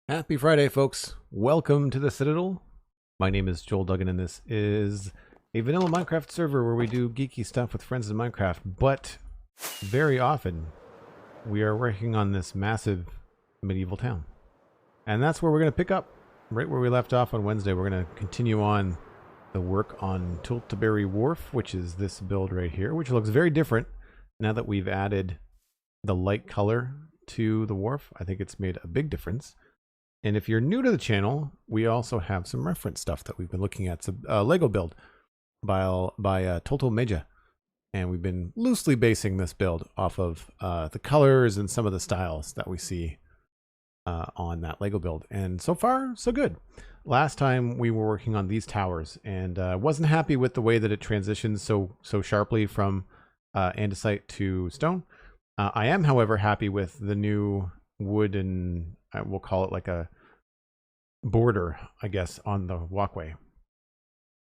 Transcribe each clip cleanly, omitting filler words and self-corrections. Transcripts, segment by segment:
Happy Friday, folks. Welcome to the Citadel. My name is Joel Duggan, and this is a vanilla Minecraft server where we do geeky stuff with friends in Minecraft, but very often we are working on this massive medieval town. And that's where we're going to pick up, right where we left off on Wednesday. We're going to continue on the work on Toltobury Wharf, which is this build right here, which looks very different now that we've added the light color to the wharf. I think it's made a big difference. And if you're new to the channel, we also have some reference stuff that we've been looking at. It's a Lego build by Toltobury, and we've been loosely basing this build off of the colors and some of the styles that we see on that Lego build. And so far, so good. Last time we were working on these towers, and wasn't happy with the way that it transitions so sharply from andesite to stone. I am, however, happy with the new wood and we'll call it like a border, I guess, on the walkway.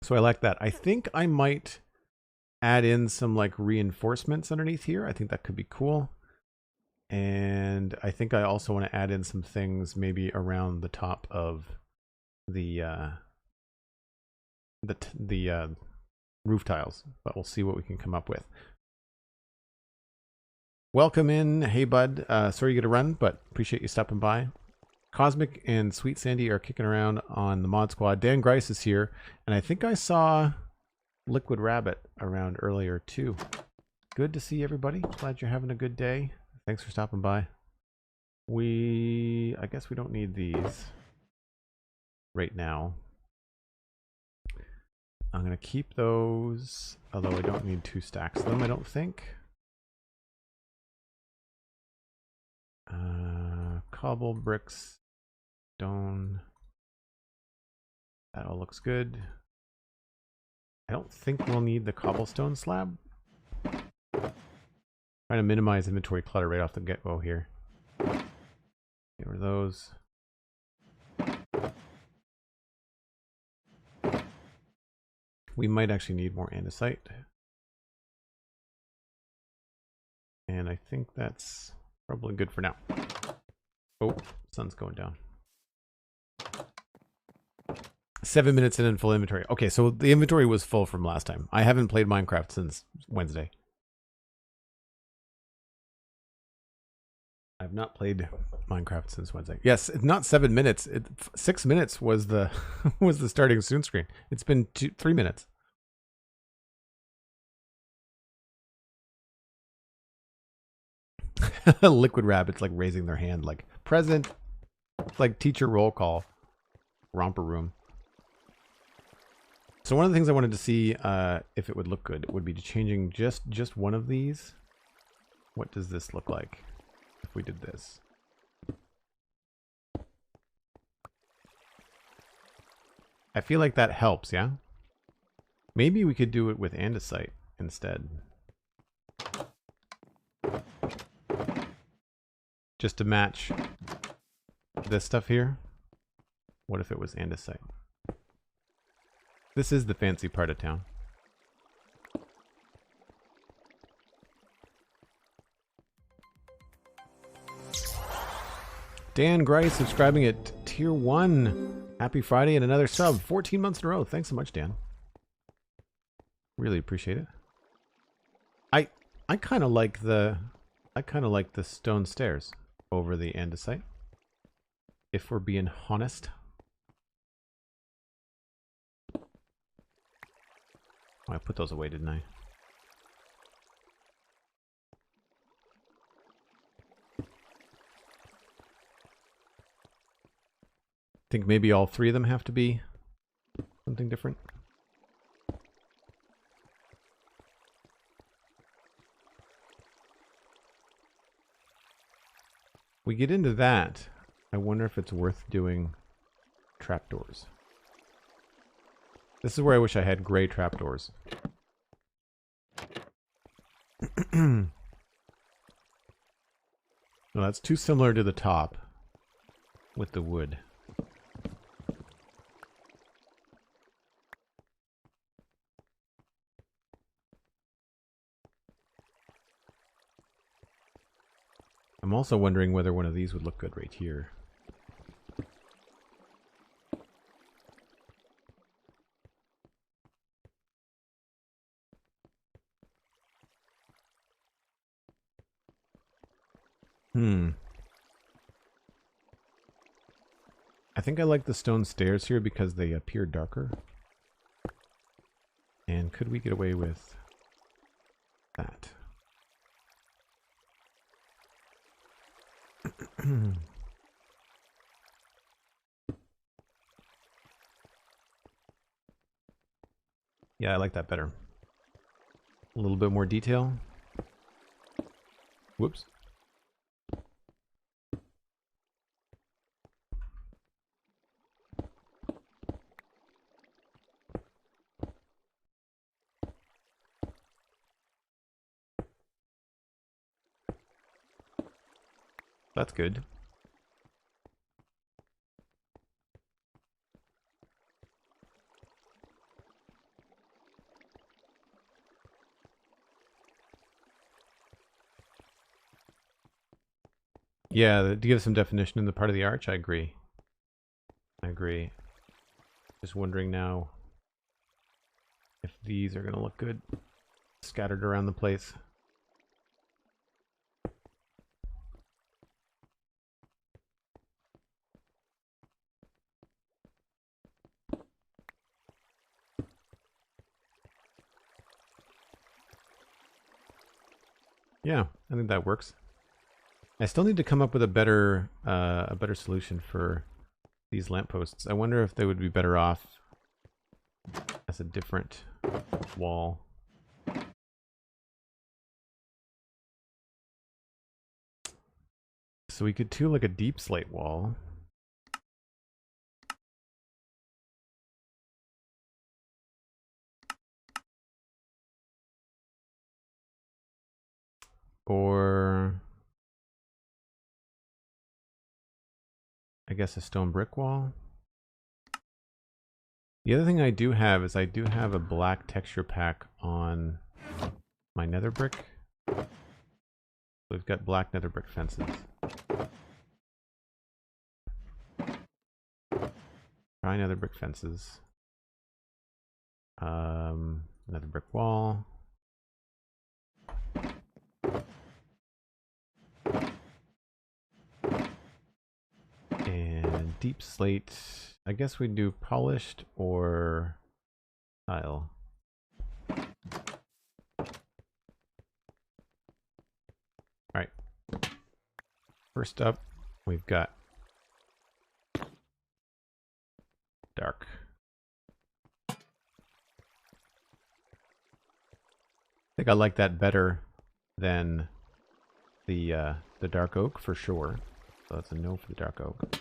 So I like that. I think I might add in some like reinforcements underneath here. I think that could be cool. And I think I also want to add in some things maybe around the top of the roof tiles, but we'll see what we can come up with. Welcome in. Hey, bud. Sorry you got to run, but appreciate you stopping by. Cosmic and Sweet Sandy are kicking around on the mod squad. Dan Grice is here, and I think I saw Liquid Rabbit around earlier too. Good to see everybody. Glad you're having a good day. Thanks for stopping by. I guess we don't need these right now. I'm going to keep those, although I don't need 2 stacks of them, I don't think. Cobble, bricks, stone. That all looks good. I don't think we'll need the cobblestone slab. Trying to minimize inventory clutter right off the get-go here. Get rid of those. We might actually need more andesite. And I think that's probably good for now. Oh, sun's going down. 7 minutes in and full inventory. Okay, so the inventory was full from last time. I haven't played Minecraft since Wednesday. I've not played Minecraft since Wednesday. Yes, not 7 minutes. 6 minutes was the was the starting soon screen. It's been 3 minutes. Liquid Rabbit's like raising their hand like present. It's like teacher roll call. Romper room. So one of the things I wanted to see if it would look good would be changing just one of these. What does this look like if we did this? I feel like that helps, yeah? Maybe we could do it with andesite instead. Just to match this stuff here. What if it was andesite? This is the fancy part of town. Dan Grice subscribing at tier 1. Happy Friday and another sub. 14 months in a row. Thanks so much, Dan. Really appreciate it. I kind of like the stone stairs over the andesite, if we're being honest. Oh, I put those away, didn't I? Think maybe all 3 of them have to be something different. We get into that, I wonder if it's worth doing trapdoors. This is where I wish I had gray trapdoors. No, that's too similar to the top with the wood. I'm also wondering whether one of these would look good right here. I think I like the stone stairs here because they appear darker. And could we get away with that? Yeah, I like that better. A little bit more detail. Whoops. That's good. Yeah, to give some definition in the part of the arch, I agree. I agree. Just wondering now if these are going to look good scattered around the place. Yeah, I think that works. I still need to come up with a better solution for these lampposts. I wonder if they would be better off as a different wall. So we could do like a deep slate wall. Or I guess a stone brick wall. The other thing I do have is I do have a black texture pack on my nether brick. So we've got black nether brick fences. Try nether brick fences. Nether brick wall. And deep slate. I guess we do polished or tile. Alright. First up, we've got dark. I think I like that better than the dark oak for sure. So that's a no for the dark oak.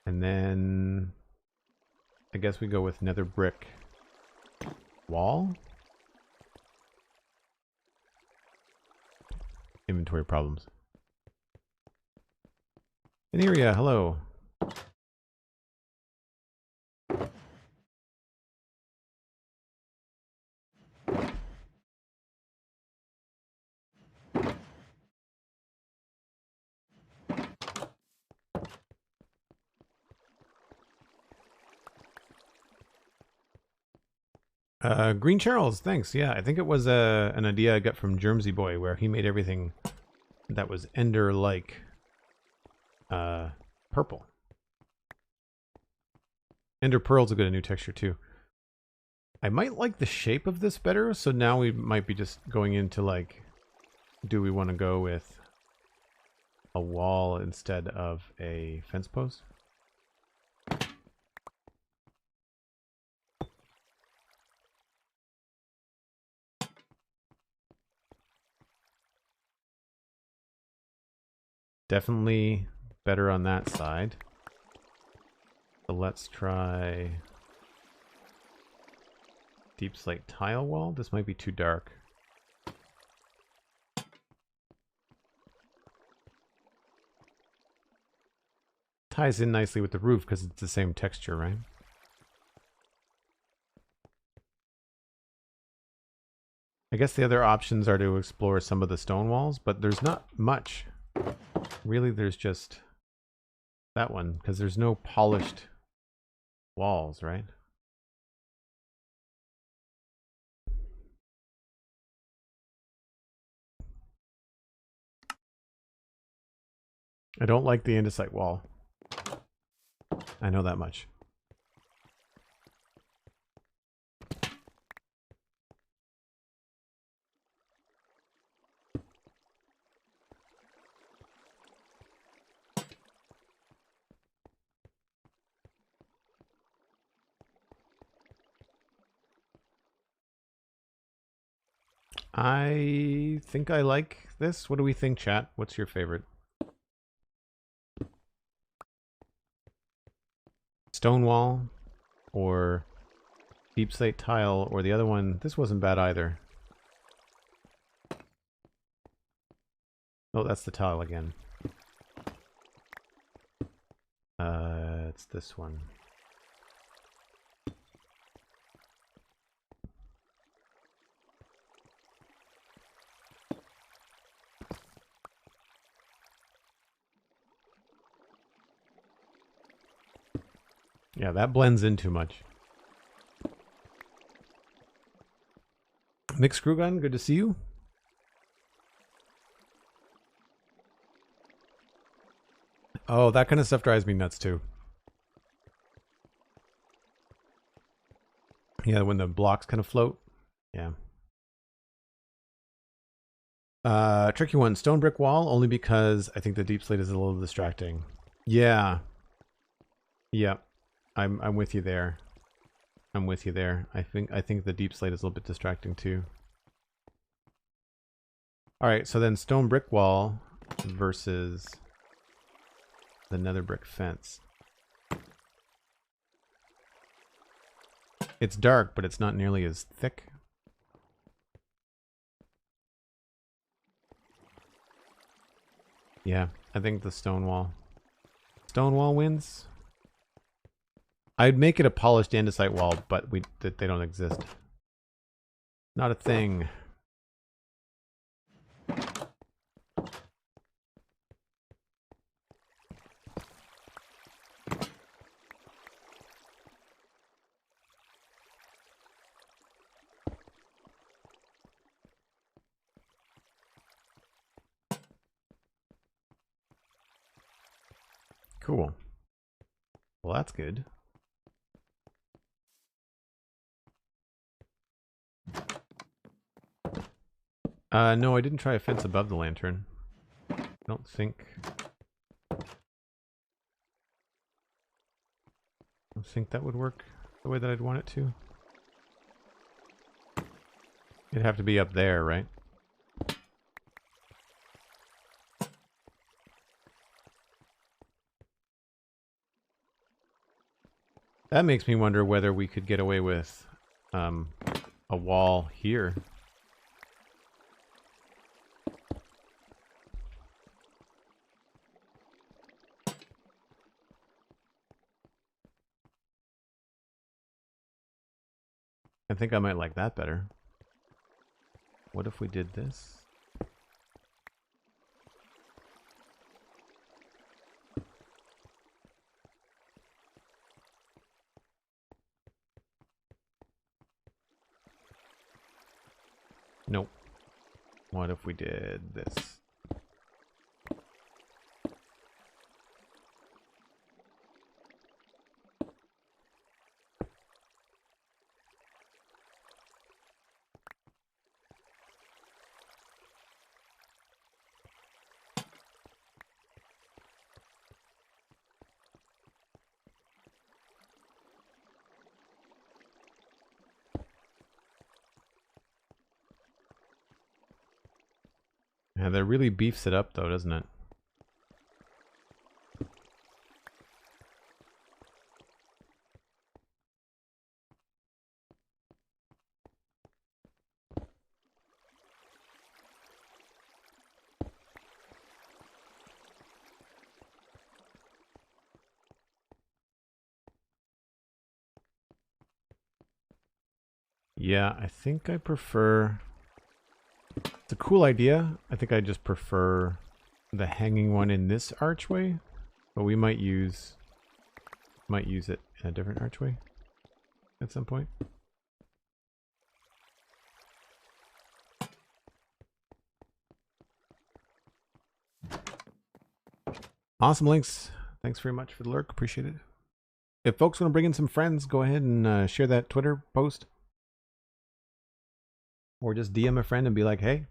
And then I guess we go with nether brick wall. Inventory problems. Veneria, hello. Green Charles, thanks. Yeah, I think it was an idea I got from Germsy Boy where he made everything that was Ender-like purple. Ender Pearl's a good new texture too. I might like the shape of this better, so now we might be just going into like, do we want to go with a wall instead of a fence post? Definitely better on that side. So let's try deep slate tile wall. This might be too dark. Ties in nicely with the roof because it's the same texture, right? I guess the other options are to explore some of the stone walls, but there's not much. Really, there's just that one, because there's no polished walls, right? I don't like the andesite wall. I know that much. I think I like this. What do we think, chat? What's your favorite? Stone wall or deep slate tile, or the other one? This wasn't bad either. Oh, that's the tile again. It's this one. Yeah, that blends in too much. Mixed Screw Gun, good to see you. Oh, that kind of stuff drives me nuts too. Yeah, when the blocks kind of float. Yeah. Tricky one. Stone brick wall, only because I think the deep slate is a little distracting. Yeah. Yeah. I'm with you there. I'm with you there. I think the deep slate is a little bit distracting too. Alright, so then stone brick wall versus the nether brick fence. It's dark, but it's not nearly as thick. Yeah, I think the stone wall. Stone wall wins. I'd make it a polished andesite wall, but they don't exist. Not a thing. Cool. Well, that's good. No, I didn't try a fence above the lantern. I don't think that would work the way that I'd want it to. It'd have to be up there, right? That makes me wonder whether we could get away with a wall here. I think I might like that better. What if we did this? Nope. What if we did this? Yeah, that really beefs it up though, doesn't it? Yeah, I think I prefer... It's a cool idea. I think I just prefer the hanging one in this archway, but we might use it in a different archway at some point. Awesome, Links. Thanks very much for the lurk. Appreciate it. If folks want to bring in some friends, go ahead and share that Twitter post. Or just DM a friend and be like, hey,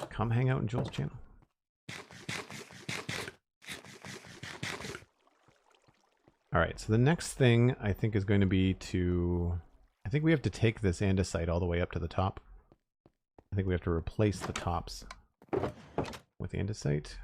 come hang out in Joel's channel. All right, so the next thing I think is going to be to... I think we have to take this andesite all the way up to the top. I think we have to replace the tops with andesite.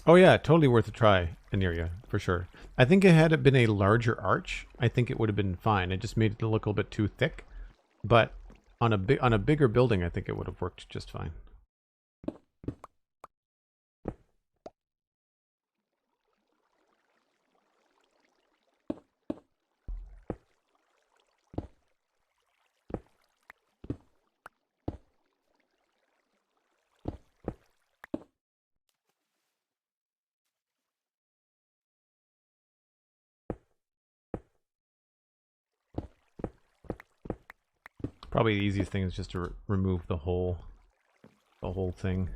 Oh yeah, totally worth a try, Aniria, for sure. I think had it been a larger arch, I think it would have been fine. It just made it look a little bit too thick. But on a bigger building, I think it would have worked just fine. Probably the easiest thing is just to remove the whole thing.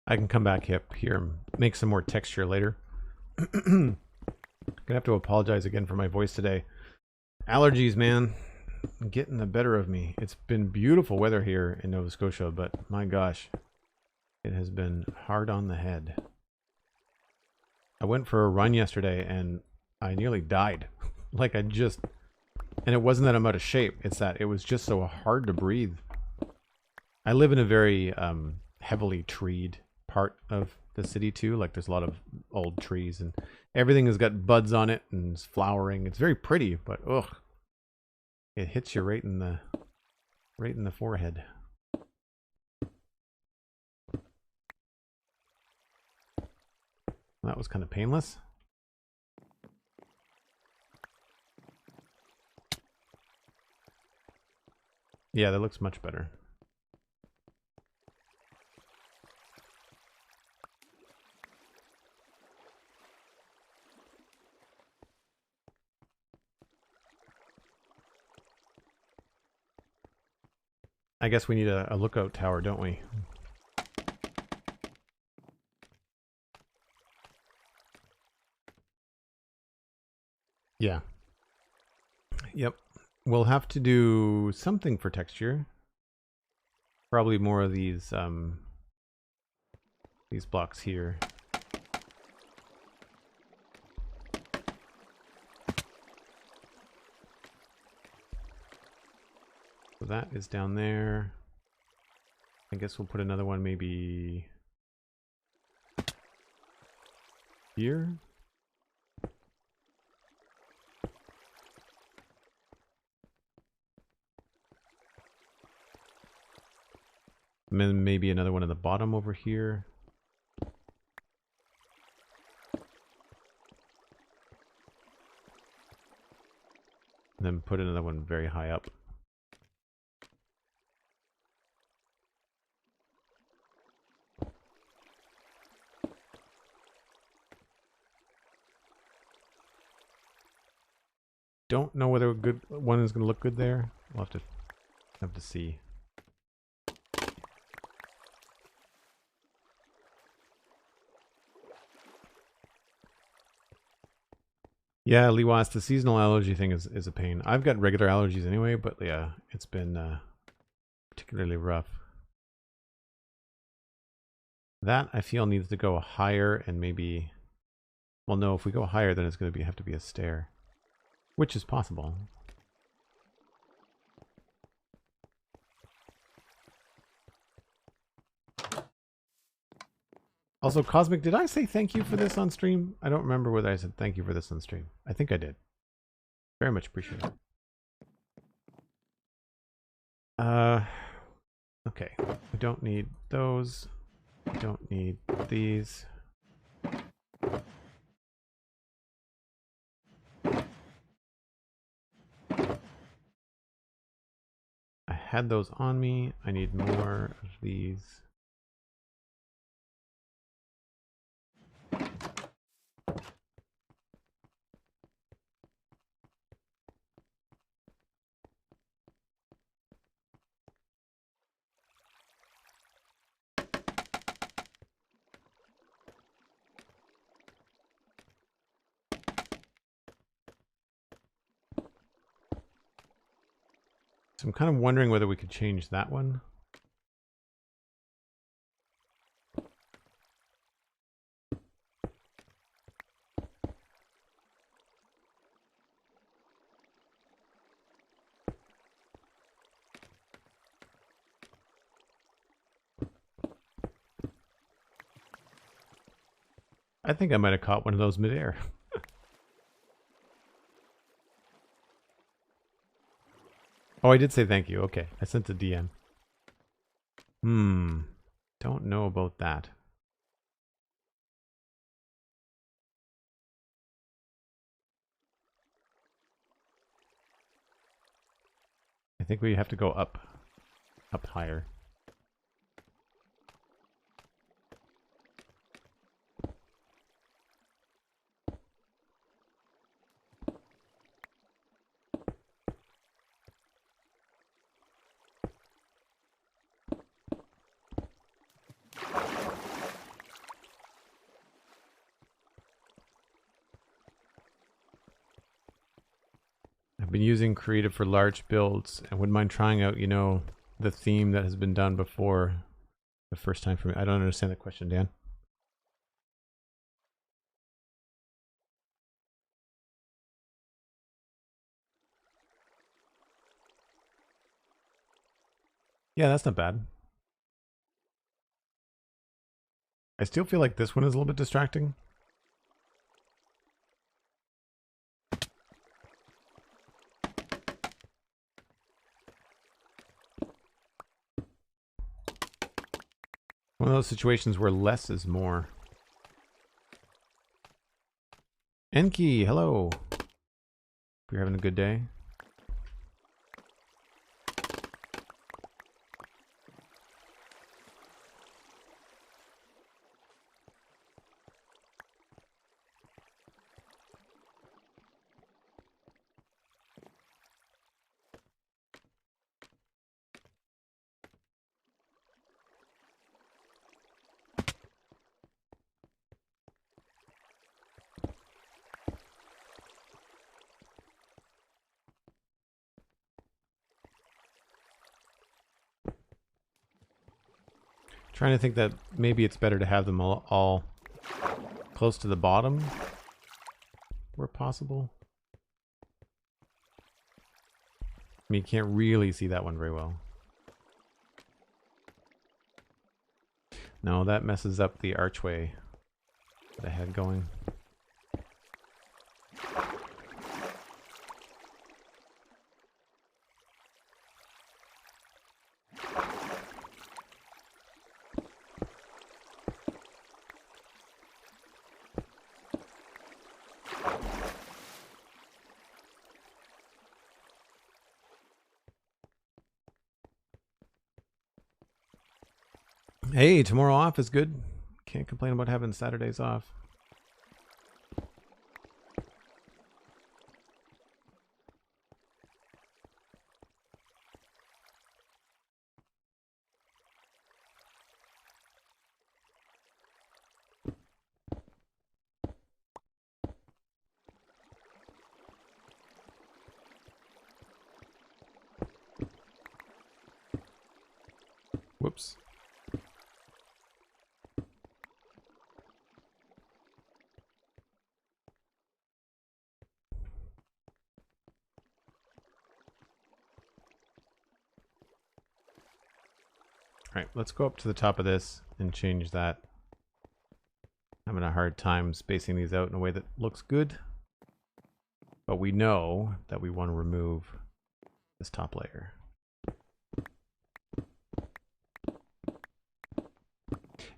I can come back here and make some more texture later. Gonna have to apologize again for my voice today. Allergies, man, getting the better of me. It's been beautiful weather here in Nova Scotia, but my gosh, it has been hard on the head. I went for a run yesterday and I nearly died. Like and it wasn't that I'm out of shape, it's that it was just so hard to breathe. I live in a very heavily treed part of the city too. Like there's a lot of old trees and everything has got buds on it and it's flowering. It's very pretty, but ugh, it hits you right in the forehead. That was kind of painless. Yeah, that looks much better. I guess we need a lookout tower, don't we? Yeah. Yep. We'll have to do something for texture. Probably more of these blocks here. So that is down there. I guess we'll put another one maybe here. And then maybe another one at the bottom over here. And then put another one very high up. Don't know whether a good one is going to look good there. We'll have to see. Yeah, Liwas, the seasonal allergy thing is a pain. I've got regular allergies anyway, but yeah, it's been particularly rough. That I feel needs to go higher and maybe, well, no, if we go higher, then it's going to have to be a stair, which is possible. Also, Cosmic, did I say thank you for this on stream? I don't remember whether I said thank you for this on stream. I think I did. Very much appreciate it. Okay. We don't need those. We don't need these. I had those on me. I need more of these. So I'm kind of wondering whether we could change that one. I think I might have caught one of those midair. Oh, I did say thank you. Okay, I sent a DM. Don't know about that. I think we have to go up higher. I've been using creative for large builds and wouldn't mind trying out, you know, the theme that has been done before the first time for me. I don't understand the question, Dan. Yeah, that's not bad. I still feel like this one is a little bit distracting. One of those situations where less is more. Enki, hello. Hope you're having a good day. Trying to think that maybe it's better to have them all close to the bottom where possible. I mean, you can't really see that one very well. No, that messes up the archway that I had going. Hey, tomorrow off is good. Can't complain about having Saturdays off. Whoops. Alright, let's go up to the top of this and change that. I'm having a hard time spacing these out in a way that looks good. But we know that we want to remove this top layer.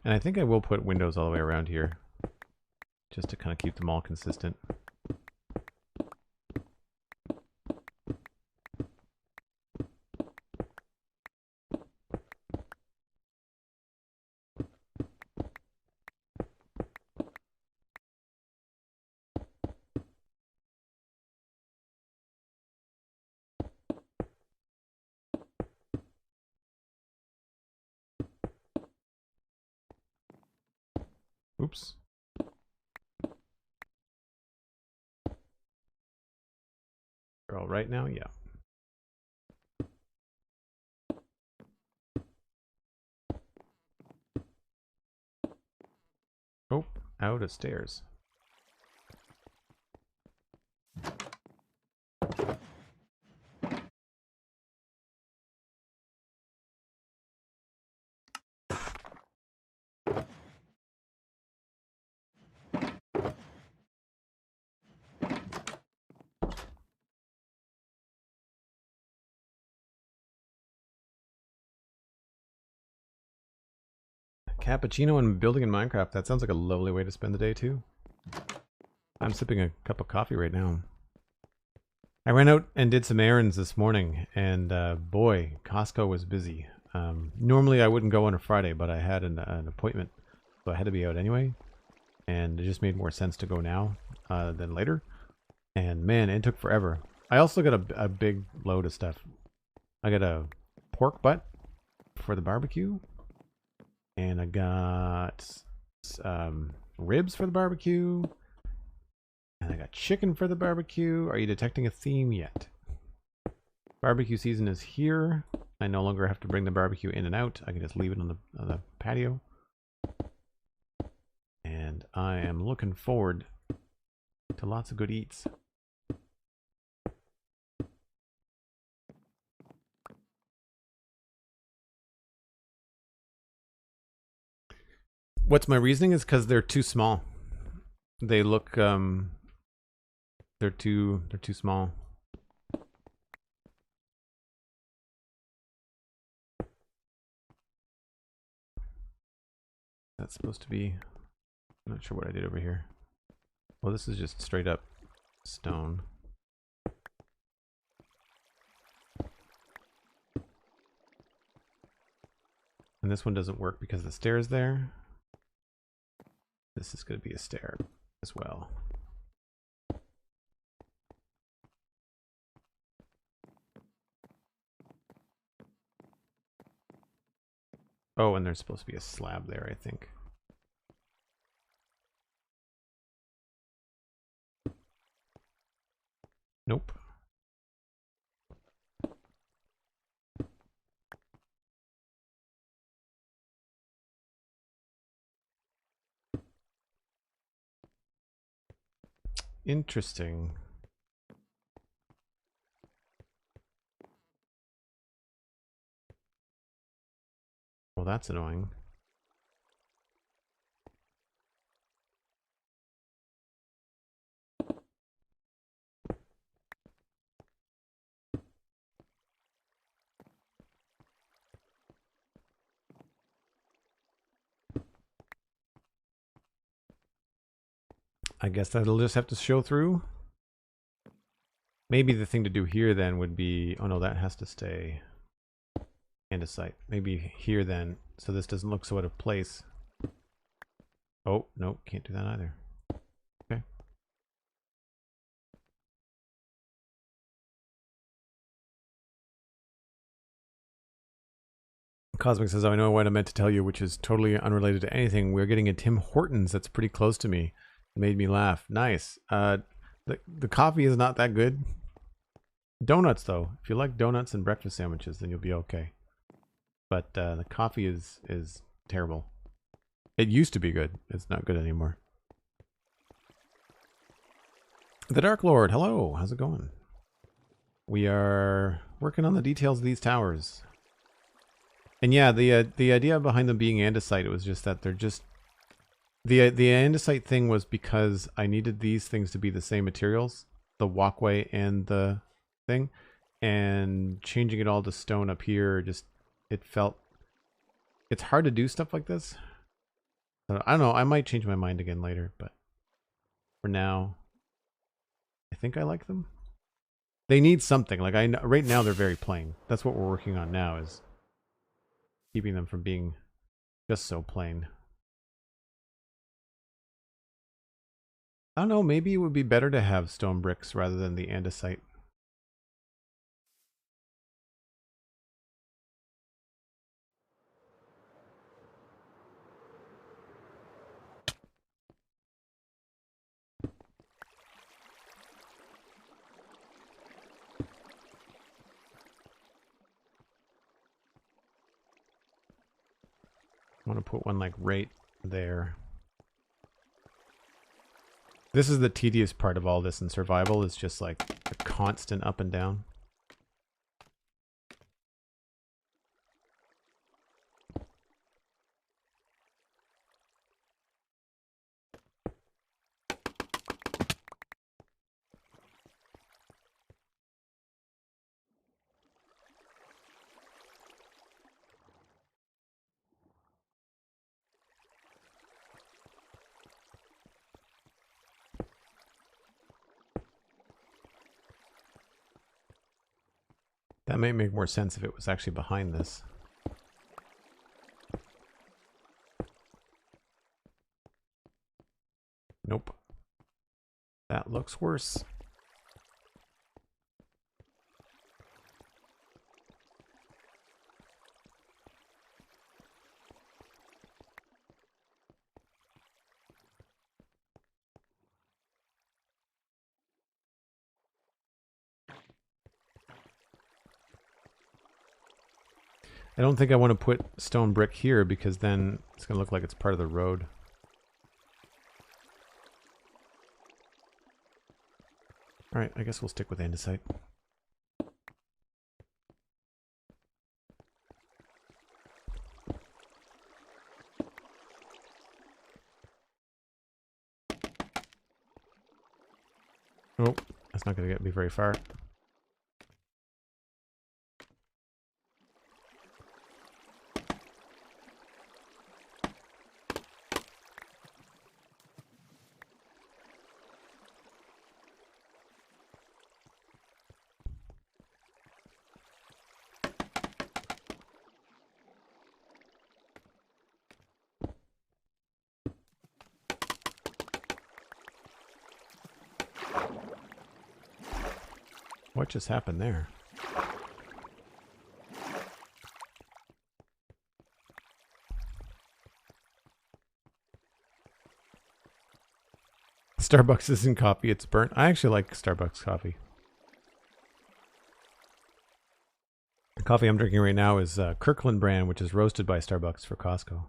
And I think I will put windows all the way around here, just to kind of keep them all consistent. Oops. They're all right now? Yeah. Oh, out of stairs. Cappuccino and building in Minecraft. That sounds like a lovely way to spend the day too. I'm sipping a cup of coffee right now. I ran out and did some errands this morning, and boy, Costco was busy. Normally I wouldn't go on a Friday, but I had an appointment, so I had to be out anyway. And it just made more sense to go now than later. And man, it took forever. I also got a big load of stuff. I got a pork butt for the barbecue. And I got ribs for the barbecue. And I got chicken for the barbecue. Are you detecting a theme yet? Barbecue season is here. I no longer have to bring the barbecue in and out. I can just leave it on the patio. And I am looking forward to lots of good eats. What's my reasoning is because they're too small. They look they're too small. That's supposed to be, I'm not sure what I did over here. Well, this is just straight up stone. And this one doesn't work because the stair's there. This is going to be a stair as well. Oh, and there's supposed to be a slab there, I think. Nope. Interesting. Well, that's annoying. I guess that'll just have to show through. Maybe the thing to do here then would be, oh no, that has to stay andesite. Maybe here then, so this doesn't look so out of place. Oh, no, can't do that either. Okay. Cosmic says, oh, I know what I meant to tell you, which is totally unrelated to anything. We're getting a Tim Hortons that's pretty close to me. It made me laugh. Nice. The coffee is not that good. Donuts, though. If you like donuts and breakfast sandwiches, then you'll be okay. But the coffee is terrible. It used to be good. It's not good anymore. The Dark Lord, hello. How's it going? We are working on the details of these towers. And yeah, the idea behind them being andesite, it was just that they're just... The andesite thing was because I needed these things to be the same materials. The walkway and the thing. And changing it all to stone up here, just... It felt... It's hard to do stuff like this. So, I don't know. I might change my mind again later, but for now, I think I like them. They need something. Like I know, right now they're very plain. That's what we're working on now, is keeping them from being just so plain. I don't know. Maybe it would be better to have stone bricks rather than the andesite. I want to put one like right there. This is the tedious part of all this in survival. It's just like a constant up and down. That might make more sense if it was actually behind this. Nope. That looks worse. I don't think I want to put stone brick here because then it's going to look like it's part of the road. Alright, I guess we'll stick with andesite. Oh, that's not going to get me very far. What just happened there? Starbucks isn't coffee, it's burnt. I actually like Starbucks coffee. The coffee I'm drinking right now is Kirkland brand, which is roasted by Starbucks for Costco.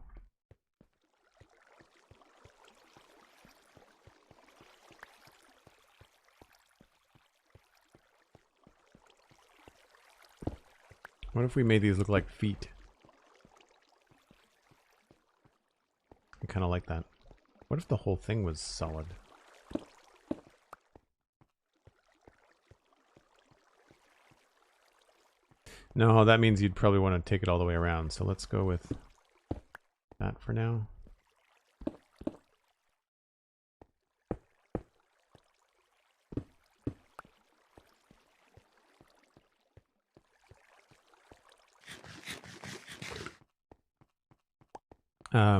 What if we made these look like feet? I kind of like that. What if the whole thing was solid? No, that means you'd probably want to take it all the way around. So let's go with that for now.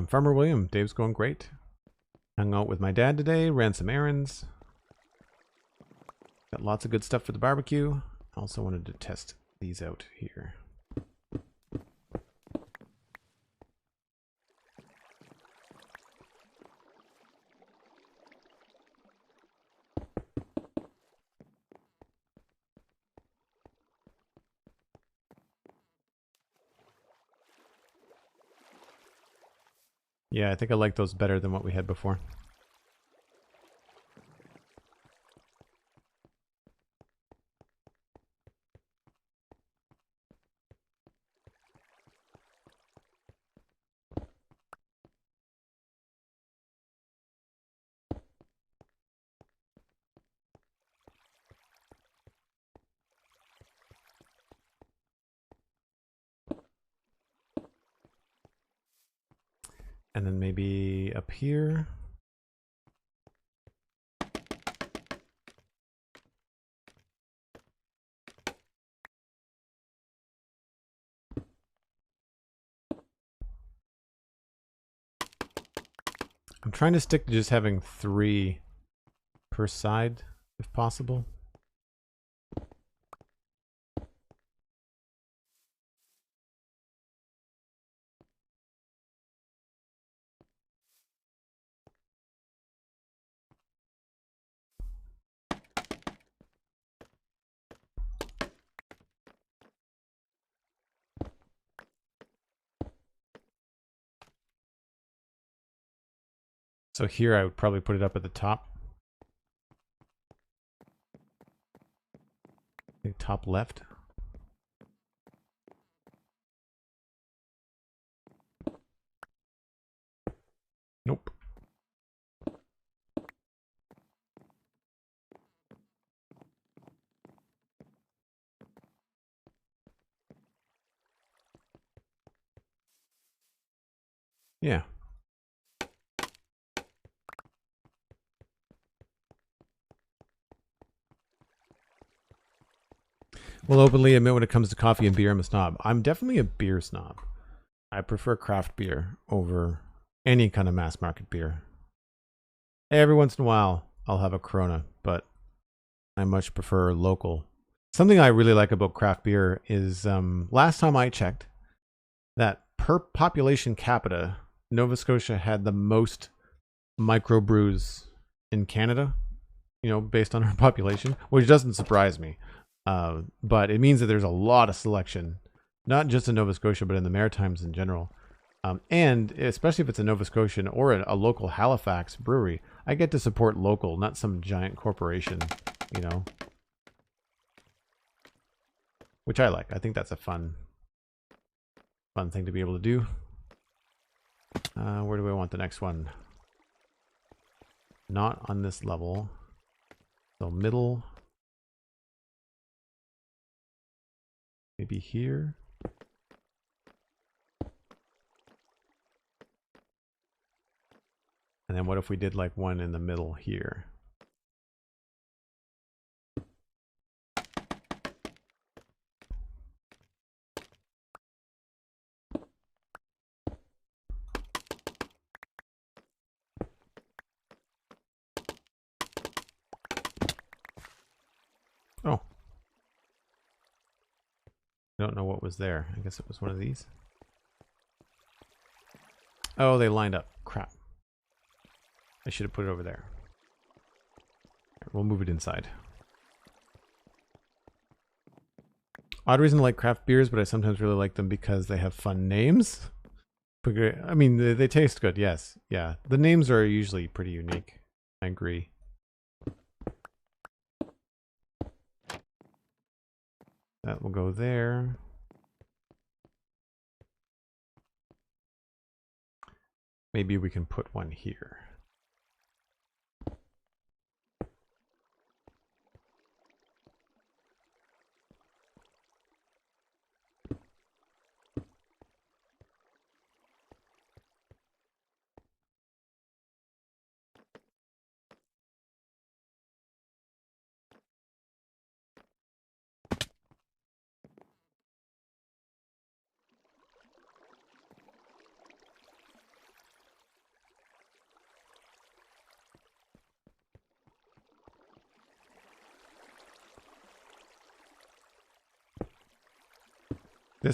Farmer William, Dave's going great. Hung out with my dad today, ran some errands. Got lots of good stuff for the barbecue. Also wanted to test these out here. Yeah, I think I like those better than what we had before. And then maybe up here. I'm trying to stick to just having 3 per side, if possible. So here I would probably put it up at the top. I think top left. Nope. Yeah. Well, openly admit when it comes to coffee and beer, I'm a snob. I'm definitely a beer snob. I prefer craft beer over any kind of mass market beer. Every once in a while, I'll have a Corona, but I much prefer local. Something I really like about craft beer is last time I checked, that per population capita, Nova Scotia had the most microbrews in Canada, you know, based on our population, which doesn't surprise me. But it means that there's a lot of selection, not just in Nova Scotia, but in the Maritimes in general. And especially if it's a Nova Scotian or a local Halifax brewery, I get to support local, not some giant corporation, you know, which I like. I think that's a fun thing to be able to do. Where do we want the next one? Not on this level. So middle. Maybe here. And then what if we did like one in the middle here? Oh. I don't know what was there. I guess it was one of these. Oh, they lined up. Crap. I should have put it over there. We'll move it inside. Odd reason to like craft beers, but I sometimes really like them because they have fun names. I mean, they taste good, yes. Yeah, the names are usually pretty unique. I agree. That will go there. Maybe we can put one here.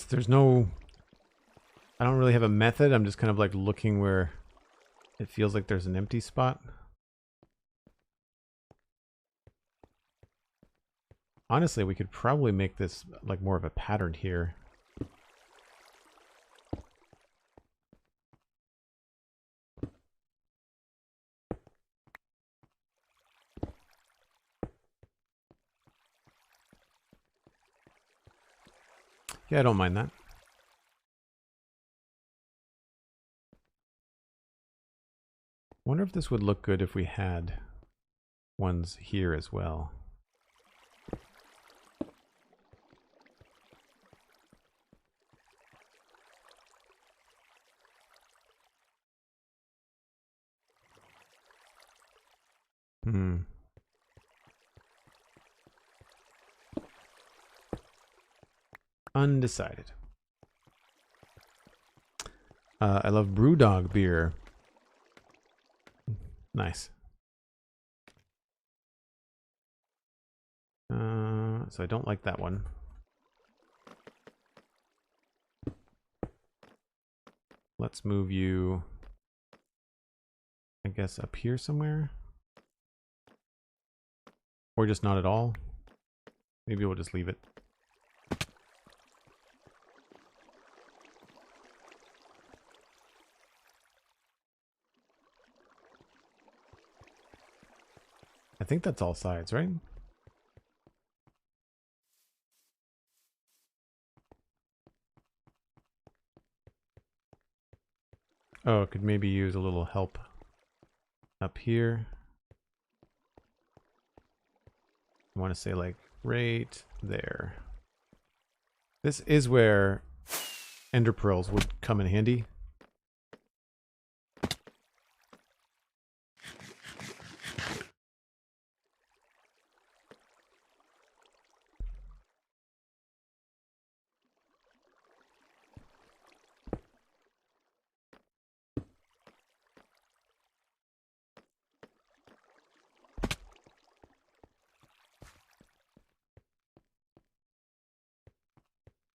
There's no, I don't really have a method. I'm just kind of like looking where it feels like there's an empty spot. Honestly, we could probably make this like more of a pattern here. Yeah, I don't mind that. Wonder if this would look good if we had ones here as well. Undecided. I love Brewdog beer. Nice. So I don't like that one. Let's move you, I guess, up here somewhere. Or just not at all. Maybe we'll just leave it. I think that's all sides, right? Oh, could maybe use a little help up here. I want to say like right there. This is where ender pearls would come in handy.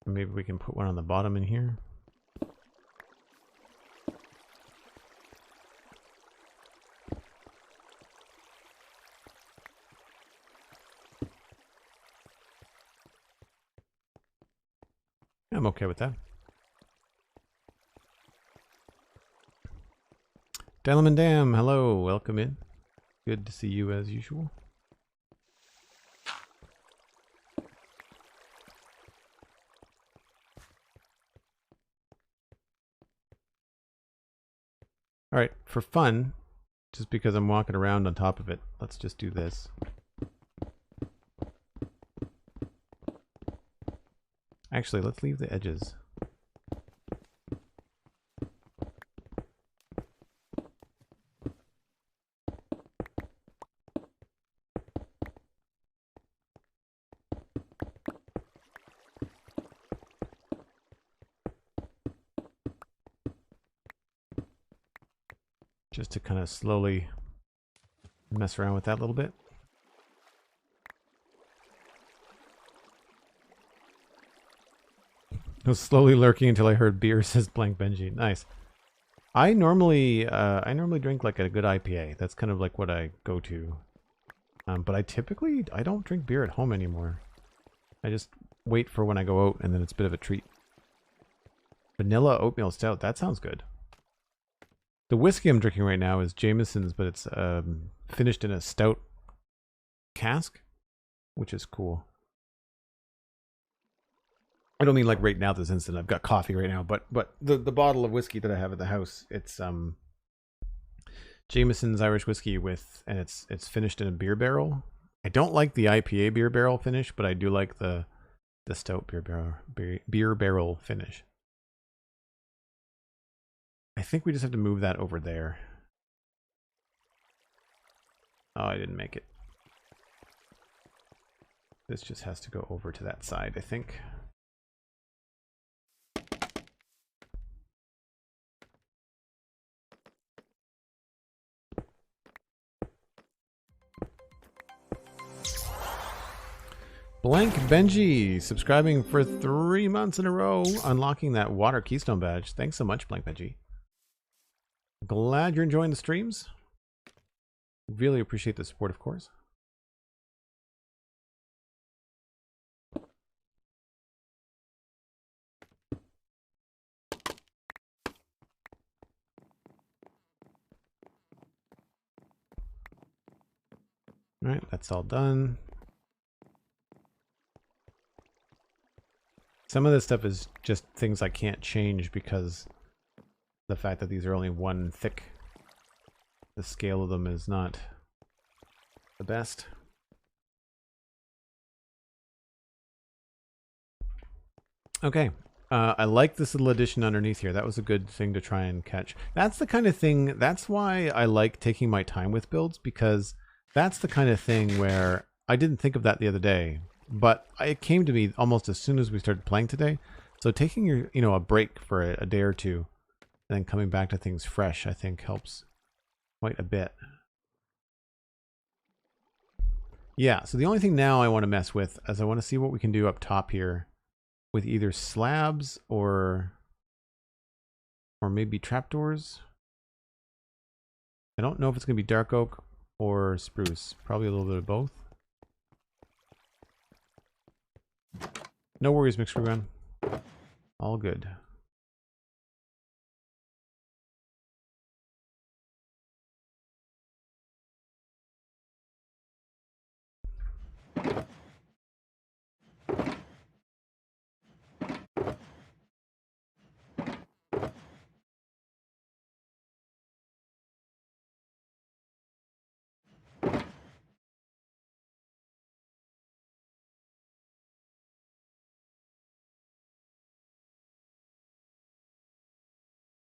Maybe we can put one on the bottom in here. I'm okay with that. Delman Dam, hello, welcome in. Good to see you as usual. All right, for fun, just because I'm walking around on top of it, let's just do this. Actually, let's leave the edges. Just to kind of slowly mess around with that a little bit. I was slowly lurking until I heard beer, says Blank Benji. Nice. I normally drink like a good IPA. That's kind of like what I go to. But I don't drink beer at home anymore. I just wait for when I go out, and then it's a bit of a treat. Vanilla oatmeal stout. That sounds good. The whiskey I'm drinking right now is Jameson's, but it's finished in a stout cask, which is cool. I don't mean like right now this instant. I've got coffee right now, but the bottle of whiskey that I have at the house, it's Jameson's Irish whiskey and it's finished in a beer barrel. I don't like the IPA beer barrel finish, but I do like the stout beer barrel finish. I think we just have to move that over there. Oh, I didn't make it. This just has to go over to that side, I think. Blank Benji, subscribing for 3 months in a row, unlocking that water keystone badge. Thanks so much, Blank Benji. Glad you're enjoying the streams. Really appreciate the support, of course. All right, that's all done. Some of this stuff is just things I can't change because the fact that these are only one thick, the scale of them is not the best. Okay, I like this little addition underneath here. That was a good thing to try and catch. That's the kind of thing, that's why I like taking my time with builds, because That's the kind of thing where I didn't think of that the other day, but it came to me almost as soon as we started playing today. So taking your, a break for a day or two, and then coming back to things fresh, I think helps quite a bit. Yeah, so the only thing now I want to mess with is I want to see what we can do up top here with either slabs or maybe trapdoors. I don't know if it's going to be dark oak or spruce. Probably a little bit of both. No worries, mixed run. All good.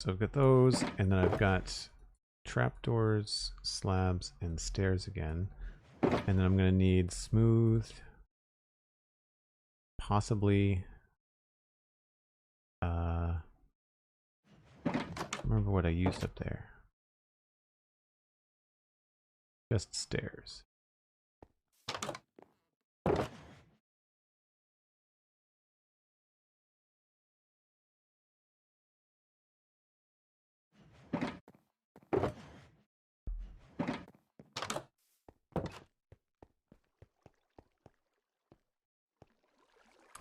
So I've got those, and then I've got trapdoors, slabs, and stairs again. And then I'm going to need smooth, possibly, remember what I used up there. Just stairs.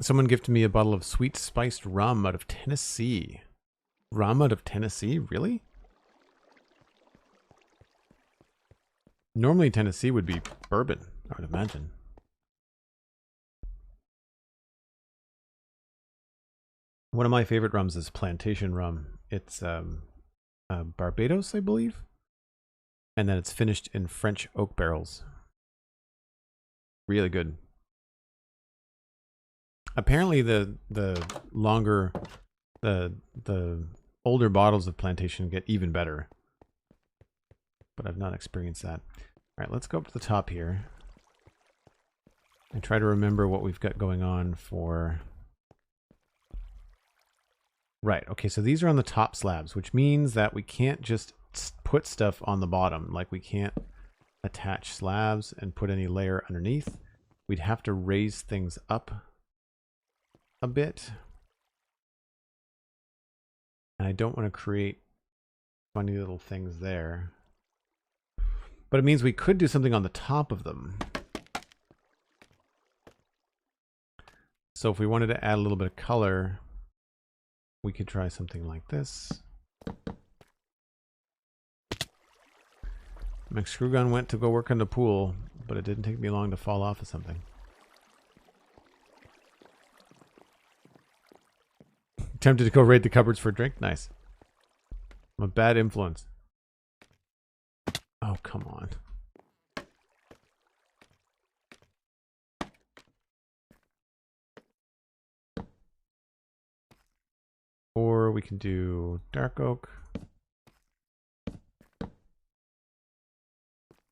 Someone gifted me a bottle of sweet spiced rum out of Tennessee. Rum out of Tennessee? Really? Normally Tennessee would be bourbon, I would imagine. One of my favorite rums is plantation rum. It's Barbados, I believe. And then it's finished in French oak barrels. Really good. Apparently the longer, the older bottles of plantation get even better. But I've not experienced that. All right, let's go up to the top here. And try to remember what we've got going on for... Right, okay, so these are on the top slabs, which means that we can't just put stuff on the bottom. Like, we can't attach slabs and put any layer underneath. We'd have to raise things up a bit. And I don't want to create funny little things there. But it means we could do something on the top of them. So if we wanted to add a little bit of color, we could try something like this. My screw gun went to go work on the pool, but it didn't take me long to fall off of something. Tempted to go raid the cupboards for a drink? Nice. I'm a bad influence. Oh, come on. Or we can do dark oak. And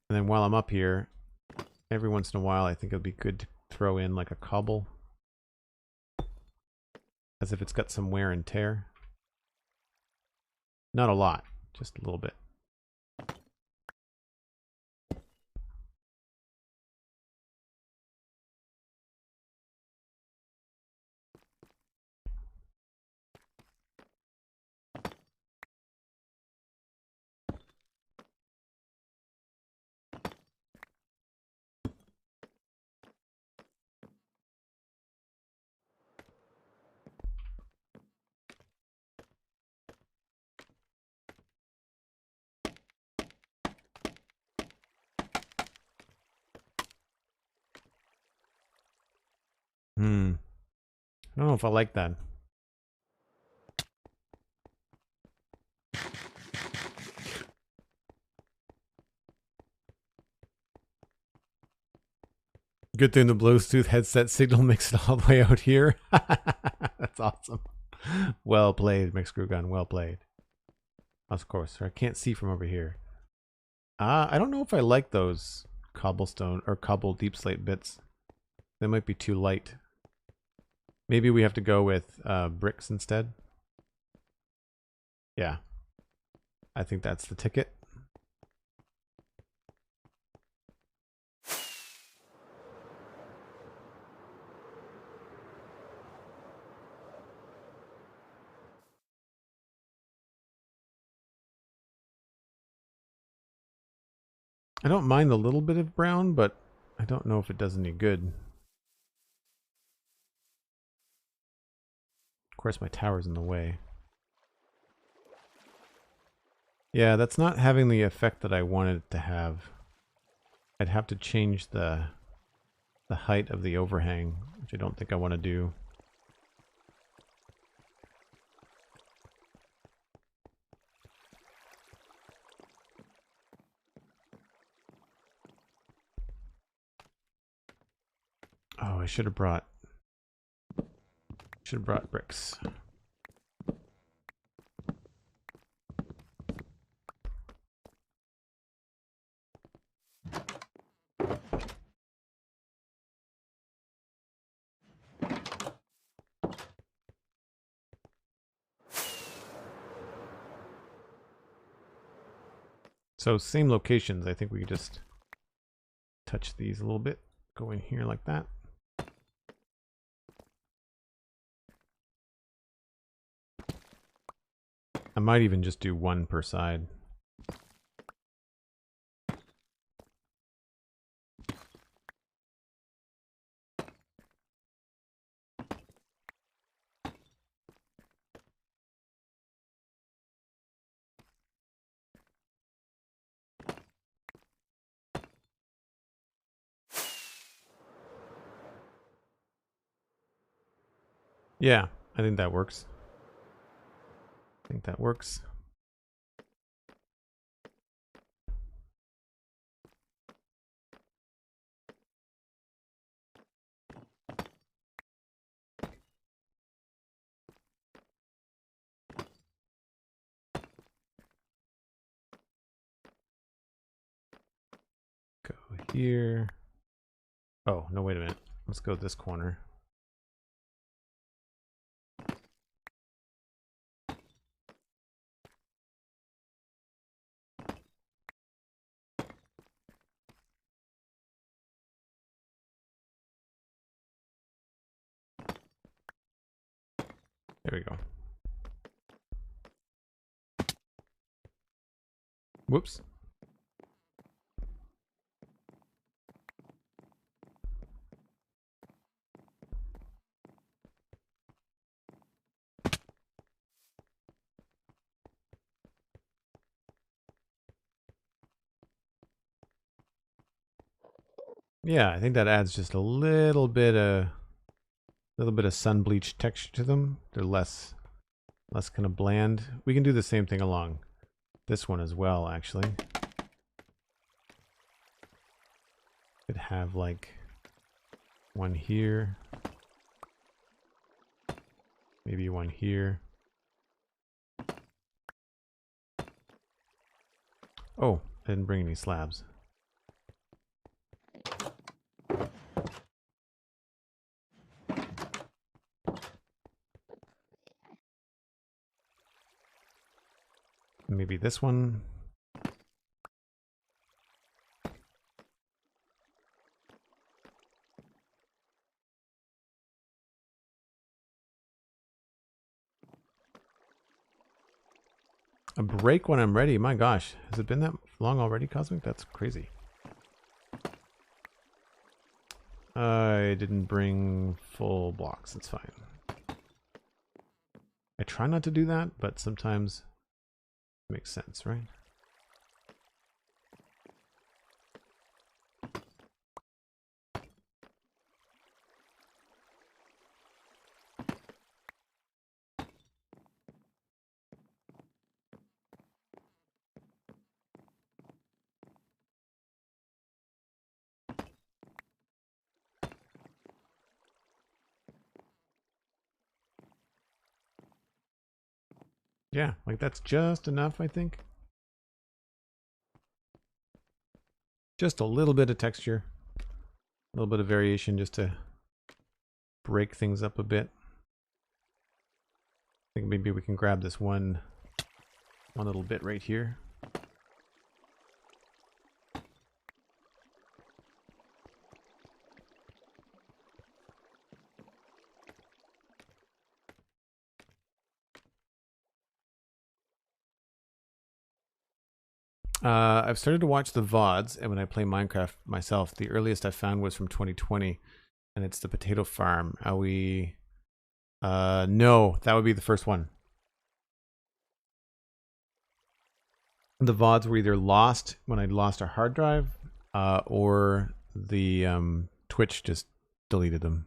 then while I'm up here, every once in a while, I think it'd be good to throw in like a cobble. As if it's got some wear and tear. Not a lot, just a little bit. I don't know if I like that. Good thing the Bluetooth headset signal makes it all the way out here. That's awesome. Well played, McScrewgun. Well played. Of course. I can't see from over here. I don't know if I like those cobblestone or cobble deep slate bits. They might be too light. Maybe we have to go with bricks instead. Yeah. I think that's the ticket. I don't mind the little bit of brown, but I don't know if it does any good. Of course, my tower's in the way. Yeah, that's not having the effect that I wanted it to have. I'd have to change the height of the overhang, which I don't think I want to do. Oh, I should have brought bricks. So same locations. I think we could just touch these a little bit. Go in here like that. I might even just do one per side. Yeah, I think that works. I think that works. Go here. Oh, no, wait a minute. Let's go this corner. There we go. Whoops. Yeah, I think that adds just a little bit of sun bleach texture to them. They're less kind of bland. We can do the same thing along this one as well, actually. Could have like one here, maybe one here. Oh, I didn't bring any slabs. Maybe this one. A break when I'm ready. My gosh, has it been that long already, Cosmic? That's crazy. I didn't bring full blocks. It's fine. I try not to do that, but sometimes it makes sense, right? Yeah, like that's just enough, I think. Just a little bit of texture, a little bit of variation just to break things up a bit. I think maybe we can grab this one little bit right here. I've started to watch the VODs, and when I play Minecraft myself, the earliest I found was from 2020, and it's the potato farm. Are we... no, that would be the first one. The VODs were either lost when I lost our hard drive, or the Twitch just deleted them.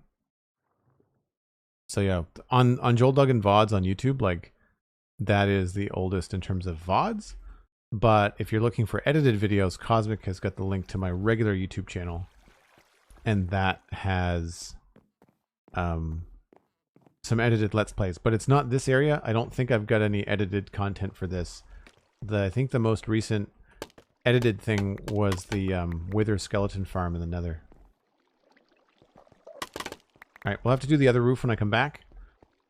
So yeah, on Joel Duggan VODs on YouTube, like, that is the oldest in terms of VODs. But if you're looking for edited videos, Cosmic has got the link to my regular YouTube channel, and that has some edited Let's Plays. But it's not this area. I don't think I've got any edited content for this. I think the most recent edited thing was the Wither skeleton farm in the Nether. Alright, we'll have to do the other roof when I come back.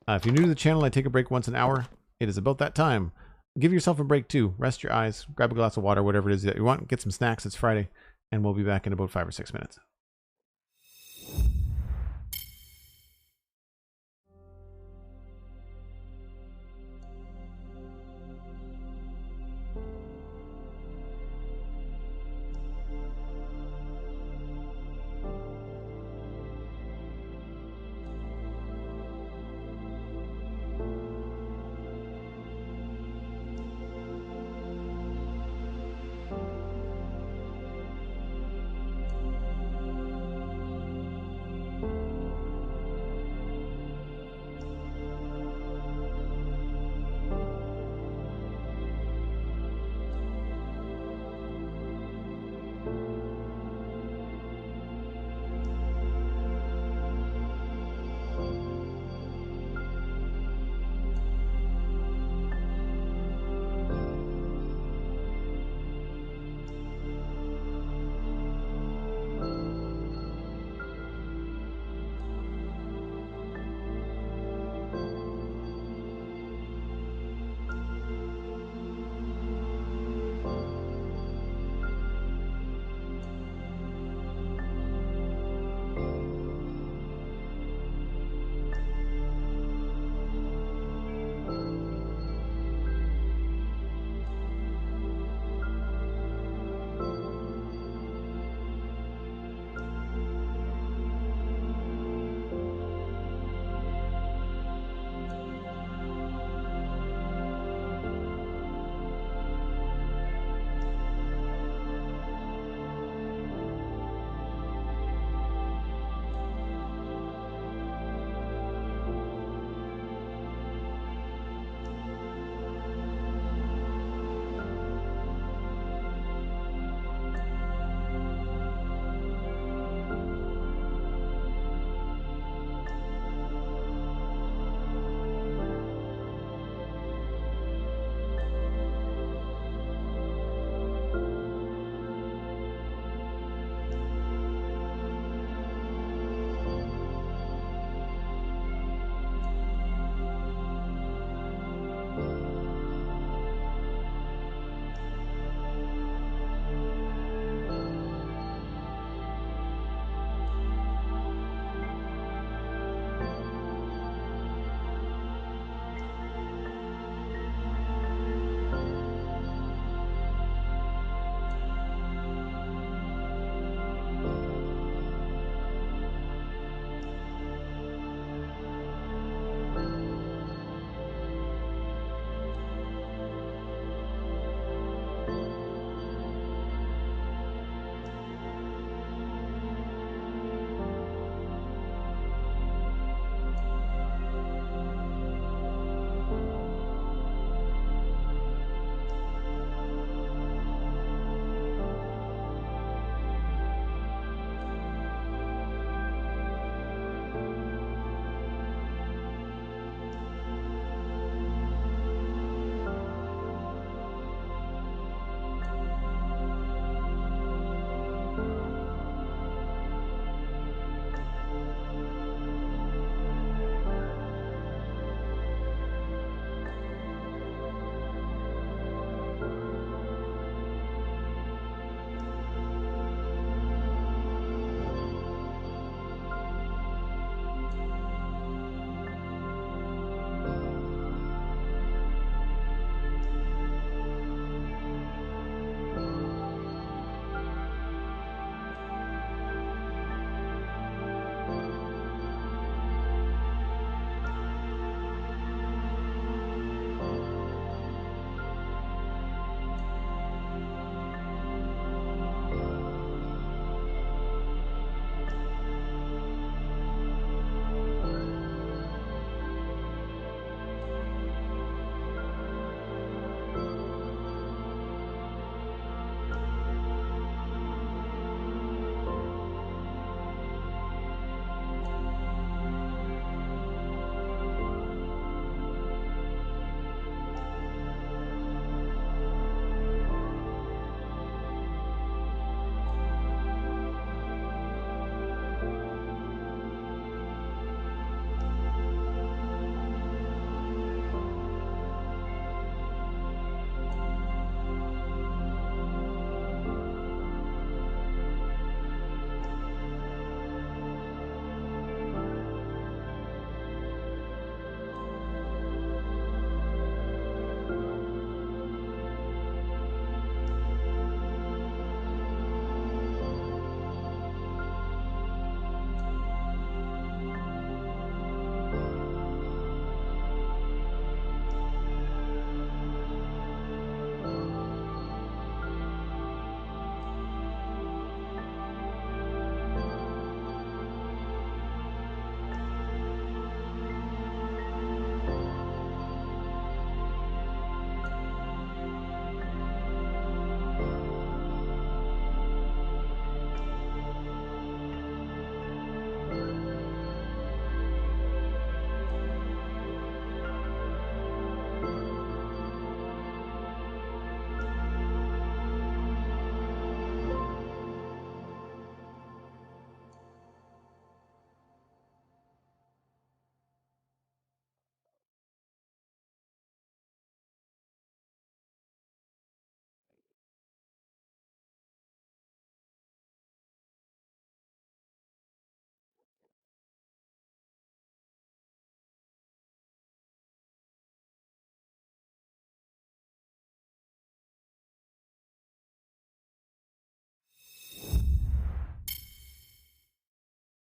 If you're new to the channel, I take a break once an hour. It is about that time. Give yourself a break too. Rest your eyes, grab a glass of water, whatever it is that you want. Get some snacks. It's Friday, and we'll be back in about 5 or 6 minutes.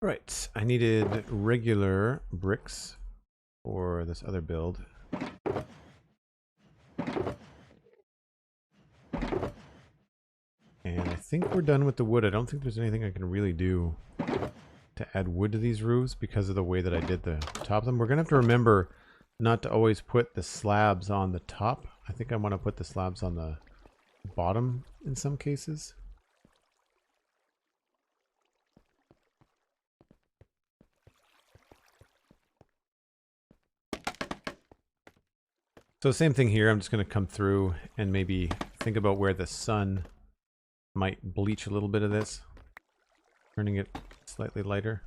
Right, I needed regular bricks for this other build. And I think we're done with the wood. I don't think there's anything I can really do to add wood to these roofs because of the way that I did the top of them. We're going to have to remember not to always put the slabs on the top. I think I want to put the slabs on the bottom in some cases. So same thing here. I'm just going to come through and maybe think about where the sun might bleach a little bit of this, turning it slightly lighter.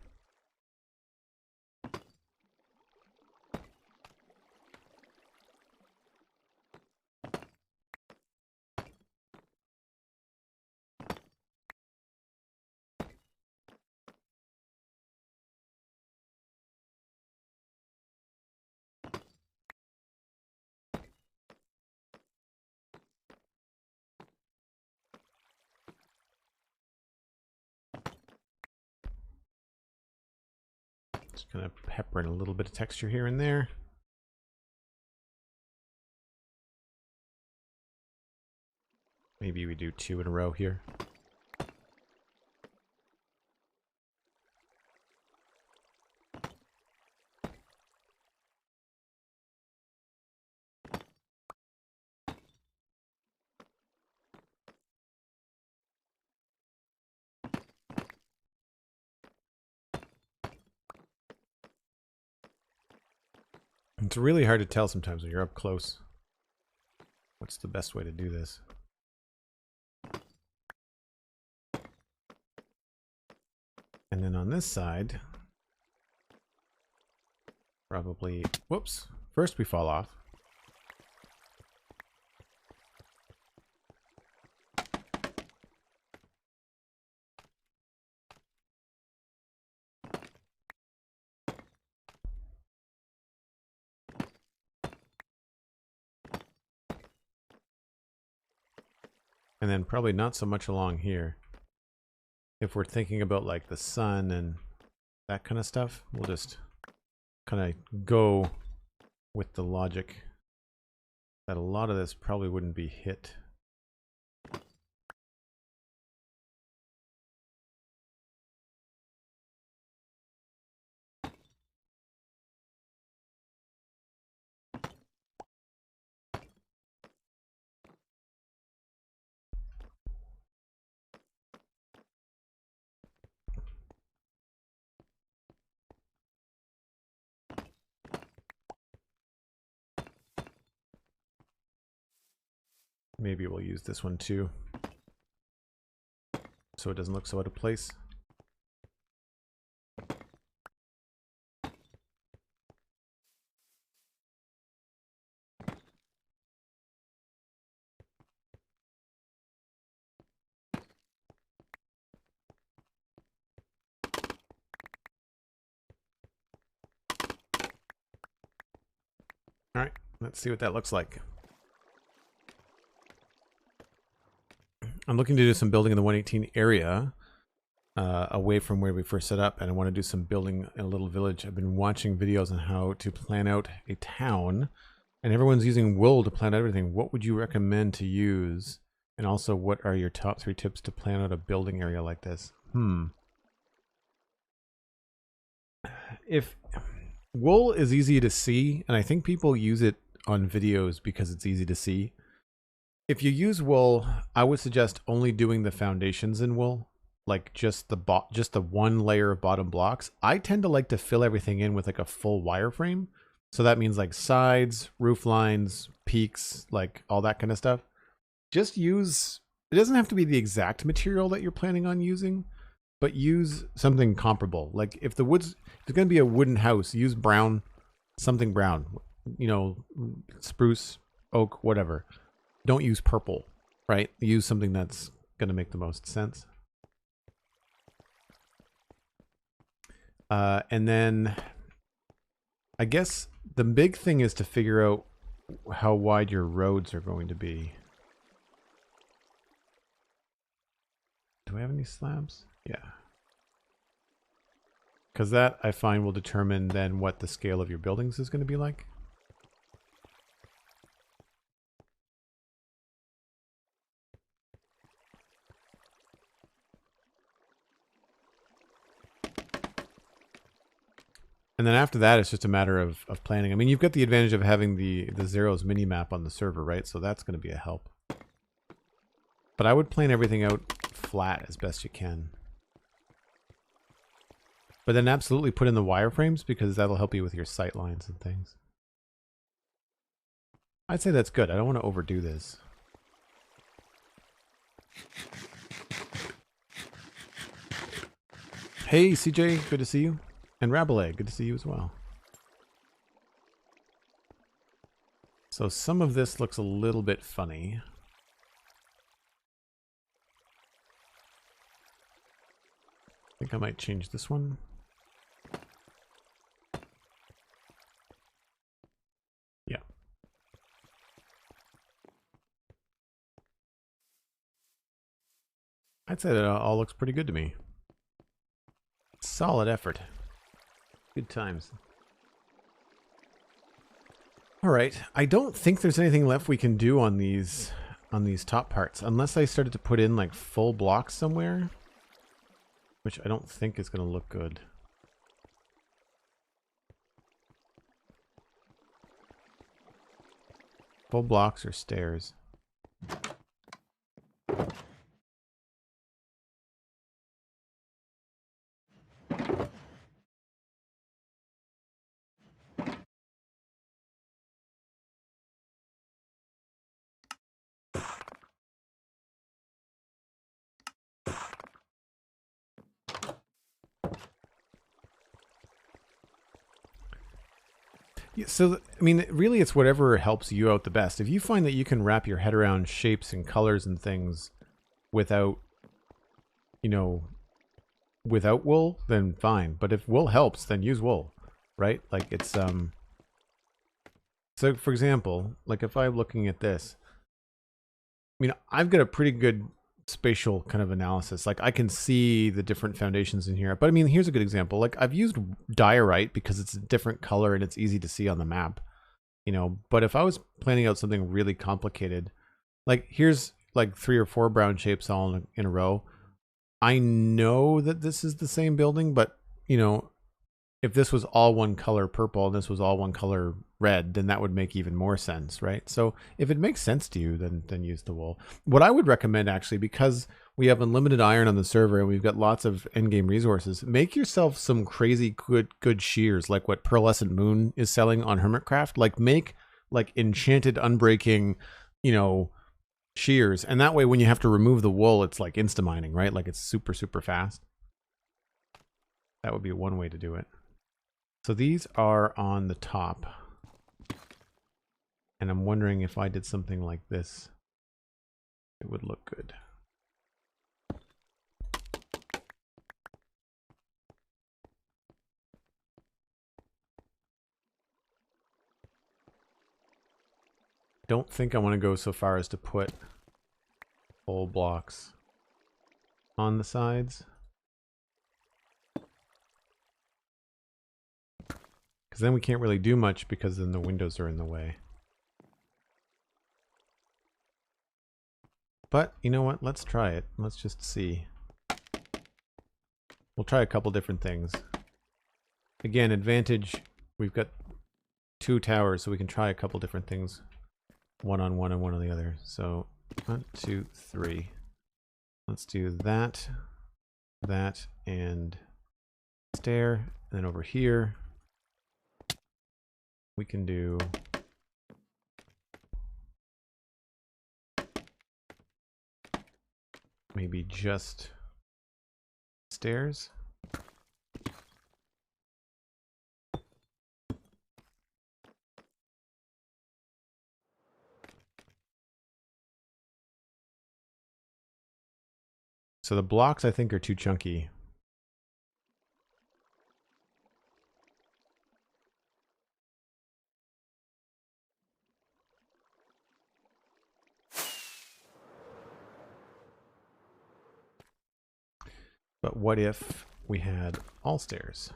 Just kind of pepper in a little bit of texture here and there. Maybe we do 2 in a row here. It's really hard to tell sometimes when you're up close what's the best way to do this. And then on this side, probably, whoops, first we fall off. And then probably not so much along here. If we're thinking about like the sun and that kind of stuff, we'll just kind of go with the logic that a lot of this probably wouldn't be hit. Maybe we'll use this one too, so it doesn't look so out of place. All right, let's see what that looks like. I'm looking to do some building in the 118 area, away from where we first set up, and I want to do some building in a little village. I've been watching videos on how to plan out a town, and everyone's using wool to plan out everything. What would you recommend to use? And also, what are your top 3 tips to plan out a building area like this? If wool is easy to see, and I think people use it on videos because it's easy to see. If you use wool, I would suggest only doing the foundations in wool, like just the one layer of bottom blocks. I tend to like to fill everything in with like a full wireframe. So that means like sides, roof lines, peaks, like all that kind of stuff. Just use, it doesn't have to be the exact material that you're planning on using, but use something comparable. Like if it's going to be a wooden house, use brown, something brown, you know, spruce, oak, whatever. Don't use purple, right? Use something that's going to make the most sense. And then I guess the big thing is to figure out how wide your roads are going to be. Do I have any slabs? Yeah. Because that, I find, will determine then what the scale of your buildings is going to be like. And then after that, it's just a matter of planning. I mean, you've got the advantage of having the Zeros mini-map on the server, right? So that's going to be a help. But I would plan everything out flat as best you can. But then absolutely put in the wireframes, because that'll help you with your sight lines and things. I'd say that's good. I don't want to overdo this. Hey, CJ, good to see you. And Rabelais, good to see you as well. So some of this looks a little bit funny. I think I might change this one. Yeah. I'd say that all looks pretty good to me. Solid effort. Good times. All right. I don't think there's anything left we can do on these top parts, unless I started to put in like full blocks somewhere, which I don't think is going to look good. Full blocks or stairs. Yeah, so, I mean, really it's whatever helps you out the best. If you find that you can wrap your head around shapes and colors and things without, you know, without wool, then fine. But if wool helps, then use wool, right? Like it's, so for example, like if I'm looking at this, I mean, I've got a pretty good spatial kind of analysis. Like I can see the different foundations in here. But I mean, here's a good example. Like I've used diorite because it's a different color and it's easy to see on the map, you know. But if I was planning out something really complicated, like here's like 3 or 4 brown shapes all in a row. I know that this is the same building, but you know, if this was all one color purple and this was all one color red, then that would make even more sense, right? So if it makes sense to you, then use the wool. What I would recommend, actually, because we have unlimited iron on the server and we've got lots of endgame resources, make yourself some crazy good shears, like what Pearlescent Moon is selling on Hermitcraft. Like make like enchanted unbreaking, you know, shears, and that way when you have to remove the wool, it's like insta mining, right? Like it's super fast. That would be one way to do it. So these are on the top, and I'm wondering if I did something like this, it would look good. Don't think I want to go so far as to put whole blocks on the sides, because then we can't really do much, because then the windows are in the way. But you know what? Let's try it. Let's just see. We'll try a couple different things. Again, advantage, we've got 2 towers, so we can try a couple different things. One on one and one on the other. So 1, 2, 3. Let's do that, that, and stair. And then over here, we can do maybe just stairs. So the blocks, I think, are too chunky. But what if we had all stairs?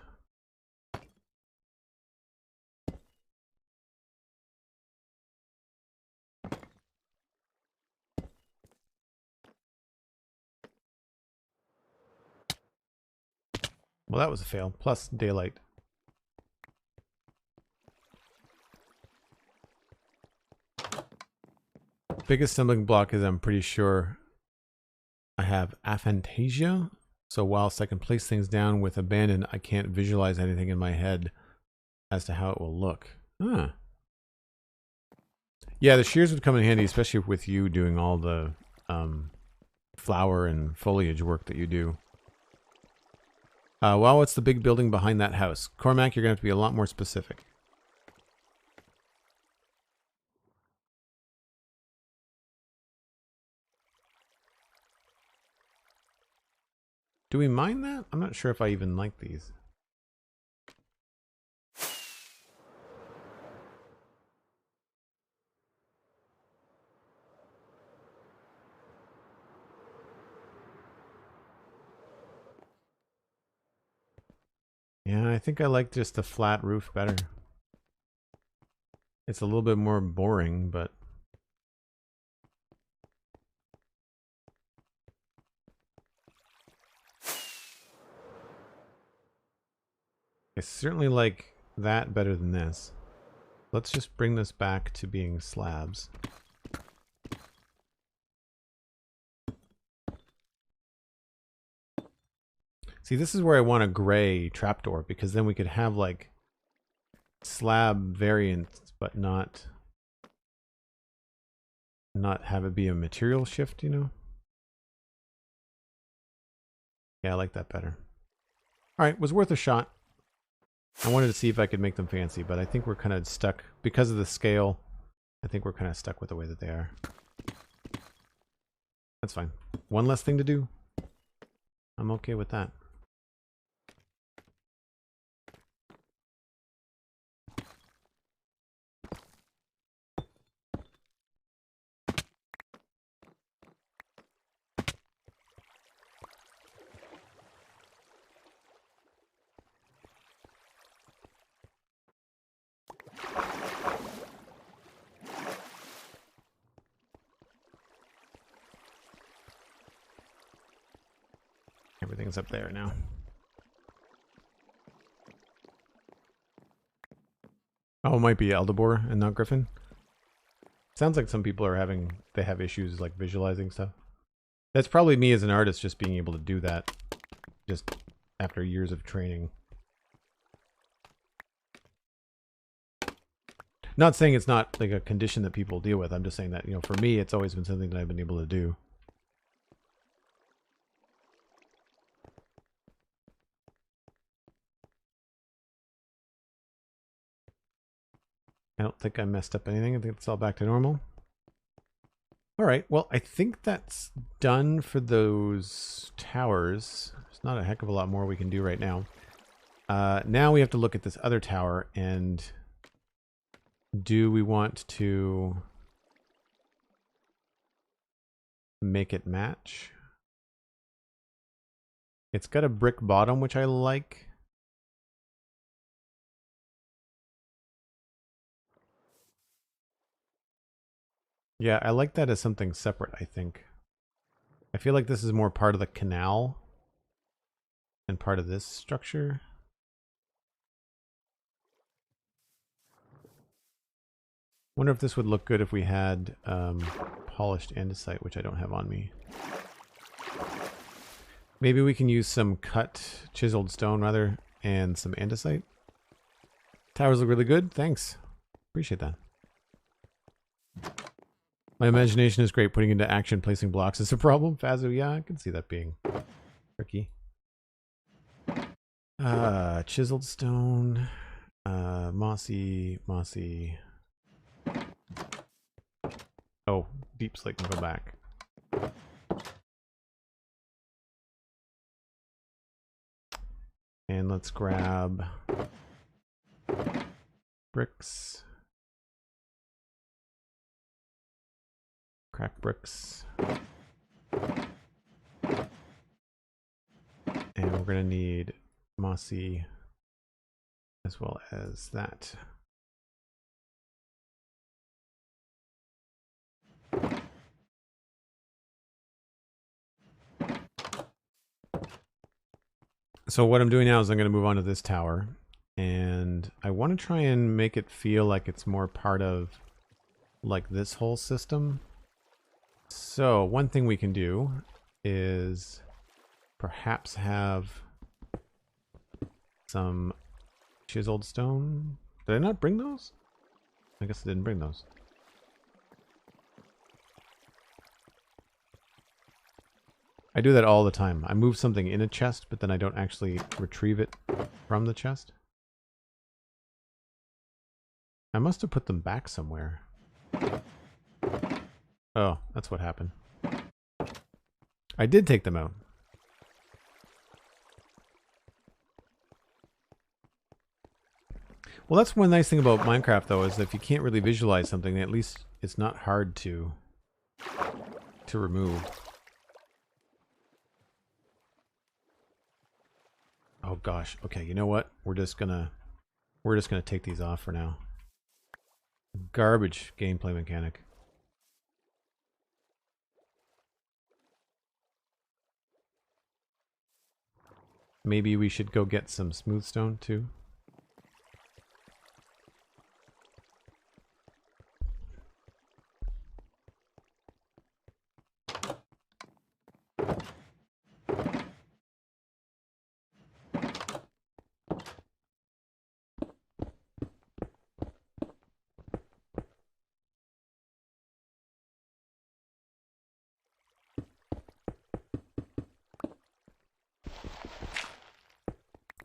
Well, that was a fail. Plus daylight. Biggest stumbling block is I'm pretty sure I have aphantasia. So whilst I can place things down with abandon, I can't visualize anything in my head as to how it will look. Huh. Yeah, the shears would come in handy, especially with you doing all the flower and foliage work that you do. Well, what's the big building behind that house? Cormac, you're going to have to be a lot more specific. Do we mind that? I'm not sure if I even like these. Yeah, I think I like just the flat roof better. It's a little bit more boring, but... I certainly like that better than this. Let's just bring this back to being slabs. See, this is where I want a gray trapdoor, because then we could have like slab variants, but not have it be a material shift, you know? Yeah, I like that better. All right, was worth a shot. I wanted to see if I could make them fancy, but I think we're kind of stuck because of the scale. I think we're kind of stuck with the way that they are. That's fine. One less thing to do. I'm okay with that. Everything's up there now. Oh, it might be Eldebor and not Griffin. Sounds like some people are they have issues like visualizing stuff. That's probably me as an artist just being able to do that just after years of training. Not saying it's not like a condition that people deal with. I'm just saying that, you know, for me, it's always been something that I've been able to do. I don't think I messed up anything. I think it's all back to normal. All right. Well, I think that's done for those towers. There's not a heck of a lot more we can do right now. Now we have to look at this other tower, and do we want to make it match? It's got a brick bottom, which I like. Yeah, I like that as something separate, I think. I feel like this is more part of the canal and part of this structure. Wonder if this would look good if we had polished andesite, which I don't have on me. Maybe we can use some chiseled stone rather, and some andesite. Towers look really good. Thanks. Appreciate that. My imagination is great. Putting into action, placing blocks is a problem. Fazu, yeah, I can see that being tricky. Chiseled stone. Mossy. Oh, deep slate can go back. And let's grab bricks. Crack bricks. And we're going to need mossy as well as that. So what I'm doing now is I'm going to move on to this tower. And I want to try and make it feel like it's more part of like this whole system. So one thing we can do is perhaps have some chiseled stone. Did I not bring those? I guess I didn't bring those. I do that all the time. I move something in a chest, but then I don't actually retrieve it from the chest. I must have put them back somewhere. Oh, that's what happened. I did take them out. Well, that's one nice thing about Minecraft, though, is that if you can't really visualize something, at least it's not hard to remove. Oh gosh. Okay, you know what? We're just gonna take these off for now. Garbage gameplay mechanic. Maybe we should go get some smooth stone too.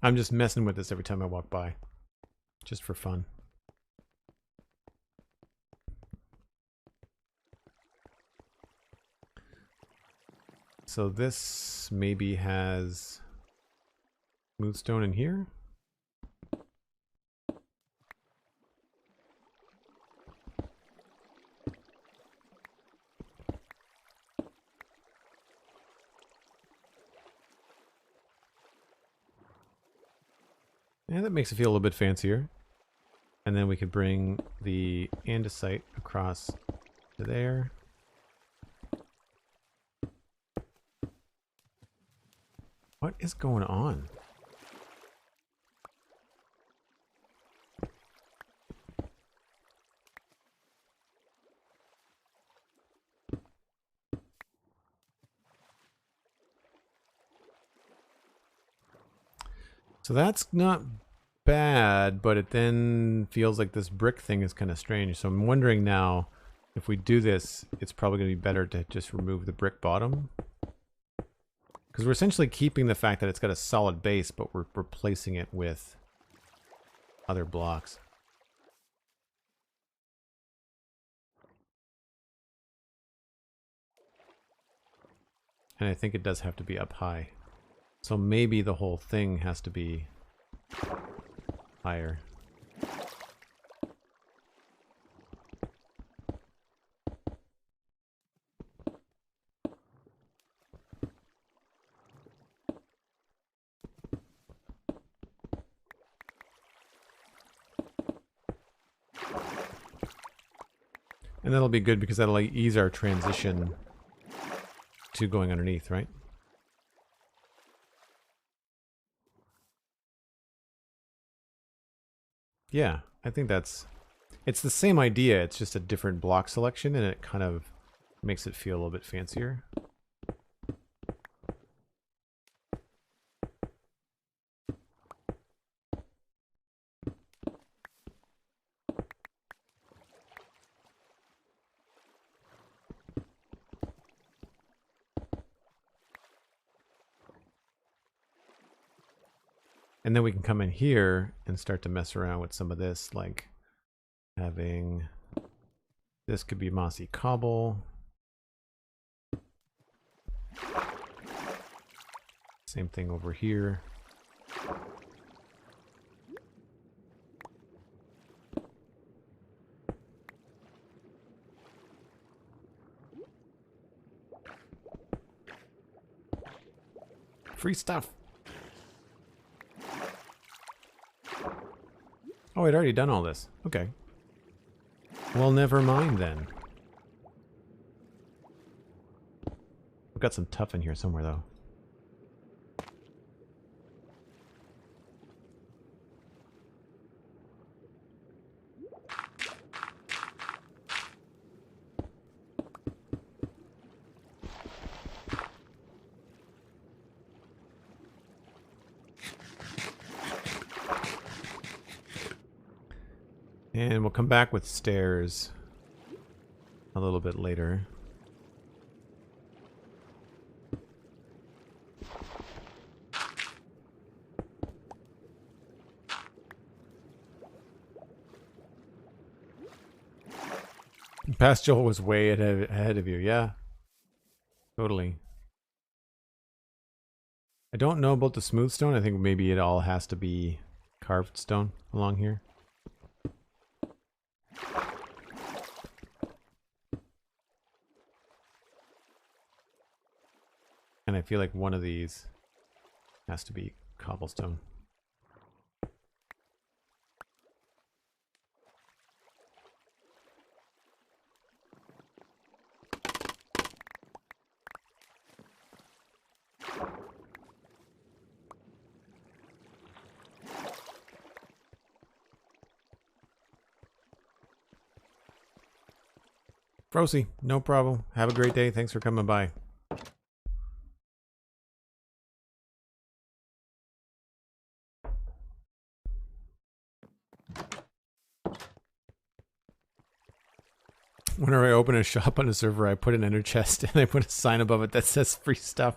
I'm just messing with this every time I walk by. Just for fun. So this maybe has smooth stone in here. Yeah, that makes it feel a little bit fancier. And then we could bring the andesite across to there. What is going on? So that's not bad, but it then feels like this brick thing is kind of strange. So I'm wondering now, if we do this, it's probably going to be better to just remove the brick bottom. Because we're essentially keeping the fact that it's got a solid base, but we're replacing it with other blocks. And I think it does have to be up high. So maybe the whole thing has to be higher. And that'll be good because that'll ease our transition to going underneath, right? Yeah, I think it's the same idea, it's just a different block selection and it kind of makes it feel a little bit fancier. And then we can come in here and start to mess around with some of this, like having, this could be mossy cobble. Same thing over here. Free stuff. Oh, I'd already done all this. Okay. Well, never mind then. We've got some tuff in here somewhere, though. And we'll come back with stairs a little bit later. Past Joel was way ahead of you. Yeah, totally. I don't know about the smooth stone. I think maybe it all has to be carved stone along here. And I feel like one of these has to be cobblestone. Rosie, no problem. Have a great day. Thanks for coming by. Whenever I open a shop on a server, I put an ender chest and I put a sign above it that says free stuff.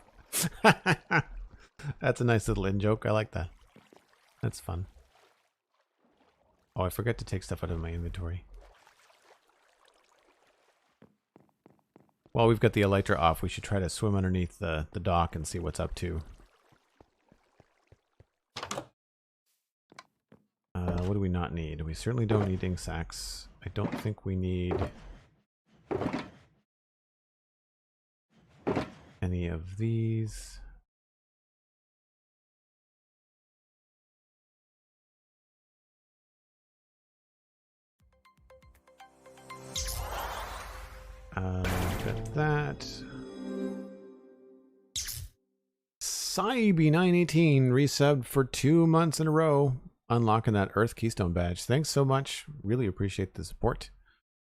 That's a nice little in joke. I like that. That's fun. Oh, I forgot to take stuff out of my inventory. While we've got the elytra off, we should try to swim underneath the dock and see what's up to. What do we not need? We certainly don't need ink sacks. I don't think we need any of these. Got that. Cybe918 resubbed for 2 months in a row, unlocking that Earth Keystone badge. Thanks so much. Really appreciate the support.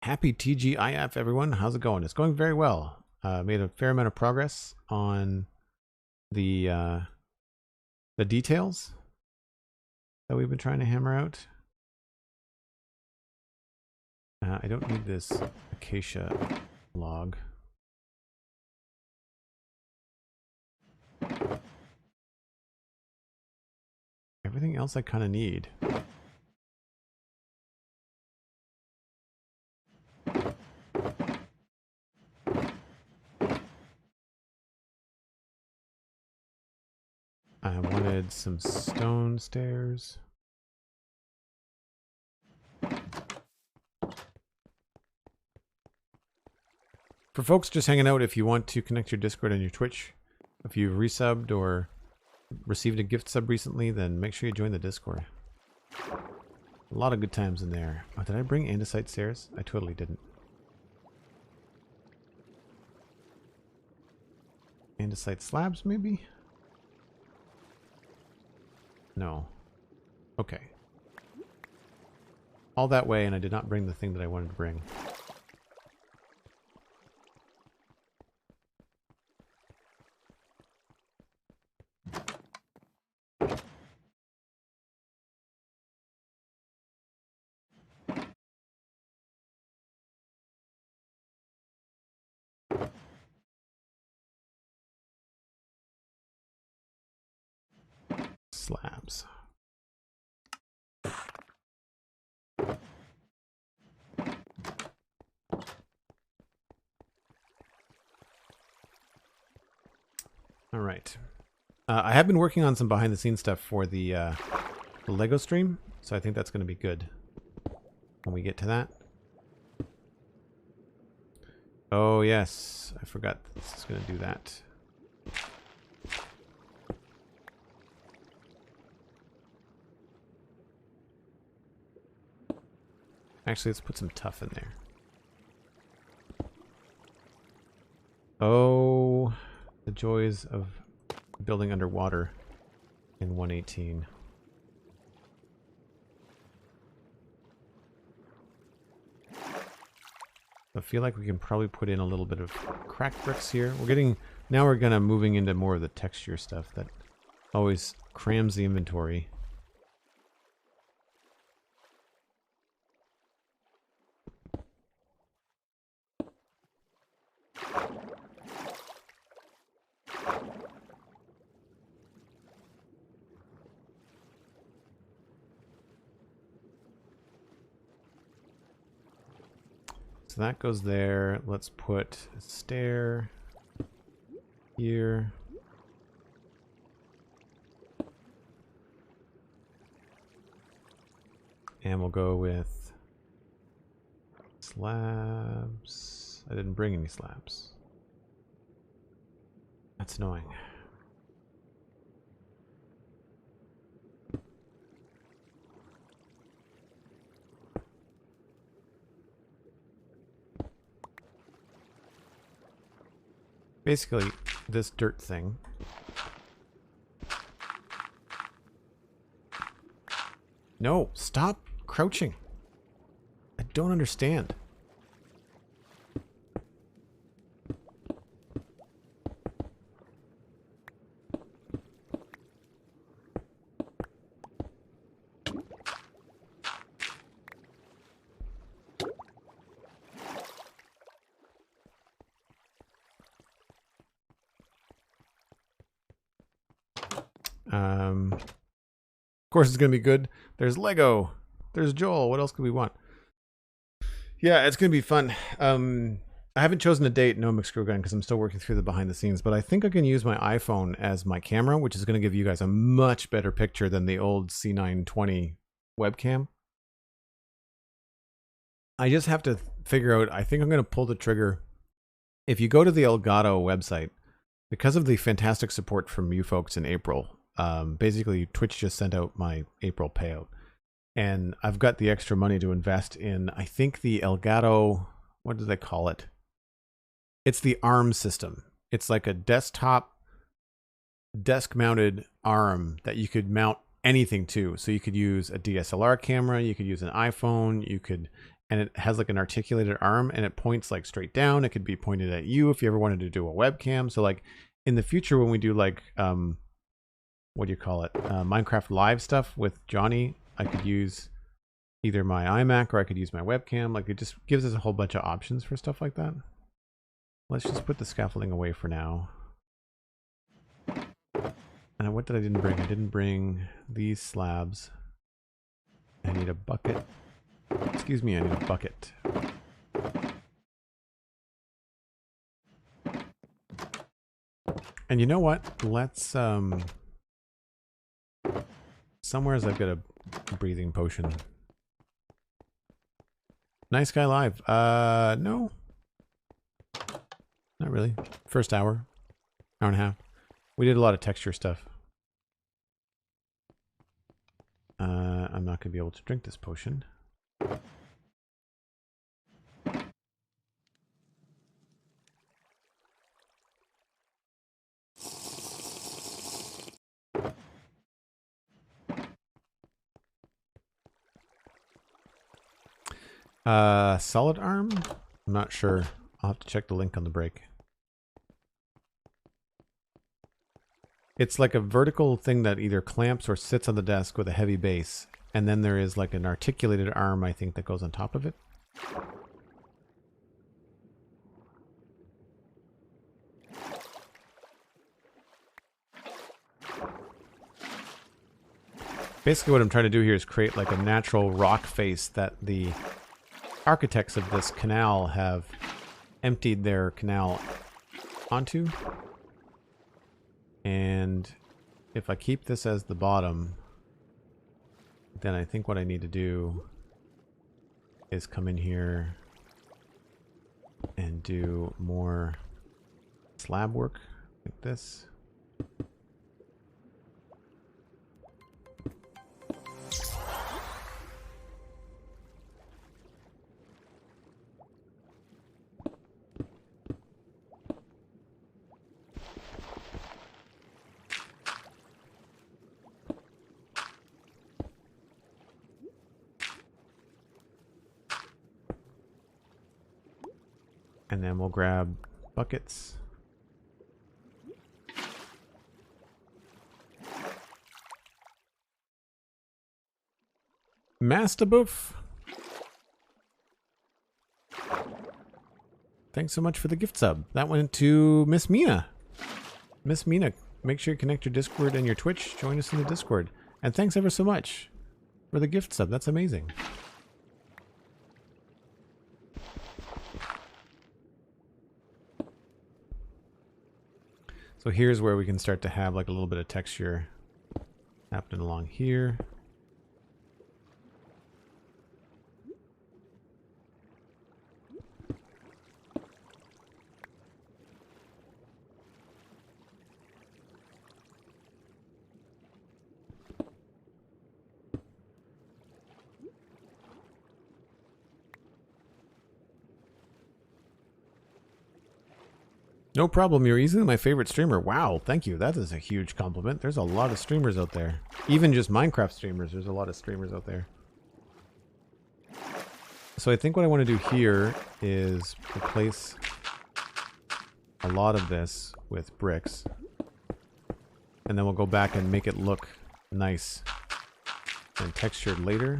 Happy TGIF, everyone. How's it going? It's going very well. Made a fair amount of progress on the details that we've been trying to hammer out. I don't need this acacia log. Everything else I kind of need. I wanted some stone stairs. For folks just hanging out, if you want to connect your Discord and your Twitch, if you've resubbed or received a gift sub recently, then make sure you join the Discord. A lot of good times in there. Oh, did I bring andesite stairs? I totally didn't. Andesite slabs, maybe? No. Okay. All that way, and I did not bring the thing that I wanted to bring. Slabs. All right. I have been working on some behind the scenes stuff for the Lego stream, so I think that's going to be good when we get to that. Oh yes, I forgot this is going to do that. Actually, let's put some tuff in there. Oh, the joys of building underwater in 118. I feel like we can probably put in a little bit of cracked bricks here. Now we're gonna moving into more of the texture stuff that always crams the inventory. So that goes there. Let's put a stair here. And we'll go with slabs. I didn't bring any slabs. That's annoying. Basically, this dirt thing. No, stop crouching. I don't understand. Of course it's going to be good. There's Lego. There's Joel. What else could we want? Yeah, it's going to be fun. I haven't chosen a date, no McScrewgun, because I'm still working through the behind the scenes, but I think I can use my iPhone as my camera, which is going to give you guys a much better picture than the old C920 webcam. I just have to figure out, I think I'm going to pull the trigger. If you go to the Elgato website, because of the fantastic support from you folks in April, basically Twitch just sent out my April payout. And I've got the extra money to invest in, I think the Elgato, what do they call it? It's the ARM system. It's like a desktop, desk-mounted ARM that you could mount anything to. So you could use a DSLR camera, you could use an iPhone, you could, and it has like an articulated arm and it points like straight down. It could be pointed at you if you ever wanted to do a webcam. So like in the future when we do like, what do you call it? Minecraft Live stuff with Johnny, I could use either my iMac or I could use my webcam. Like it just gives us a whole bunch of options for stuff like that. Let's just put the scaffolding away for now. And what did I didn't bring? I didn't bring these slabs. I need a bucket. Excuse me, I need a bucket. And you know what? Let's somewheres I've got a breathing potion. Nice Guy Live. No. Not really. First hour. Hour and a half. We did a lot of texture stuff. I'm not going to be able to drink this potion. Solid arm? I'm not sure. I'll have to check the link on the break. It's like a vertical thing that either clamps or sits on the desk with a heavy base. And then there is like an articulated arm, I think, that goes on top of it. Basically what I'm trying to do here is create like a natural rock face that the architects of this canal have emptied their canal onto. And if I keep this as the bottom, then I think what I need to do is come in here and do more slab work like this. And then we'll grab buckets. Master Buff. Thanks so much for the gift sub. That went to Miss Mina. Miss Mina, make sure you connect your Discord and your Twitch. Join us in the Discord. And thanks ever so much for the gift sub. That's amazing. So here's where we can start to have like a little bit of texture happening along here. No problem, you're easily my favorite streamer. Wow, thank you. That is a huge compliment. There's a lot of streamers out there. Even just Minecraft streamers, there's a lot of streamers out there. So I think what I want to do here is replace a lot of this with bricks. And then we'll go back and make it look nice and textured later.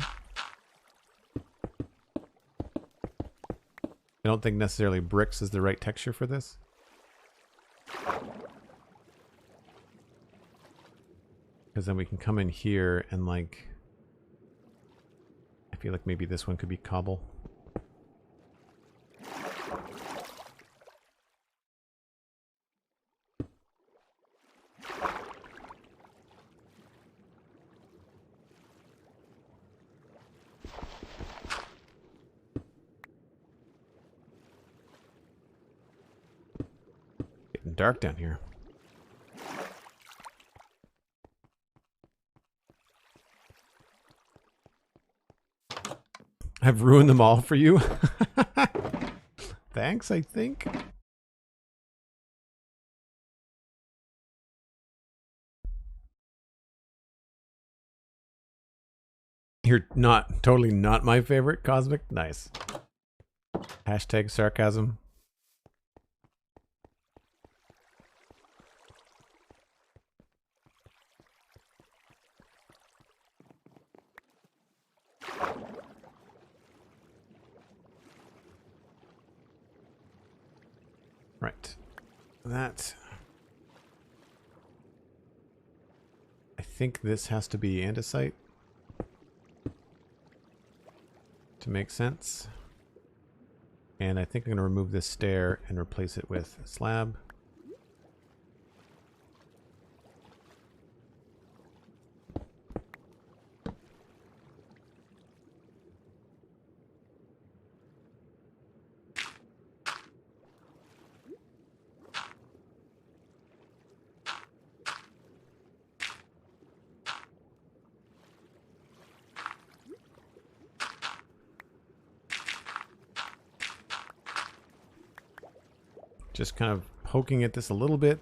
I don't think necessarily bricks is the right texture for this. Because then we can come in here and like, I feel like maybe this one could be cobble. Getting dark down here. I've ruined them all for you. Thanks, I think. You're totally not my favorite, Cosmic. Nice. Hashtag sarcasm. Right. That. I think this has to be andesite to make sense. And I think I'm going to remove this stair and replace it with a slab. Just kind of poking at this a little bit.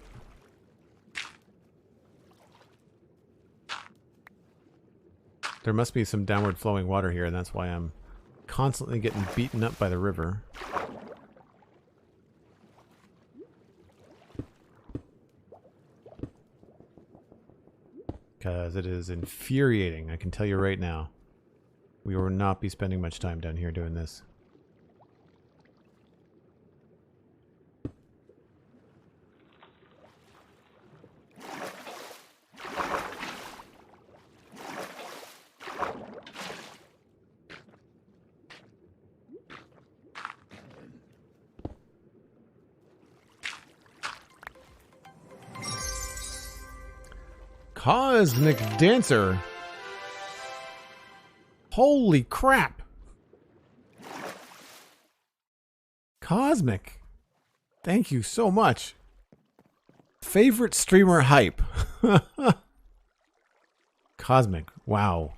There must be some downward flowing water here, and that's why I'm constantly getting beaten up by the river. Because it is infuriating, I can tell you right now. We will not be spending much time down here doing this. Cosmic Dancer. Holy crap. Cosmic. Thank you so much. Favorite streamer hype. Cosmic. Wow.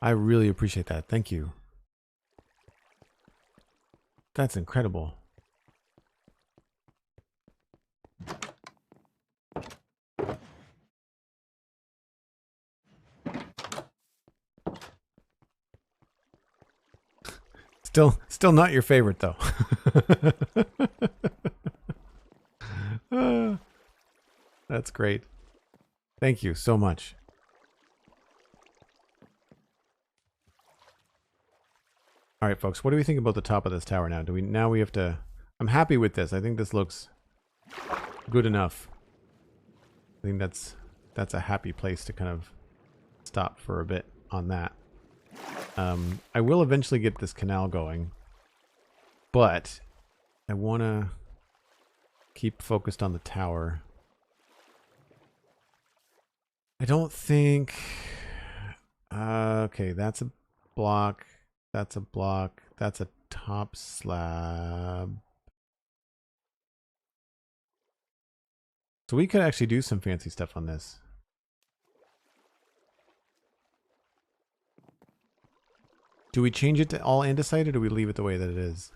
I really appreciate that. Thank you. That's incredible. Still not your favorite, though. That's great. Thank you so much. All right, folks, what do we think about the top of this tower now? Now we have to... I'm happy with this. I think this looks good enough. I think that's a happy place to kind of stop for a bit on that. I will eventually get this canal going, but I want to keep focused on the tower. I don't think... okay, that's a block. That's a block. That's a top slab. So we could actually do some fancy stuff on this. Do we change it to all andesite or do we leave it the way that it is?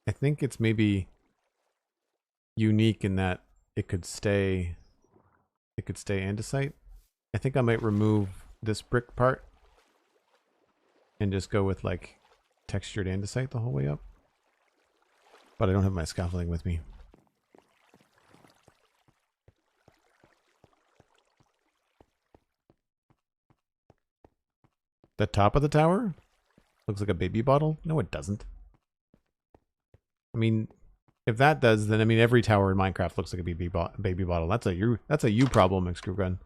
I think it's maybe unique in that it could stay andesite. I think I might remove this brick part and just go with like textured andesite the whole way up. But I don't have my scaffolding with me. The top of the tower looks like a baby bottle. No, it doesn't. I mean, if that does, then I mean every tower in Minecraft looks like a baby bottle. That's a you problem, Screwgun.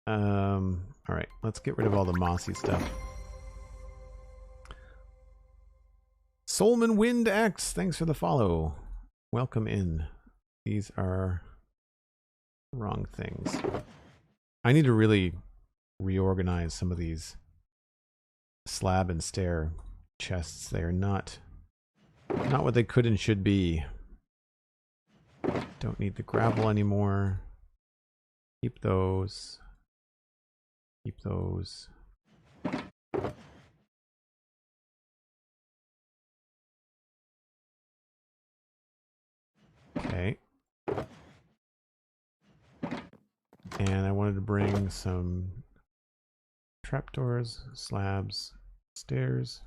All right, let's get rid of all the mossy stuff. Solman Wind X, thanks for the follow. Welcome in. These are wrong things. I need to really reorganize some of these slab and stair chests. They are not what they could and should be. Don't need the gravel anymore. Keep those. Keep those. Okay. And I wanted to bring some trapdoors, slabs, stairs.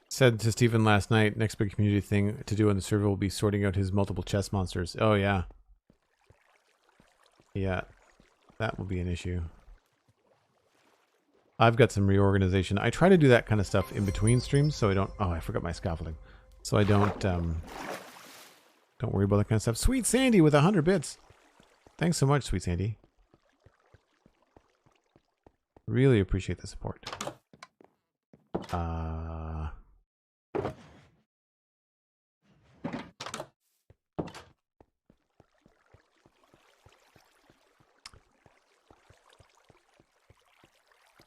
Said to Stephen last night, next big community thing to do on the server will be sorting out his multiple chest monsters. Oh yeah. Yeah. That will be an issue. I've got some reorganization. I try to do that kind of stuff in between streams so I don't... Oh, I forgot my scaffolding. So I don't worry about that kind of stuff. Sweet Sandy with 100 bits. Thanks so much, Sweet Sandy. Really appreciate the support.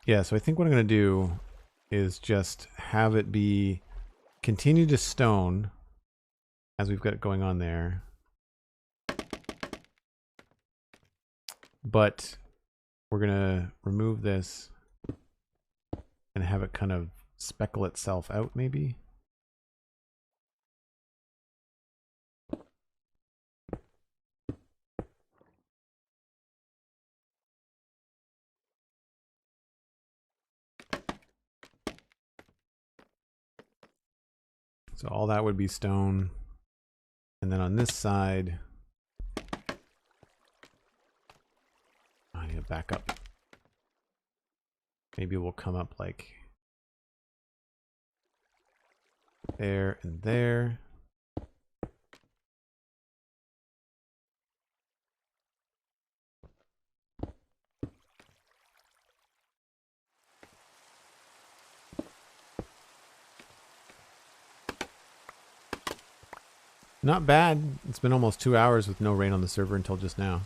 Yeah, so I think what I'm going to do is just have it be continue to stone as we've got it going on there. But we're going to remove this and have it kind of speckle itself out maybe. So all that would be stone. And then on this side, I need to back up. Maybe we'll come up like there and there. Not bad. It's been almost 2 hours with no rain on the server until just now.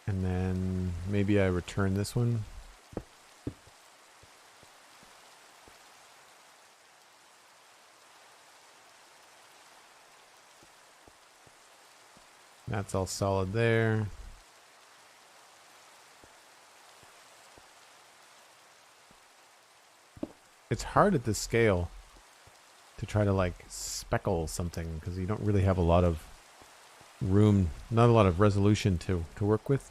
And then maybe I return this one. That's all solid there. It's hard at this scale to try to like speckle something because you don't really have a lot of room, not a lot of resolution to work with.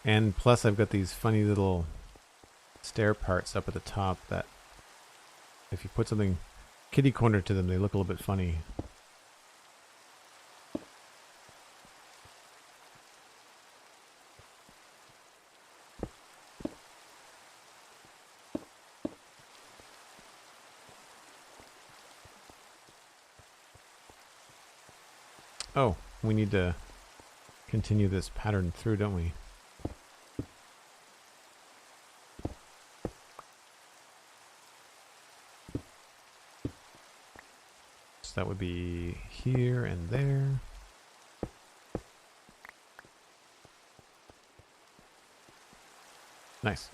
And plus I've got these funny little stair parts up at the top that if you put something kitty corner to them, they look a little bit funny. Oh, we need to continue this pattern through, don't we? So that would be here and there. Nice.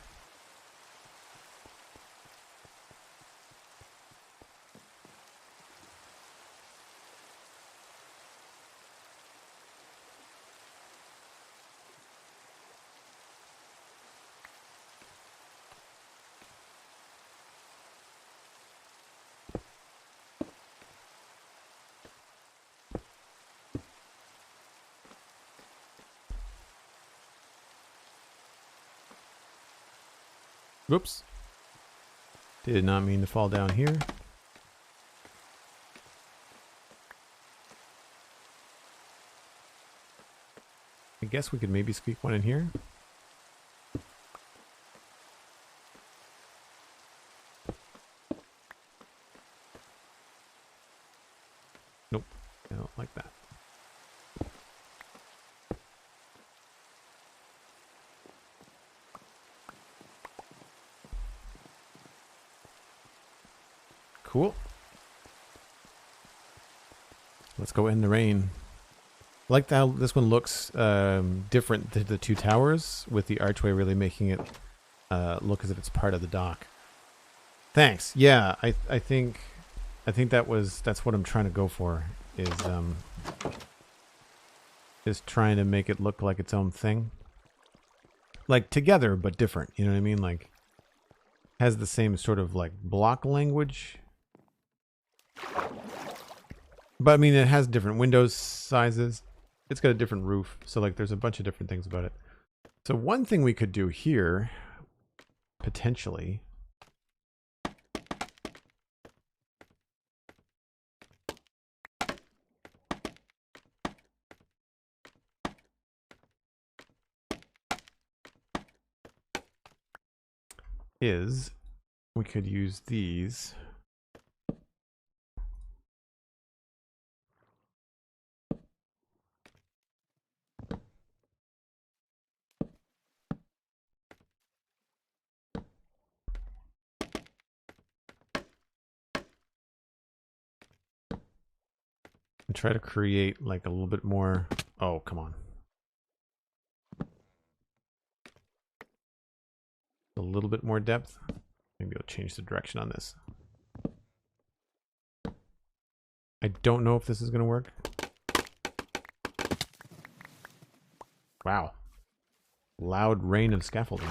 Whoops. Did not mean to fall down here. I guess we could maybe squeak one in here. Nope, I don't like that. Cool. Let's go in the rain. I like how this one looks different to the two towers, with the archway really making it look as if it's part of the dock. Thanks. Yeah, I think that's what I'm trying to go for, is trying to make it look like its own thing. Like together but different, you know what I mean? Like has the same sort of like block language. But I mean, it has different windows sizes. It's got a different roof. So like there's a bunch of different things about it. So one thing we could do here, potentially, is we could use these. And try to create like a little bit more. Oh, come on. A little bit more depth. Maybe I'll change the direction on this. I don't know if this is going to work. Wow. Loud rain of scaffolding.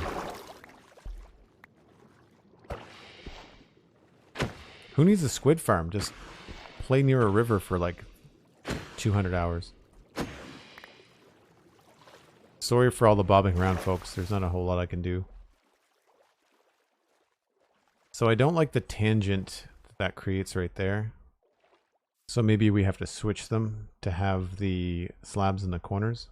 Who needs a squid farm? Just play near a river for like 200 hours. Sorry for all the bobbing around, folks. There's not a whole lot I can do. So I don't like the tangent that creates right there. So maybe we have to switch them to have the slabs in the corners.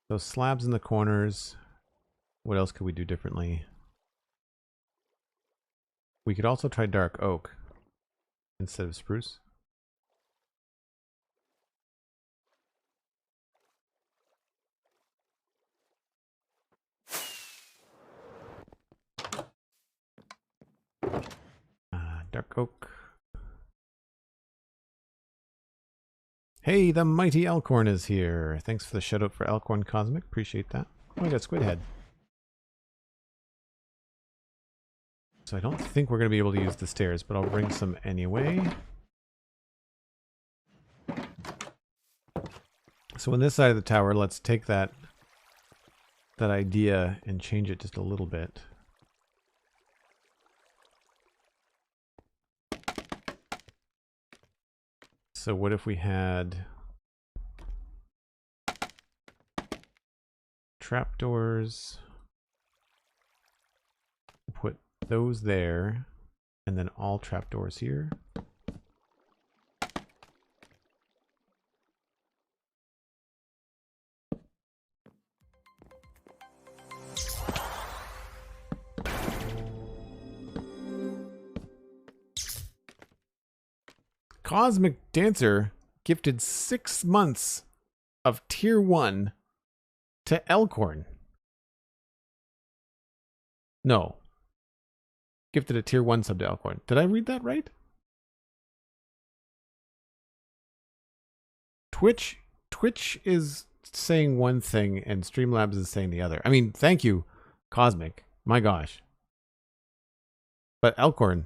So slabs in the corners. What else could we do differently? We could also try dark oak instead of spruce. Dark oak. Hey, the mighty Elkhorn is here. Thanks for the shout out for Elkhorn Cosmic. Appreciate that. Oh, we got squid head. So I don't think we're going to be able to use the stairs, but I'll bring some anyway. So on this side of the tower, let's take that idea and change it just a little bit. So what if we had trapdoors? Put those there, and then all trapdoors here. Cosmic Dancer gifted 6 months of tier 1 to Elkhorn. No. Gifted a tier 1 sub to Elkhorn. Did I read that right? Twitch is saying one thing and Streamlabs is saying the other. I mean, thank you, Cosmic. My gosh. But Elkhorn,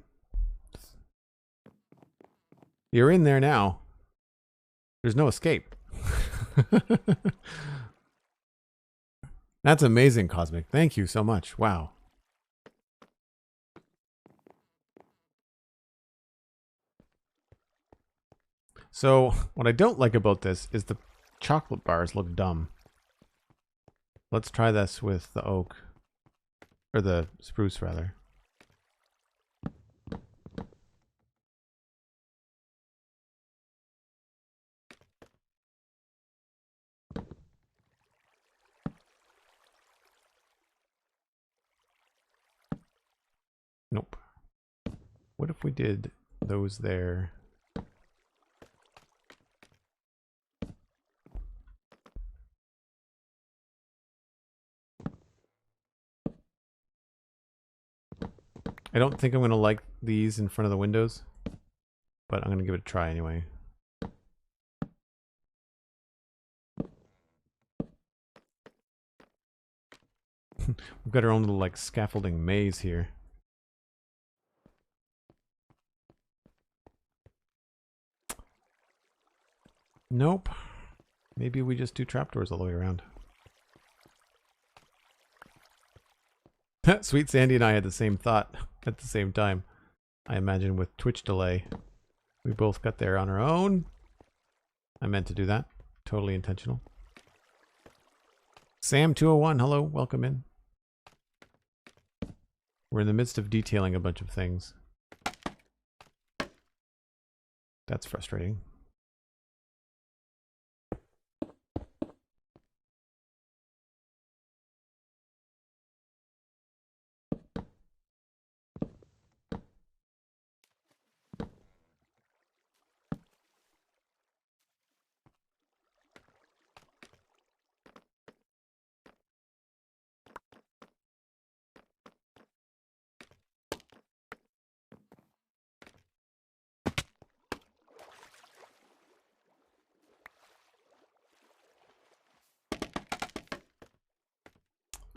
you're in there now. There's no escape. That's amazing, Cosmic. Thank you so much. Wow. So, what I don't like about this is the chocolate bars look dumb. Let's try this with the oak. Or the spruce, rather. Nope. What if we did those there? I don't think I'm going to like these in front of the windows, but I'm going to give it a try anyway. We've got our own little like scaffolding maze here. Nope. Maybe we just do trapdoors all the way around. Sweet Sandy and I had the same thought at the same time. I imagine with Twitch delay. We both got there on our own. I meant to do that. Totally intentional. Sam201, hello, welcome in. We're in the midst of detailing a bunch of things. That's frustrating.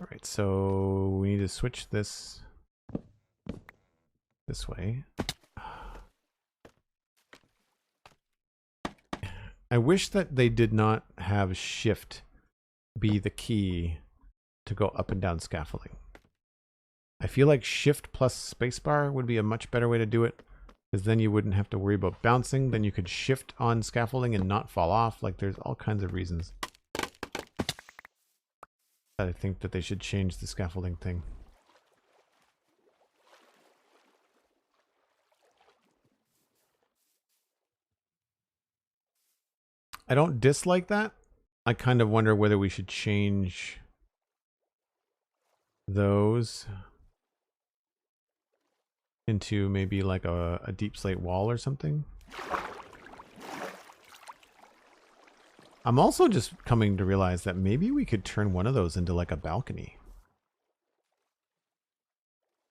All right, so we need to switch this way. I wish that they did not have shift be the key to go up and down scaffolding. I feel like shift plus spacebar would be a much better way to do it, because then you wouldn't have to worry about bouncing. Then you could shift on scaffolding and not fall off. Like there's all kinds of reasons that I think that they should change the scaffolding thing. I don't dislike that. I kind of wonder whether we should change those into maybe like a deep slate wall or something. I'm also just coming to realize that maybe we could turn one of those into like a balcony.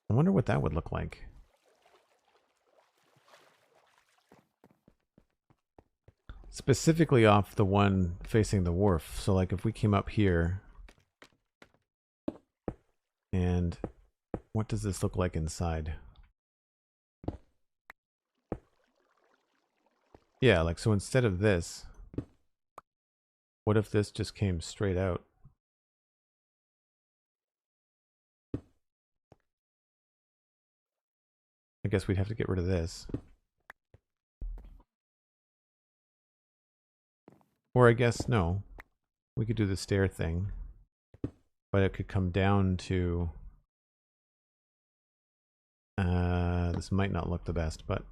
I wonder what that would look like. Specifically off the one facing the wharf. So like if we came up here and What does this look like inside? Yeah, like, so instead of this, what if this just came straight out? I guess we'd have to get rid of this. Or I guess, no. We could do the stair thing. But it could come down to... this might not look the best, but...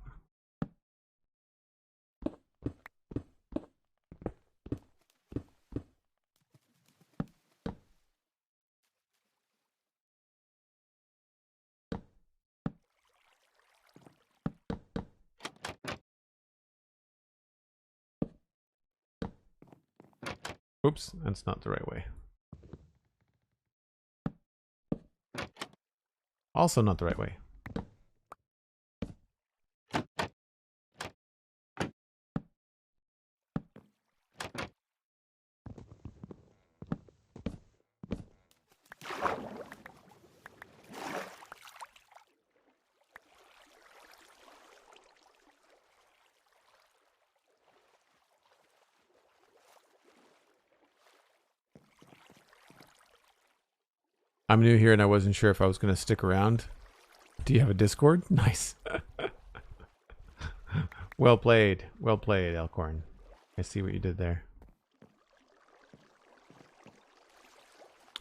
Oops, that's not the right way. Also not the right way. I'm new here and I wasn't sure if I was going to stick around. Do you have a Discord? Nice. Well played. Well played, Elkhorn. I see what you did there.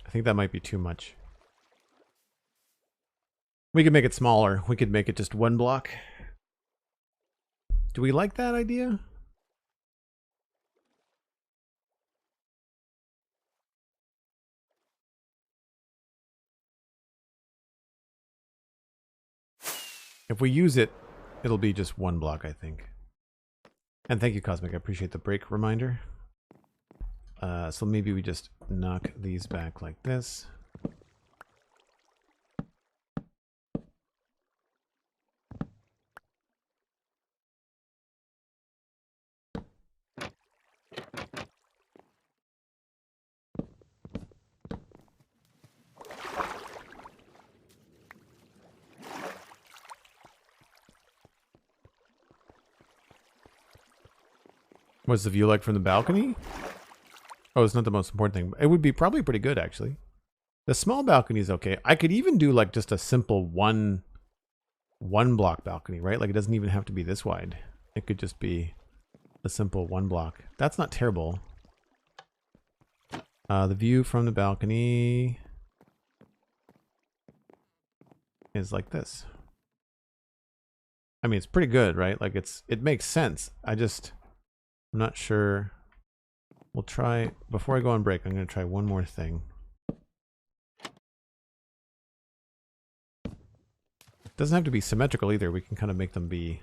I think that might be too much. We could make it smaller. We could make it just one block. Do we like that idea? If we use it, it'll be just one block, I think. And thank you, Cosmic. I appreciate the break reminder. So maybe we just knock these back like this. What's the view like from the balcony? Oh, it's not the most important thing. It would be probably pretty good, actually. The small balcony is okay. I could even do like just a simple one block balcony, right? Like it doesn't even have to be this wide. It could just be a simple one block. That's not terrible. The view from the balcony is like this. I mean, it's pretty good, right? Like it makes sense. I'm not sure. We'll try, before I go on break, I'm going to try one more thing. It doesn't have to be symmetrical either. We can kind of make them be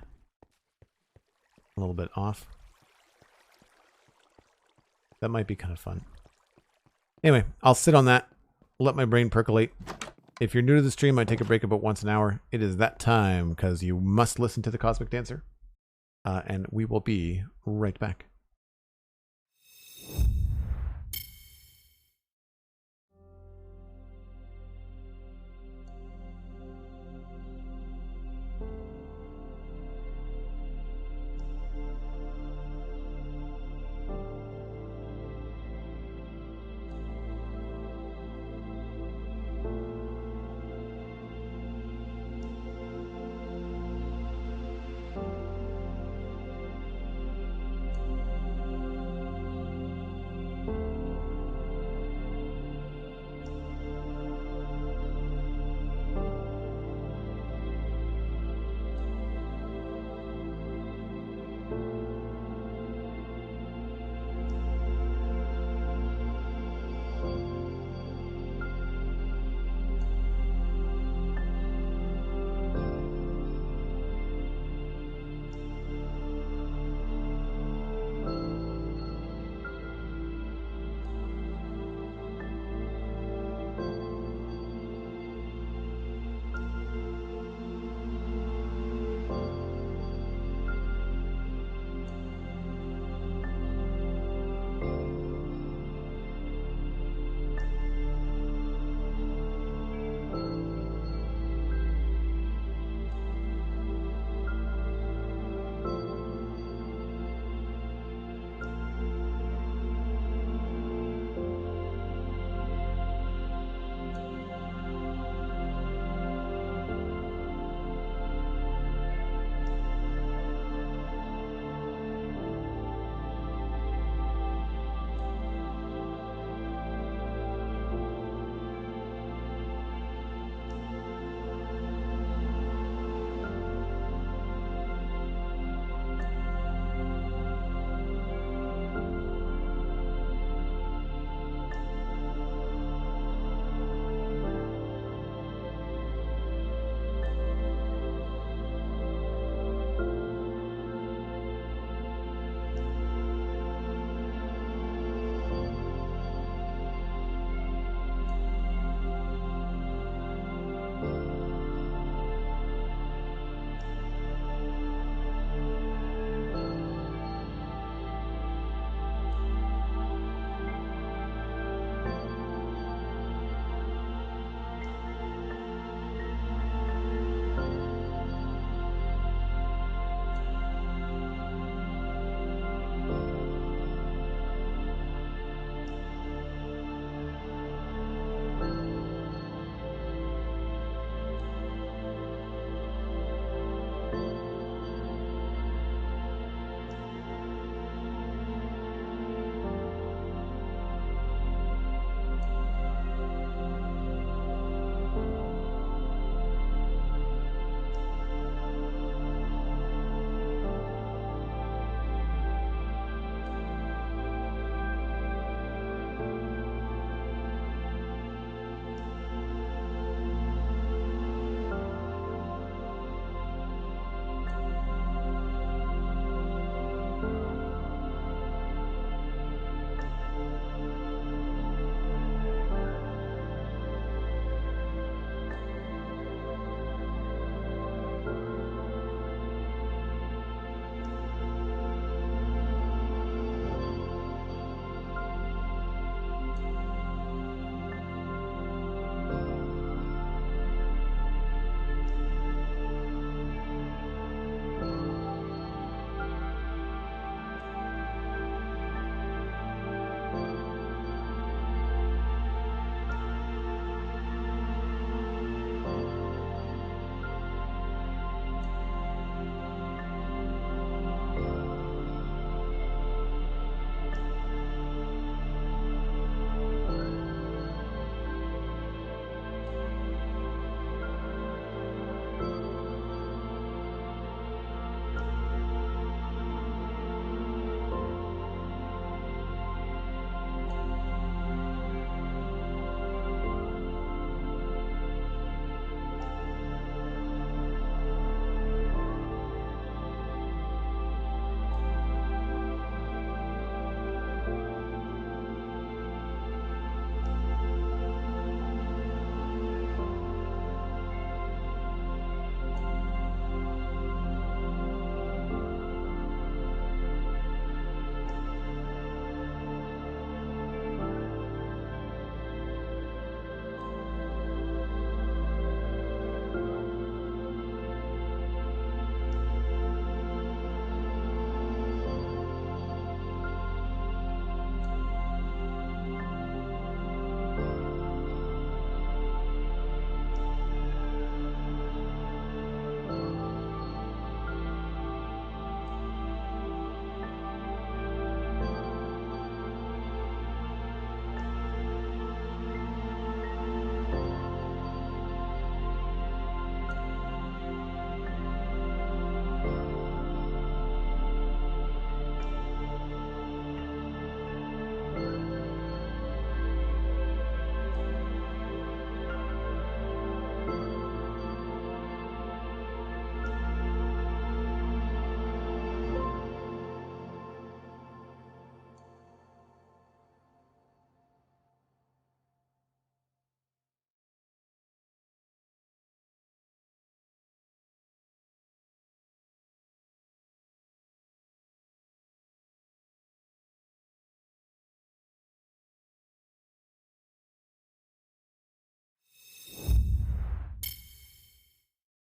a little bit off. That might be kind of fun. Anyway, I'll sit on that, let my brain percolate. If you're new to the stream, I take a break about once an hour. It is that time, because you must listen to the Cosmic Dancer. And we will be right back.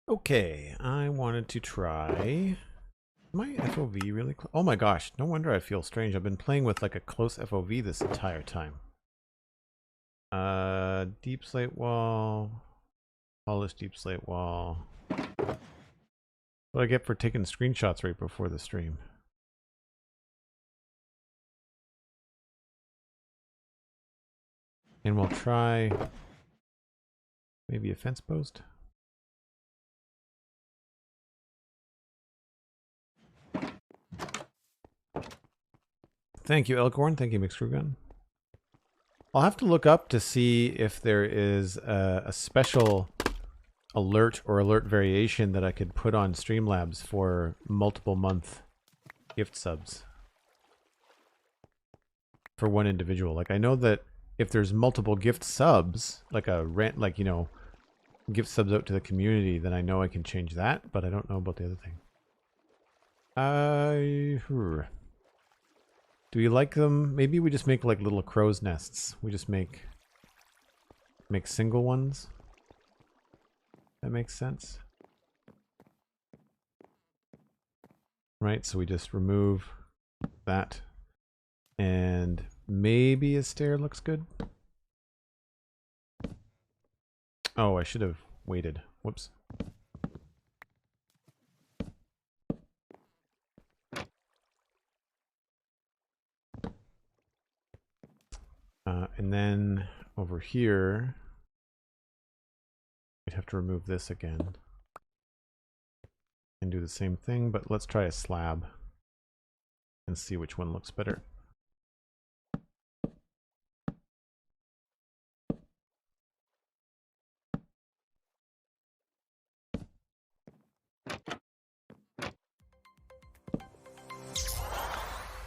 Okay, I wanted to try my FOV really close. Oh my gosh, no wonder I feel strange. I've been playing with like a close FOV this entire time. Deep slate wall, polished deep slate wall. What I get for taking screenshots right before the stream. And we'll try maybe a fence post. Thank you, Elkhorn. Thank you, Mixcrewgun. I'll have to look up to see if there is a special alert or alert variation that I could put on Streamlabs for multiple month gift subs for one individual. Like I know that if there's multiple gift subs, like a rent, like, you know, gift subs out to the community, then I know I can change that, but I don't know about the other thing. Do you like them? Maybe we just make like little crow's nests. We just make single ones. That makes sense. Right, so we just remove that. And maybe a stair looks good. Oh, I should have waited. Whoops. And then over here, we'd have to remove this again. And do the same thing, but let's try a slab and see which one looks better.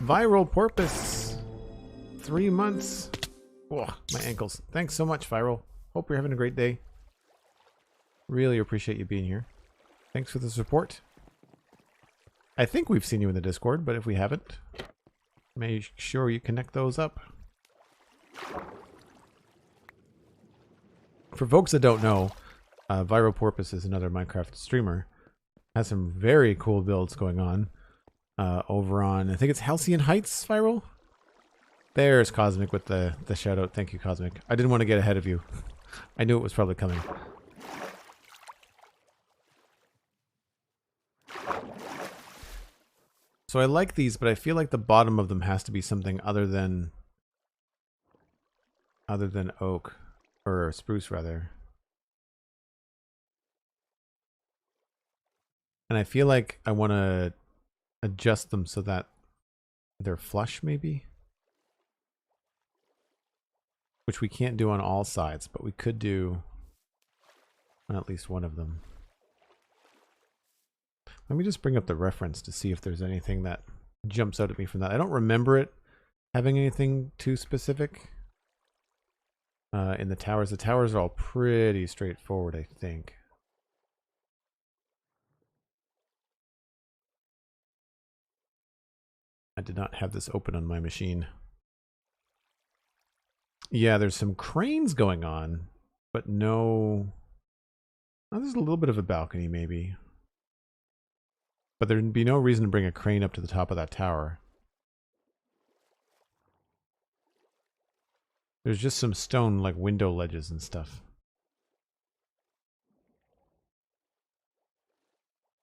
Viral porpoise. 3 months. Oh, my ankles. Thanks so much, Viral. Hope you're having a great day. Really appreciate you being here. Thanks for the support. I think we've seen you in the Discord, but if we haven't, make sure you connect those up. For folks that don't know, Viral Porpoise is another Minecraft streamer. Has some very cool builds going on over on, I think it's Halcyon Heights, Viral? There's Cosmic with the shout out. Thank you, Cosmic. I didn't want to get ahead of you. I knew it was probably coming. So I like these, but I feel like the bottom of them has to be something other than oak, or spruce rather. And I feel like I want to adjust them so that they're flush, maybe? Which we can't do on all sides, but we could do on at least one of them. Let me just bring up the reference to see if there's anything that jumps out at me from that. I don't remember it having anything too specific in the towers. The towers are all pretty straightforward, I think. I did not have this open on my machine. Yeah, there's some cranes going on, but no... Oh, there's a little bit of a balcony, maybe. But there'd be no reason to bring a crane up to the top of that tower. There's just some stone, like, window ledges and stuff.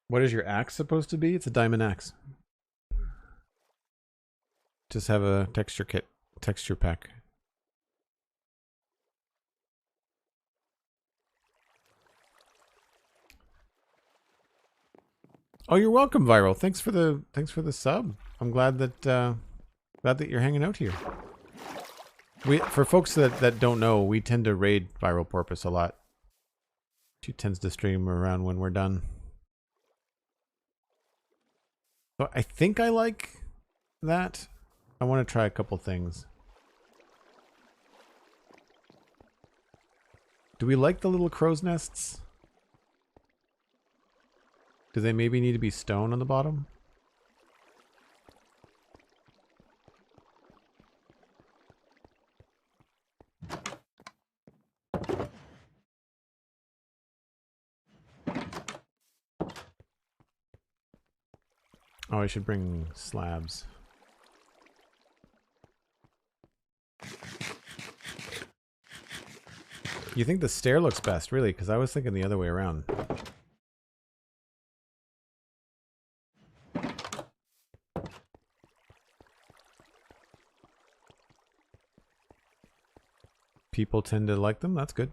What is your axe supposed to be? It's a diamond axe. Just have a texture kit, texture pack. Oh, you're welcome, Viral. Thanks for the sub. I'm glad that you're hanging out here. For folks that don't know, we tend to raid Viral Porpoise a lot. She tends to stream around when we're done. So I think I like that. I want to try a couple things. Do we like the little crow's nests? Do they maybe need to be stone on the bottom? Oh, I should bring slabs. You think the stair looks best, really? Because I was thinking the other way around. People tend to like them. That's good.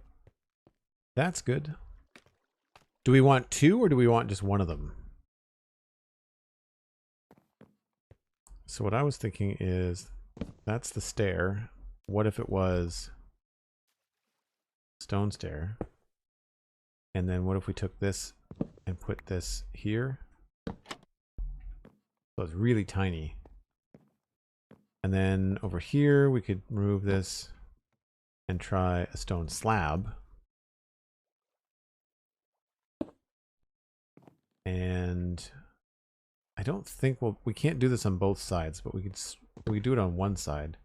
That's good. Do we want two or do we want just one of them? So what I was thinking is that's the stair. What if it was stone stair? And then what if we took this and put this here? So it's really tiny. And then over here we could remove this and try a stone slab. And I don't think we can't do this on both sides, but we could do it on one side.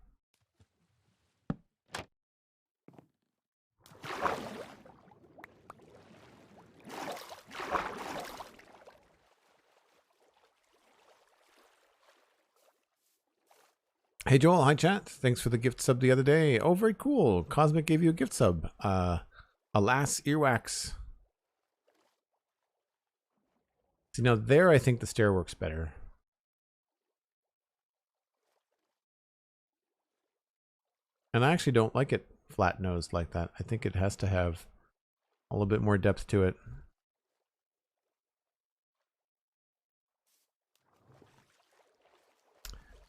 Hey Joel, hi chat. Thanks for the gift sub the other day. Oh, very cool. Cosmic gave you a gift sub. Alas, earwax. See, now there I think the stair works better. And I actually don't like it flat nosed like that. I think it has to have a little bit more depth to it.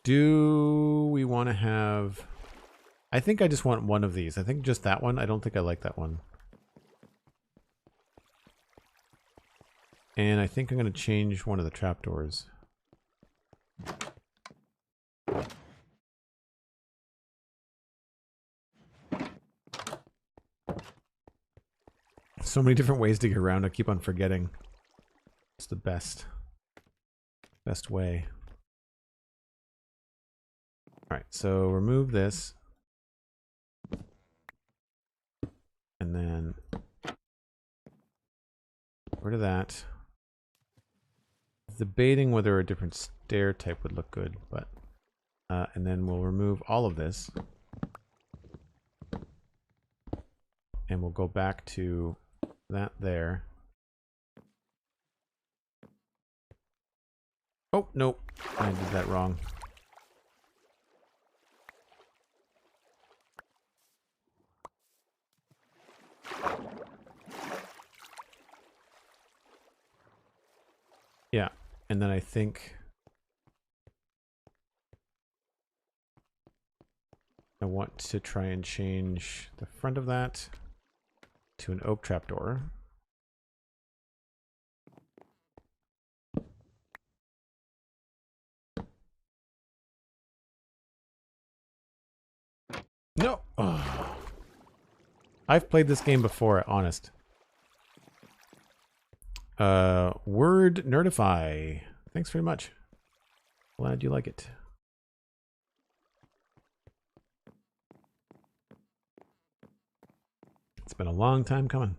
Do we want to have... I think I just want one of these. I think just that one. I don't think I like that one. And I think I'm going to change one of the trapdoors. So many different ways to get around. I keep on forgetting. It's the best way. Alright, so remove this. And then get rid of that. Debating whether a different stair type would look good, but and then we'll remove all of this. And we'll go back to that there. Oh, nope. I did that wrong. Yeah, and then I think I want to try and change the front of that to an oak trapdoor. No! Oh. I've played this game before, honest. Word Nerdify. Thanks very much. Glad you like it. It's been a long time coming.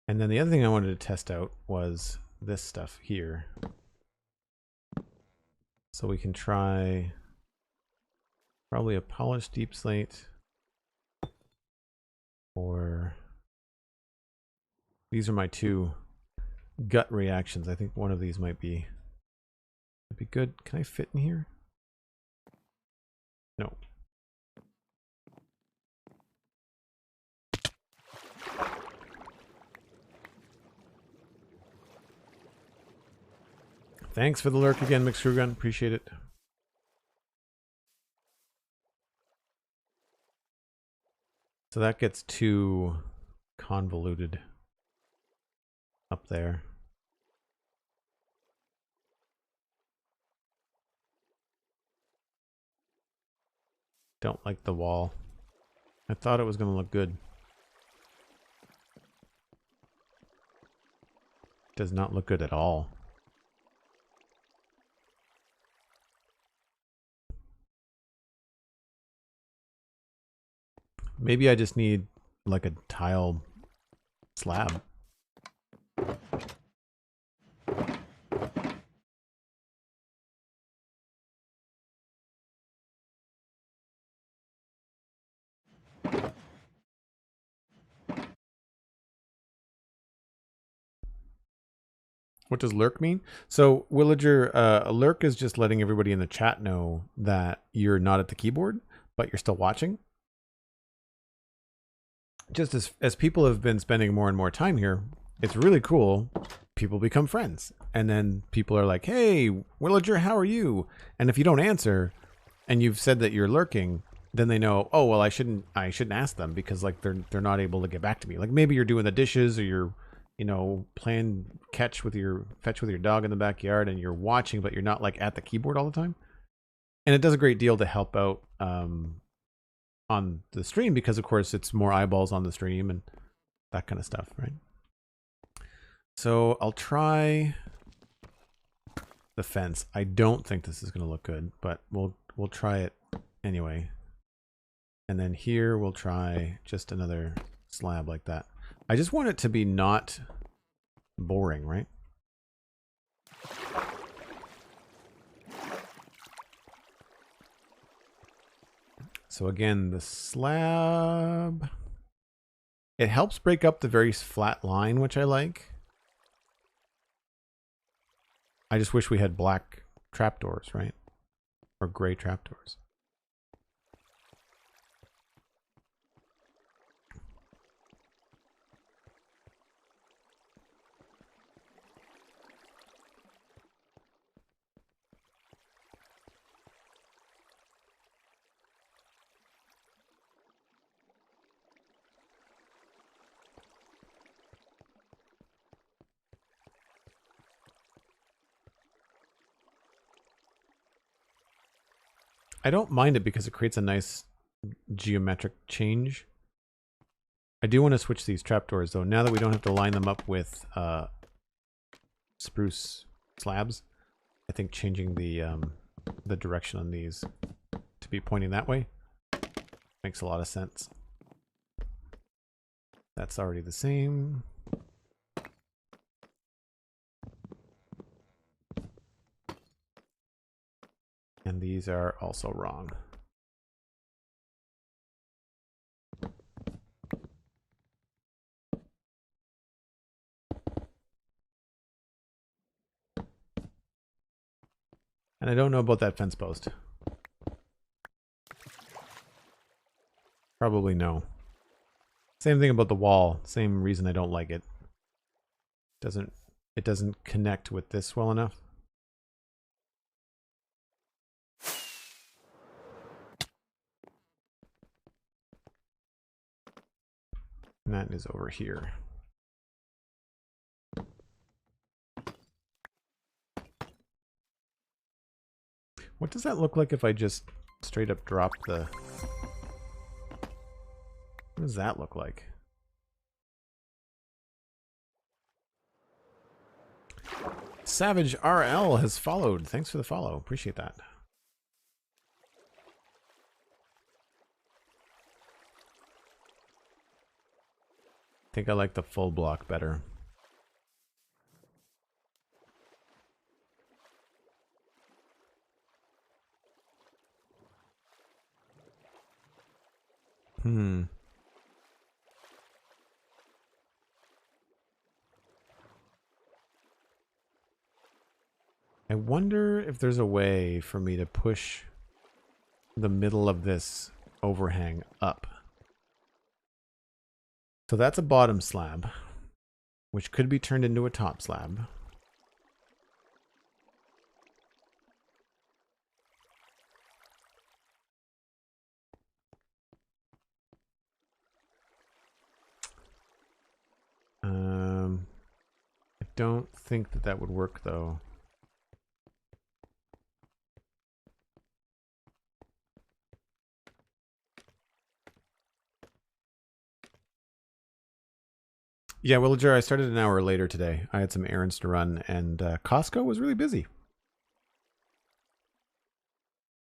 And then the other thing I wanted to test out was this stuff here. So we can try probably a polished deep slate, or these are my two gut reactions. I think one of these might be good. Can I fit in here? No. Thanks for the lurk again, Mixrugun. Appreciate it. So that gets too convoluted up there. Don't like the wall. I thought it was going to look good. Does not look good at all. Maybe I just need like a tile slab. What does lurk mean? So, Villager, a lurk is just letting everybody in the chat know that you're not at the keyboard, but you're still watching. Just as people have been spending more and more time here, it's really cool. People become friends. And then people are like, hey, Villager, how are you? And if you don't answer and you've said that you're lurking, then they know, oh, well, I shouldn't ask them because like they're not able to get back to me. Like maybe you're doing the dishes or you're, you know, playing fetch with your dog in the backyard and you're watching, but you're not like at the keyboard all the time. And it does a great deal to help out on the stream because of course it's more eyeballs on the stream and that kind of stuff, right? So I'll try the fence. I don't think this is going to look good, but we'll try it anyway. And then here we'll try just another slab like that. I just want it to be not boring, right? So again, the slab, it helps break up the very flat line, which I like. I just wish we had black trapdoors, right? Or gray trapdoors. I don't mind it because it creates a nice geometric change. I do want to switch these trapdoors though. Now that we don't have to line them up with spruce slabs, I think changing the direction on these to be pointing that way makes a lot of sense. That's already the same. And these are also wrong. And I don't know about that fence post. Probably no. Same thing about the wall. Same reason I don't like it. It doesn't connect with this well enough. And that is over here. What does that look like if I just straight up drop the... What does that look like? Savage RL has followed. Thanks for the follow. Appreciate that. I think I like the full block better. I wonder if there's a way for me to push the middle of this overhang up. So that's a bottom slab, which could be turned into a top slab. I don't think that that would work though. Yeah, Villager, I started an hour later today. I had some errands to run, and Costco was really busy.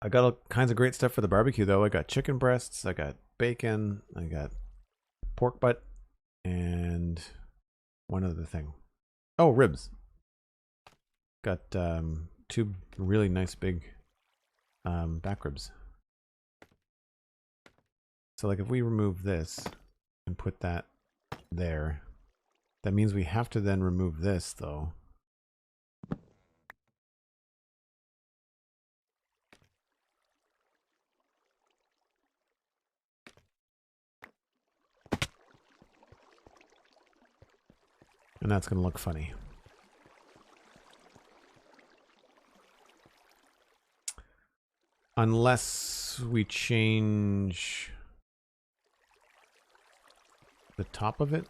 I got all kinds of great stuff for the barbecue, though. I got chicken breasts, I got bacon, I got pork butt, and one other thing. Oh, ribs. Got two really nice big back ribs. So like if we remove this and put that there, that means we have to then remove this, though. And that's going to look funny. Unless we change the top of it.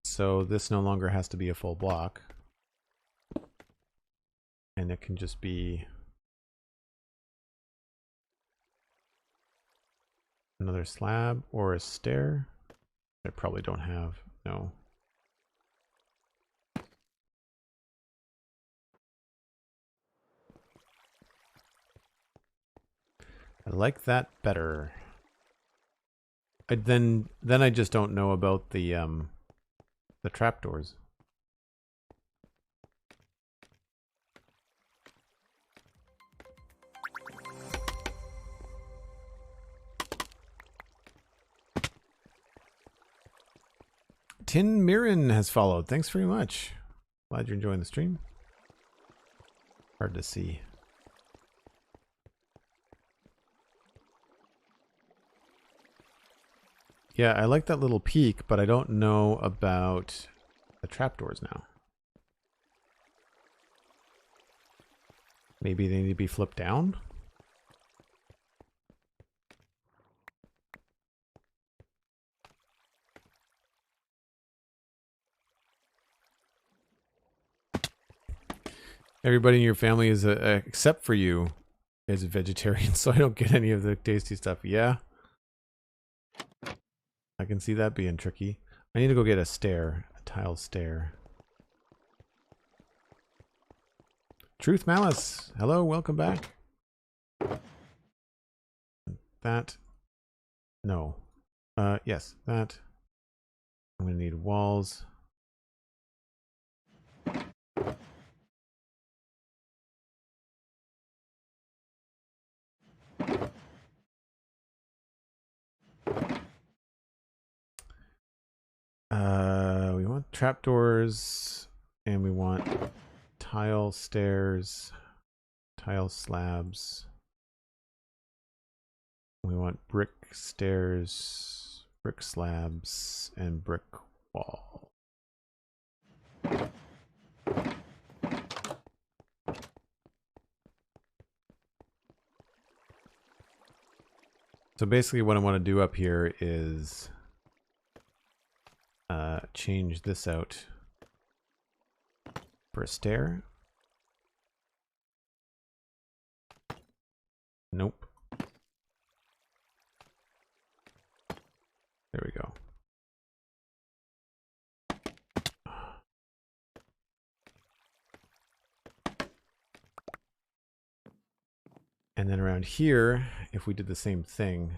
So this no longer has to be a full block. And it can just be another slab or a stair. I probably don't have, no. I like that better. Then I just don't know about the trapdoors. Tin Mirren has followed. Thanks very much. Glad you're enjoying the stream. Hard to see. Yeah, I like that little peak, but I don't know about the trapdoors now. Maybe they need to be flipped down? Everybody in your family is, except for you, is a vegetarian, so I don't get any of the tasty stuff. Yeah. I can see that being tricky. I need to go get a stair, a tile stair. Truth Malice, hello, welcome back. That, no. Yes, that. I'm gonna need walls. We want trapdoors, and we want tile stairs, tile slabs. We want brick stairs, brick slabs, and brick wall. So basically what I want to do up here is change this out for a stair. Nope. There we go. And then around here, if we did the same thing,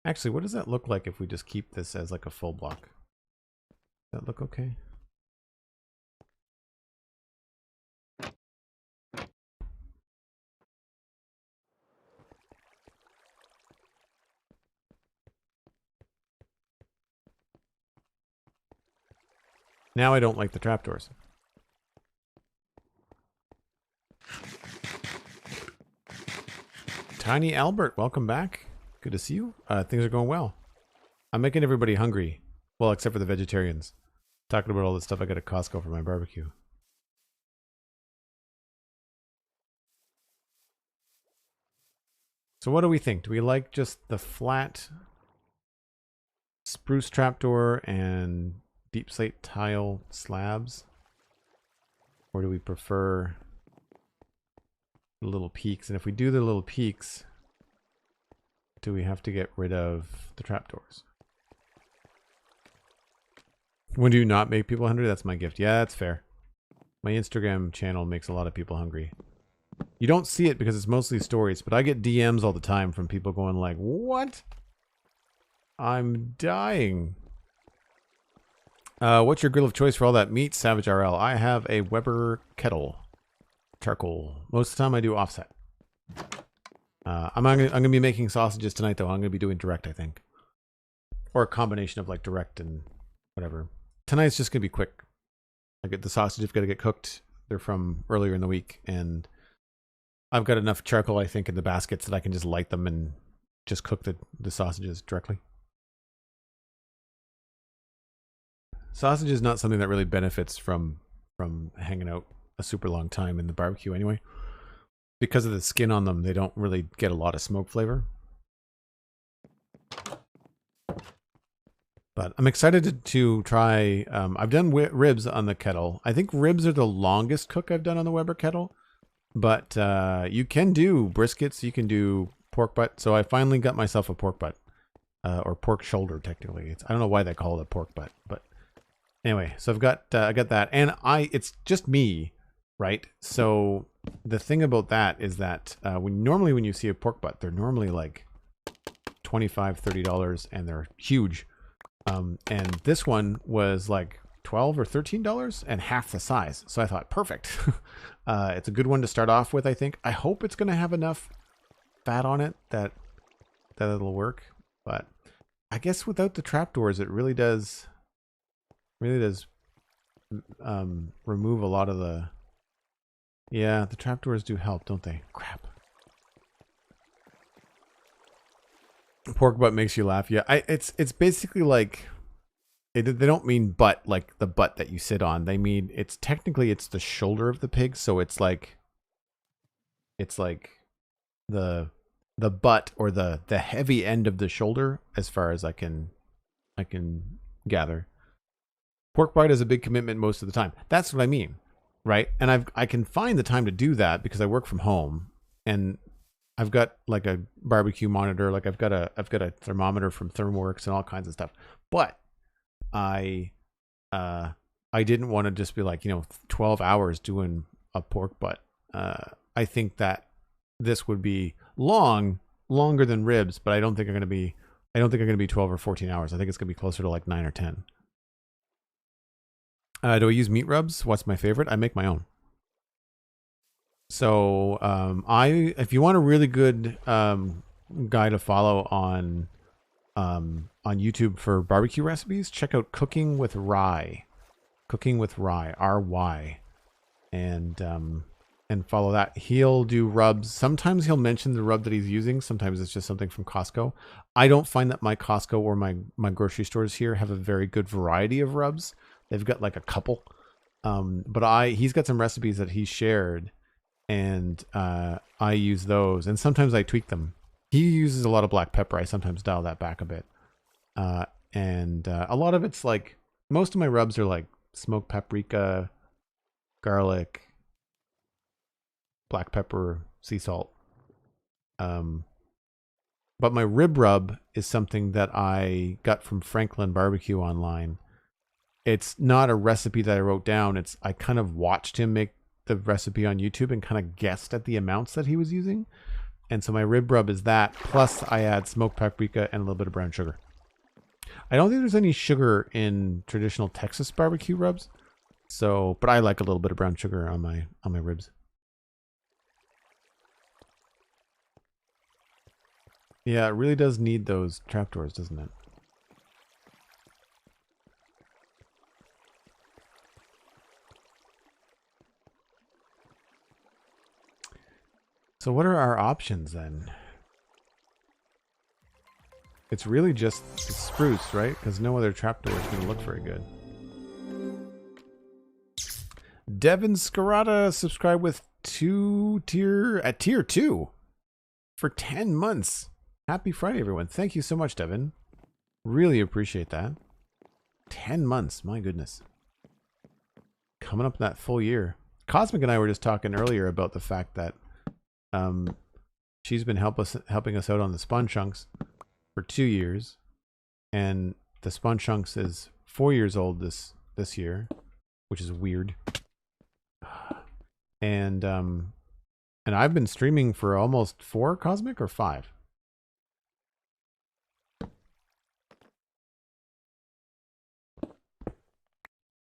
actually, what does that look like if we just keep this as like a full block? Does that look okay? Now I don't like the trapdoors. Tiny Albert, welcome back. Good to see you. Things are going well. I'm making everybody hungry. Well, except for the vegetarians. Talking about all the stuff I got at Costco for my barbecue. So what do we think? Do we like just the flat spruce trapdoor and deep slate tile slabs? Or do we prefer the little peaks. And if we do the little peaks, do we have to get rid of the trapdoors? When do you not make people hungry? That's my gift. Yeah, that's fair. My Instagram channel makes a lot of people hungry. You don't see it because it's mostly stories, but I get DMs all the time from people going like, what? I'm dying. What's your grill of choice for all that meat, Savage RL? I have a Weber kettle. Charcoal. Most of the time I do offset. I'm gonna be making sausages tonight though. I'm gonna be doing direct, I think. Or a combination of like direct and whatever. Tonight's just gonna be quick. I get the sausages gotta get cooked. They're from earlier in the week, and I've got enough charcoal, I think, in the baskets that I can just light them and just cook the sausages directly. Sausage is not something that really benefits from hanging out a super long time in the barbecue anyway. Because of the skin on them, they don't really get a lot of smoke flavor. But I'm excited to try. I've done ribs on the kettle. I think ribs are the longest cook I've done on the Weber kettle. But you can do briskets. You can do pork butt. So I finally got myself a pork butt. Or pork shoulder, technically. I don't know why they call it a pork butt. But anyway, so I got that. And it's just me, right? So the thing about that is that normally when you see a pork butt, they're normally like $25, $30, and they're huge. And this one was like $12 or $13 and half the size. So I thought, perfect. It's a good one to start off with, I think. I hope it's going to have enough fat on it that it'll work. But I guess without the trapdoors, it really does remove a lot of the... Yeah, the trapdoors do help, don't they? Crap. Pork butt makes you laugh. Yeah, it's basically like they don't mean butt like the butt that you sit on. They mean it's the shoulder of the pig, so it's like the butt or the heavy end of the shoulder as far as I can gather. Pork butt is a big commitment most of the time. That's what I mean, right? And I can find the time to do that because I work from home and I've got like a barbecue monitor, like I've got a thermometer from ThermWorks and all kinds of stuff. But I didn't want to just be like, 12 hours doing a pork butt. I think that this would be longer than ribs, but I don't think I'm going to be 12 or 14 hours. I think it's going to be closer to like 9 or 10. Do I use meat rubs? What's my favorite? I make my own. So if you want a really good guy to follow on YouTube for barbecue recipes, check out Cooking with Rye. Cooking with Rye, RY, and follow that. He'll do rubs. Sometimes he'll mention the rub that he's using. Sometimes it's just something from Costco. I don't find that my Costco or my grocery stores here have a very good variety of rubs. They've got like a couple, but he's got some recipes that he shared. And I use those, and sometimes I tweak them. He uses a lot of black pepper. I sometimes dial that back a bit. And a lot of it's like, most of my rubs are like smoked paprika, garlic, black pepper, sea salt. But my rib rub is something that I got from Franklin Barbecue online. It's not a recipe that I wrote down. I kind of watched him make the recipe on YouTube and kind of guessed at the amounts that he was using. And so my rib rub is that, plus I add smoked paprika and a little bit of brown sugar. I don't think there's any sugar in traditional Texas barbecue rubs. So, but I like a little bit of brown sugar on my ribs. Yeah, it really does need those trapdoors, doesn't it? So what are our options then? It's really just spruce, right? Because no other trapdoor is going to look very good. Devin Scarata subscribed with tier 2 for 10 months. Happy Friday, everyone. Thank you so much, Devin. Really appreciate that. 10 months, my goodness. Coming up that full year. Cosmic and I were just talking earlier about the fact that She's been helping us out on the spawn chunks for 2 years, and the spawn chunks is 4 years old this year, which is weird. And I've been streaming for almost 4 Cosmic, or 5.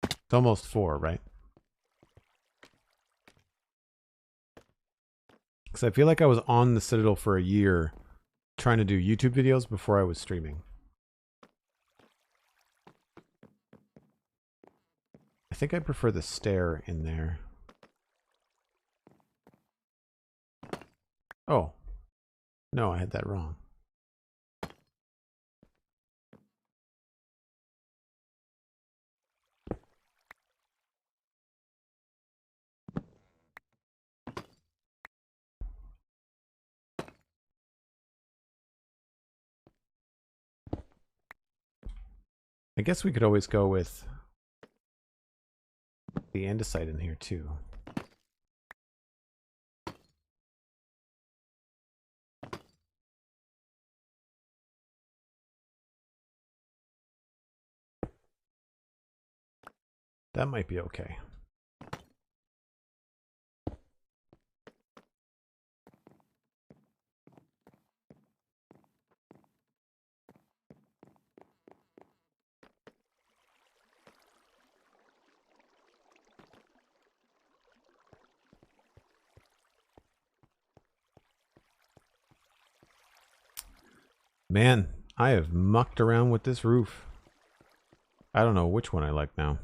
It's almost 4, right? Because I feel like I was on the Citadel for a year trying to do YouTube videos before I was streaming. I think I prefer the stair in there. Oh. No, I had that wrong. I guess we could always go with the andesite in here too. That might be okay. Man, I have mucked around with this roof. I don't know which one I like now.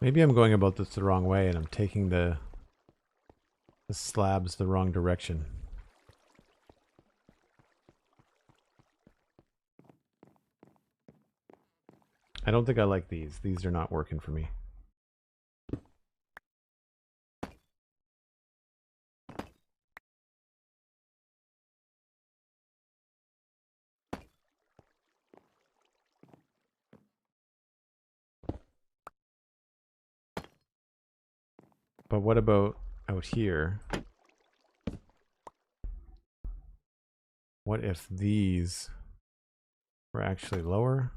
Maybe I'm going about this the wrong way and I'm taking the slabs the wrong direction. I don't think I like these. These are not working for me. But what about out here? What if these were actually lower?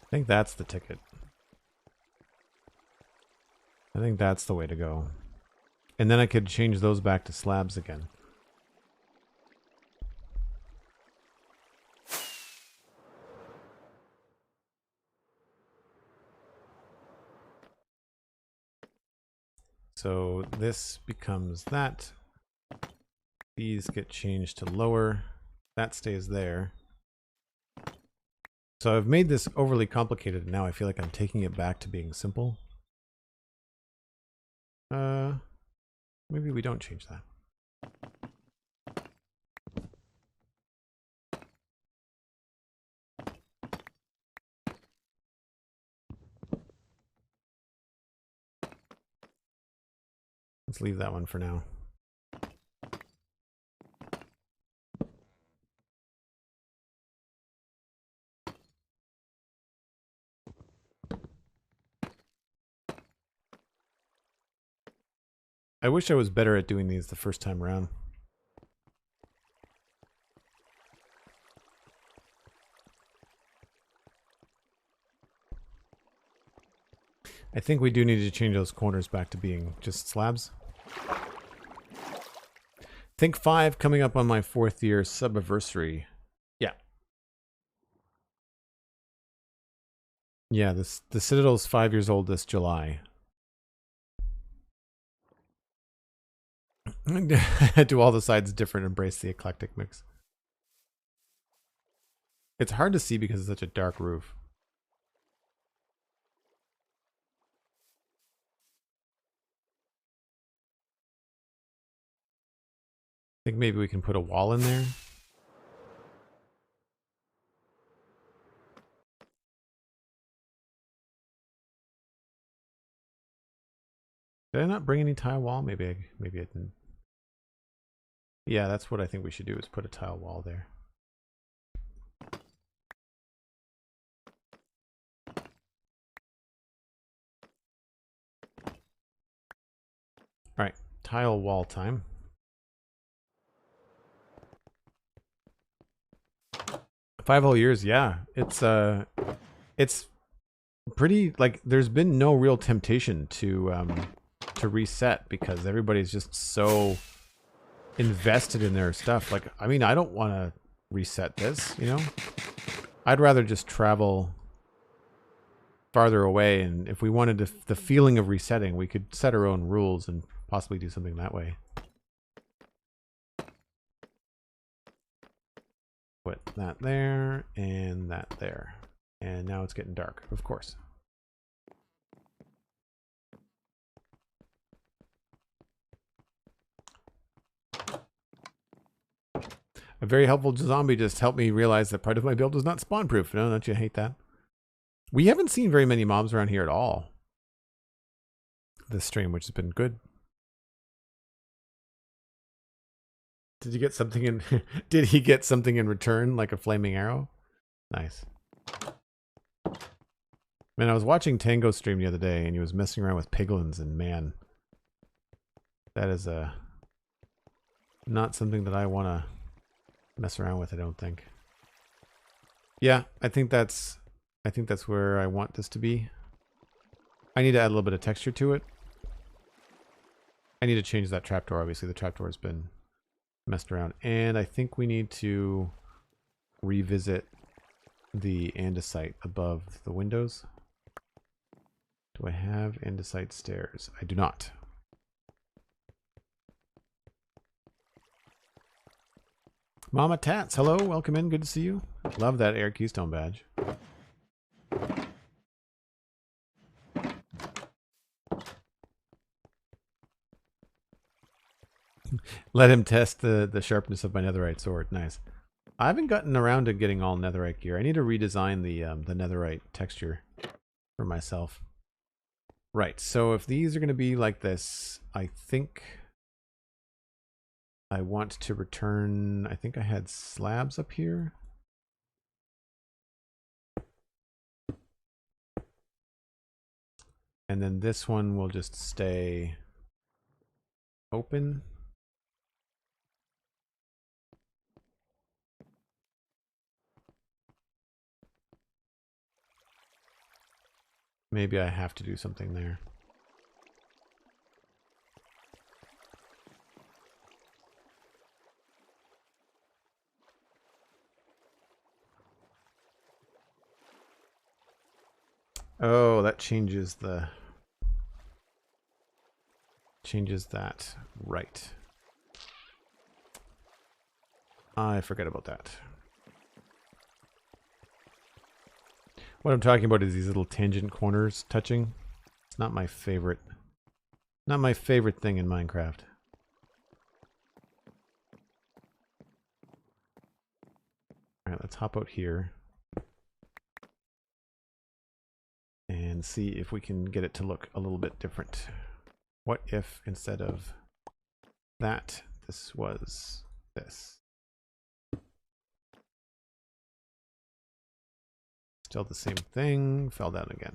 I think that's the ticket. I think that's the way to go. And then I could change those back to slabs again. So this becomes that. These get changed to lower. That stays there. So I've made this overly complicated, and now I feel like I'm taking it back to being simple. Maybe we don't change that. Let's leave that one for now. I wish I was better at doing these the first time around. I think we do need to change those corners back to being just slabs. Think 5 coming up on my 4th year subiversary. Yeah. Yeah, the Citadel's 5 years old this July. Do all the sides different, embrace the eclectic mix. It's hard to see because it's such a dark roof. think maybe we can put a wall in there. Did I not bring any tile wall? Maybe I didn't. Yeah, that's what I think we should do, is put a tile wall there. All right, tile wall time. Five whole years, yeah. It's pretty, like, there's been no real temptation to reset because everybody's just so invested in their stuff. Like, I mean, I don't want to reset this, you know? I'd rather just travel farther away, and if we wanted the feeling of resetting, we could set our own rules and possibly do something that way. Put that there and that there. And now it's getting dark, of course. A very helpful zombie just helped me realize that part of my build was not spawn proof. No, don't you hate that? We haven't seen very many mobs around here at all this stream, which has been good. Did you get something in? Did he get something in return, like a flaming arrow? Nice. Man, I was watching Tango stream the other day, and he was messing around with piglins, and man, that is not something that I want to mess around with. I don't think. Yeah, I think that's where I want this to be. I need to add a little bit of texture to it. I need to change that trapdoor. Obviously, the trapdoor has been messed around, and I think we need to revisit the andesite above the windows. Do I have andesite stairs? I do not. Mama Tats, hello, welcome in, good to see you. Love that Air Keystone badge. Let him test the sharpness of my netherite sword. Nice. I haven't gotten around to getting all netherite gear. I need to redesign the netherite texture for myself. Right, so if these are going to be like this, I think I want to return, I think I had slabs up here. And then this one will just stay open. Maybe I have to do something there. Oh, that changes that. Right. I forget about that. What I'm talking about is these little tangent corners touching. It's not my favorite. Not my favorite thing in Minecraft. Alright, let's hop out here. And see if we can get it to look a little bit different. What if instead of that, this was this? Still the same thing, fell down again.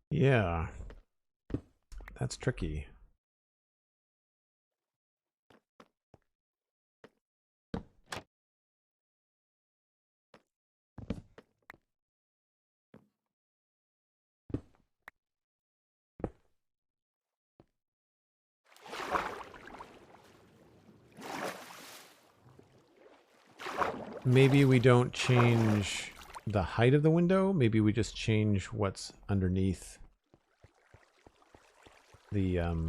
Yeah, that's tricky. Maybe we don't change the height of the window. Maybe we just change what's underneath the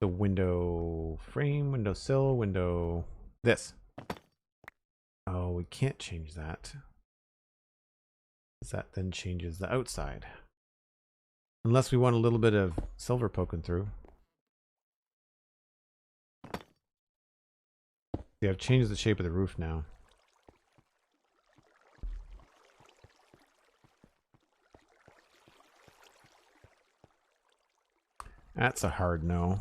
window frame, window sill, window this. Oh, we can't change that. That then changes the outside. Unless we want a little bit of silver poking through. See, I've changed the shape of the roof now. That's a hard no.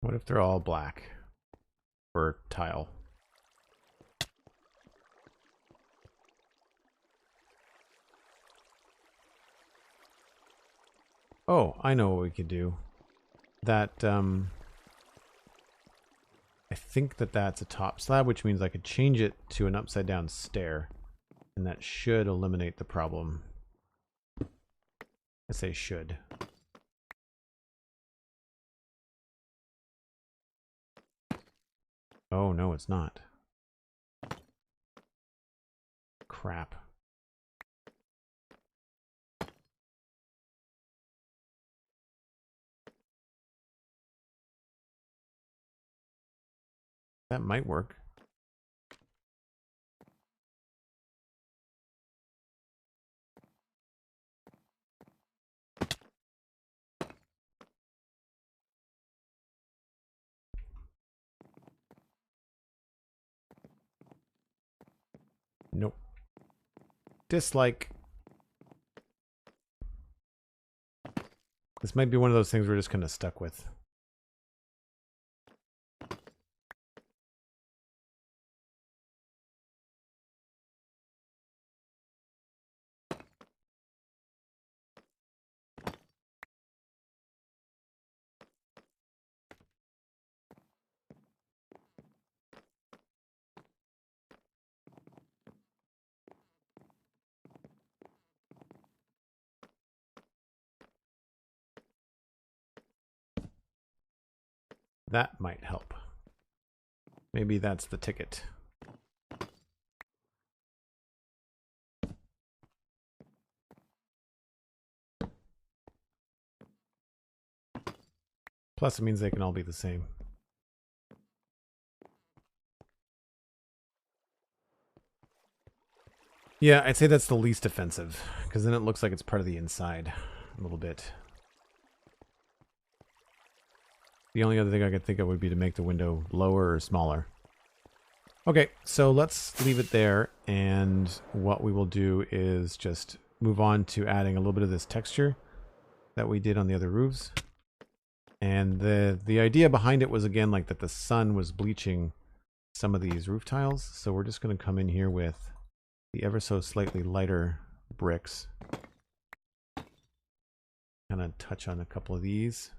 What if they're all black or tile? Oh, I know what we could do. That, I think that that's a top slab, which means I could change it to an upside down stair. And that should eliminate the problem. I say should. Oh, no, it's not. Crap. That might work. Nope. Dislike. This might be one of those things we're just kind of stuck with. That might help. Maybe that's the ticket. Plus, it means they can all be the same. Yeah, I'd say that's the least offensive, because then it looks like it's part of the inside a little bit. The only other thing I could think of would be to make the window lower or smaller. Okay, so let's leave it there, and what we will do is just move on to adding a little bit of this texture that we did on the other roofs. And the idea behind it was, again, like that the sun was bleaching some of these roof tiles. So we're just going to come in here with the ever so slightly lighter bricks. Kind of touch on a couple of these.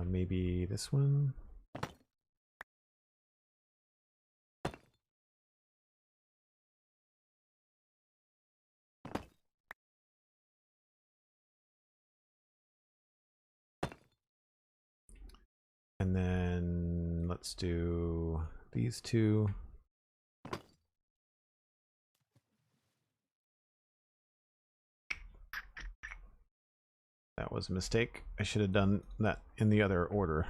Maybe this one. And then let's do these two. That was a mistake. I should have done that in the other order.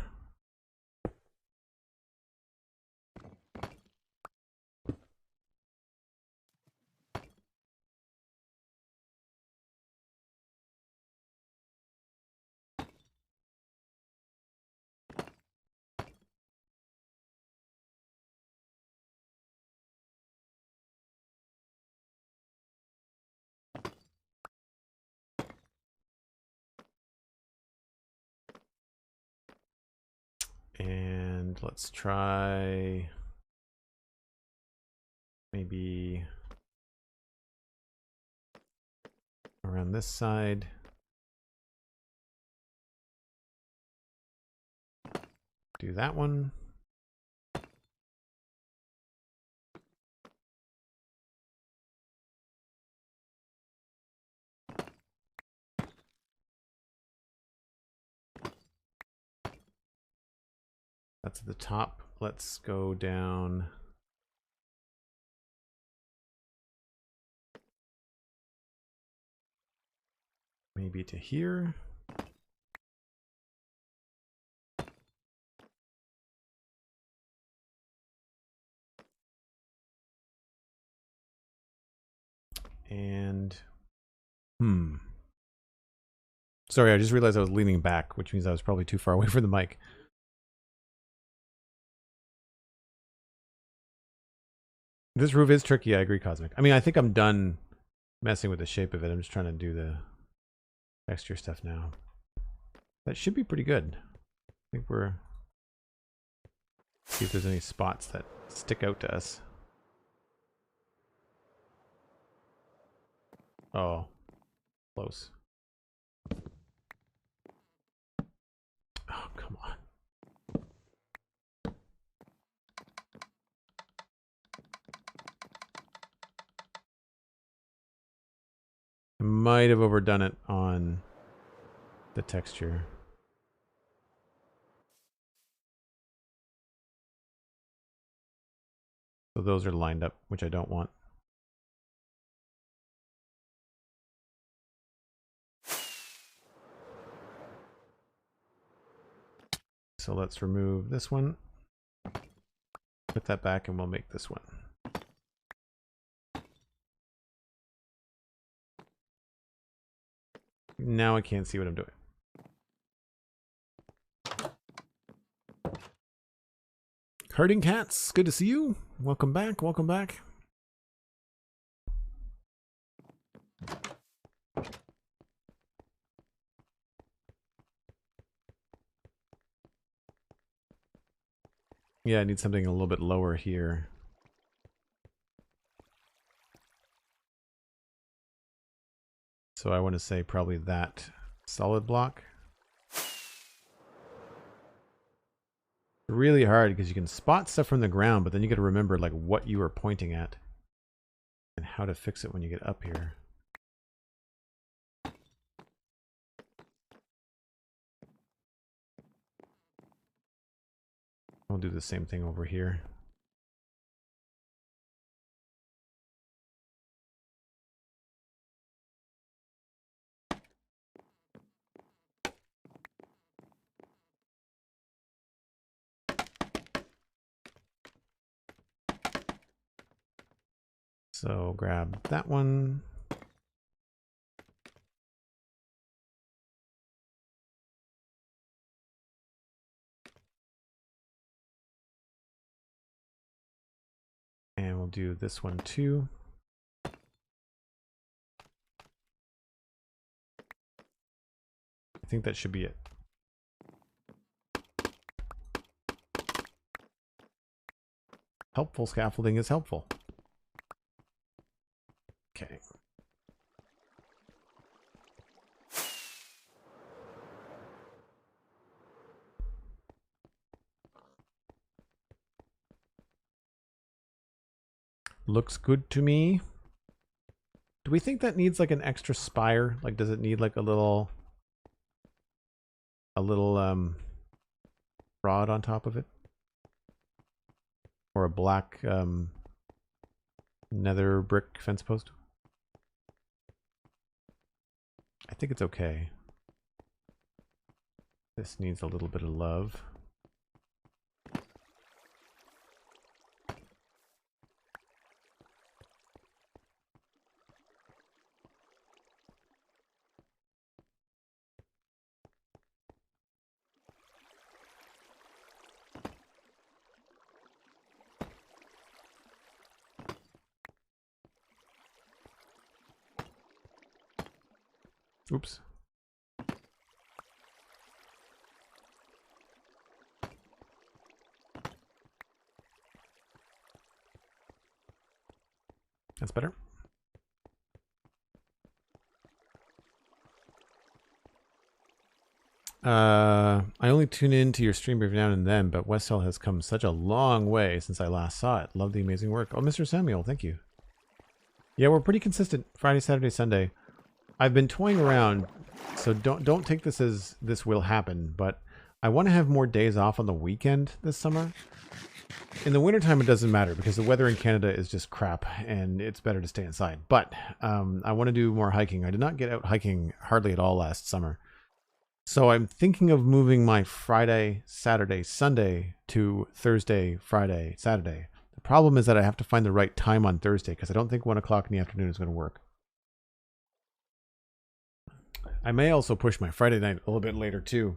And let's try maybe around this side. Do that one. That's at the top. Let's go down. Maybe to here. And sorry, I just realized I was leaning back, which means I was probably too far away from the mic. This roof is tricky, I agree, Cosmic. I mean, I think I'm done messing with the shape of it. I'm just trying to do the texture stuff now. That should be pretty good. I think we're... see if there's any spots that stick out to us. Oh, close. Oh, come on. I might have overdone it on the texture. So those are lined up, which I don't want. So let's remove this one. Put that back and we'll make this one. Now I can't see what I'm doing. Herding Cats, good to see you. Welcome back, welcome back. Yeah, I need something a little bit lower here. So I want to say probably that solid block. Really hard because you can spot stuff from the ground, but then you got to remember like what you are pointing at and how to fix it when you get up here. I'll do the same thing over here. So grab that one. And we'll do this one too. I think that should be it. Helpful scaffolding is helpful. Okay. Looks good to me. Do we think that needs like an extra spire? Like, does it need like a little rod on top of it? Or a black nether brick fence post? I think it's okay. This needs a little bit of love. Oops. That's better. I only tune in to your stream every now and then, but Westell has come such a long way since I last saw it. Love the amazing work. Oh, Mr. Samuel, thank you. Yeah, we're pretty consistent. Friday, Saturday, Sunday. I've been toying around, so don't take this as this will happen, but I want to have more days off on the weekend this summer. In the wintertime, it doesn't matter because the weather in Canada is just crap and it's better to stay inside. But I want to do more hiking. I did not get out hiking hardly at all last summer. So I'm thinking of moving my Friday, Saturday, Sunday to Thursday, Friday, Saturday. The problem is that I have to find the right time on Thursday because I don't think 1 o'clock in the afternoon is going to work. I may also push my Friday night a little bit later too.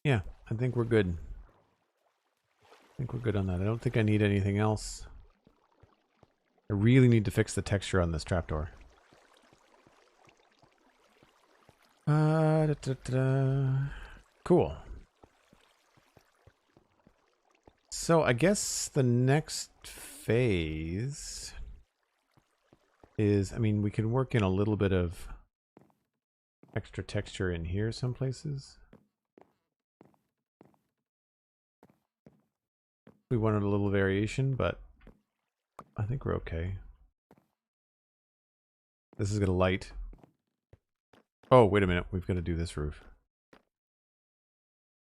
Yeah, I think we're good. I think we're good on that. I don't think I need anything else. I really need to fix the texture on this trapdoor. Cool. So I guess the next phase is, I mean, we can work in a little bit of extra texture in here some places. We wanted a little variation, but I think we're okay. This is gonna light. Oh, wait a minute. We've got to do this roof.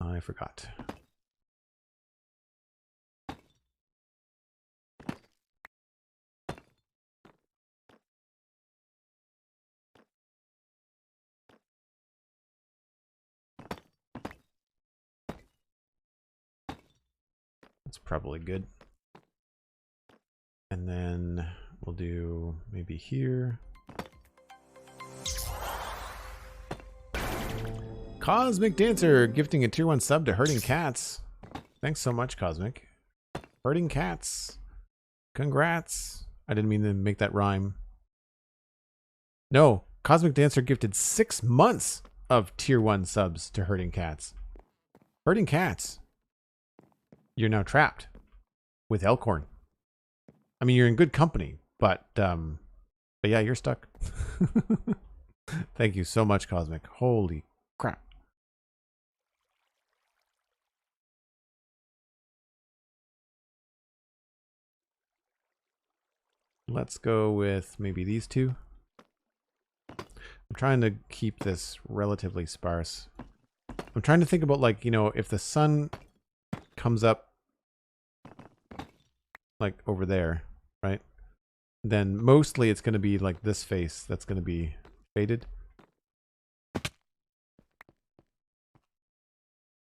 I forgot. That's probably good. And then we'll do maybe here. Cosmic Dancer gifting a tier 1 sub to Herding Cats. Thanks so much, Cosmic. Herding Cats. Congrats. I didn't mean to make that rhyme. No, Cosmic Dancer gifted 6 months of tier 1 subs to Herding Cats. Herding Cats. You're now trapped with Elkhorn. I mean, you're in good company, but yeah, you're stuck. Thank you so much, Cosmic. Holy crap. Let's go with maybe these two. I'm trying to keep this relatively sparse. I'm trying to think about, like, you know, if the sun comes up like over there, right? Then mostly it's going to be like this face that's going to be faded. If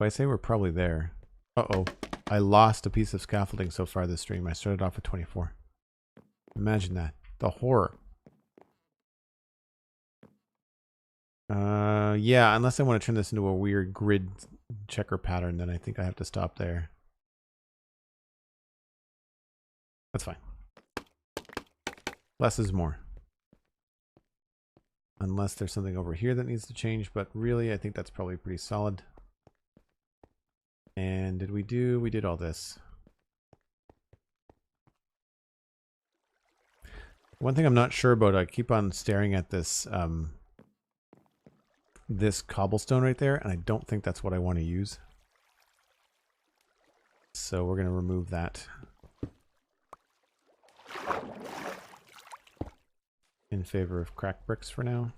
I say we're probably there. Uh-oh. I lost a piece of scaffolding so far this stream. I started off with 24. Imagine that. The horror. Yeah, unless I want to turn this into a weird grid checker pattern, then I think I have to stop there. That's fine. Less is more. Unless there's something over here that needs to change, but really I think that's probably pretty solid. And did we did all this. One thing I'm not sure about, I keep on staring at this this cobblestone right there, and I don't think that's what I want to use. So we're going to remove that. In favor of cracked bricks for now.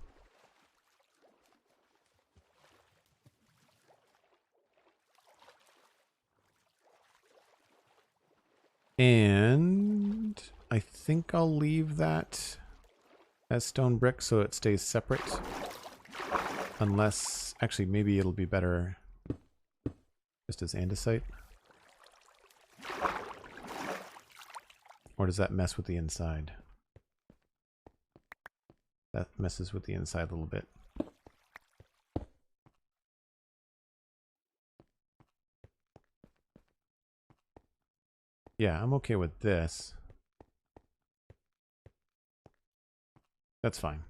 And I think I'll leave that as stone brick so it stays separate. Unless, actually, maybe it'll be better just as andesite. Or does that mess with the inside? That messes with the inside a little bit. Yeah, I'm okay with this. That's fine.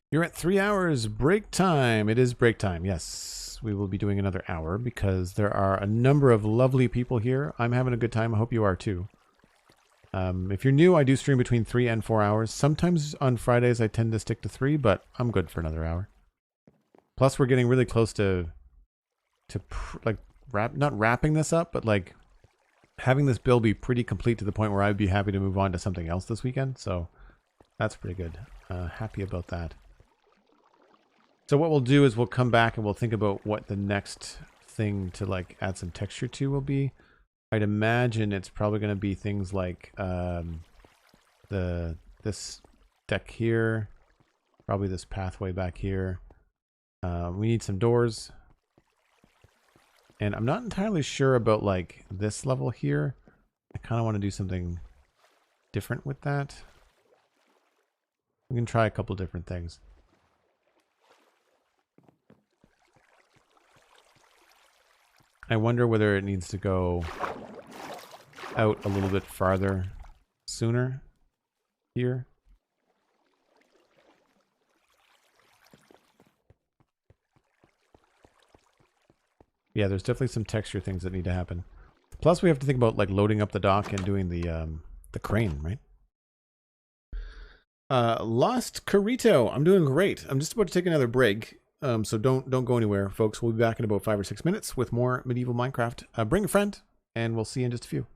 You're at 3 hours break time. It is break time. Yes, we will be doing another hour because there are a number of lovely people here. I'm having a good time. I hope you are too. If you're new, I do stream between 3 and 4 hours. Sometimes on Fridays I tend to stick to 3, but I'm good for another hour. Plus, we're getting really close to like not wrapping this up, but like having this build be pretty complete to the point where I'd be happy to move on to something else this weekend. So that's pretty good. Happy about that. So what we'll do is we'll come back and we'll think about what the next thing to like add some texture to will be. I'd imagine it's probably going to be things like this deck here, probably this pathway back here. We need some doors. And I'm not entirely sure about like this level here. I kind of want to do something different with that. We can try a couple different things. I wonder whether it needs to go out a little bit farther sooner here. Yeah, there's definitely some texture things that need to happen. Plus, we have to think about like loading up the dock and doing the crane, right? Lost Carito. I'm doing great. I'm just about to take another break. So don't go anywhere, folks. We'll be back in about 5 or 6 minutes with more medieval Minecraft. Bring a friend, and we'll see you in just a few.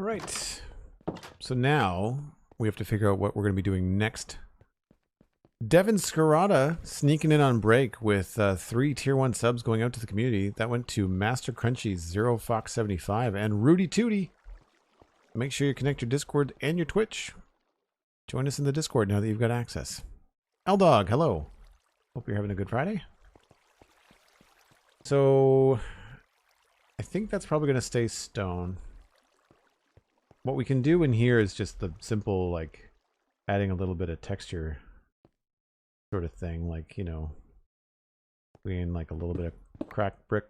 All right. So now we have to figure out what we're going to be doing next. Devin Scarata sneaking in on break with 3 tier 1 subs going out to the community. That went to Master Crunchy, Zero Fox 75, and Rudy Tootie. Make sure you connect your Discord and your Twitch. Join us in the Discord now that you've got access. L-Dog, hello. Hope you're having a good Friday. So I think that's probably going to stay stone. What we can do in here is just the simple, like, adding a little bit of texture sort of thing. Like, you know, putting like a little bit of cracked brick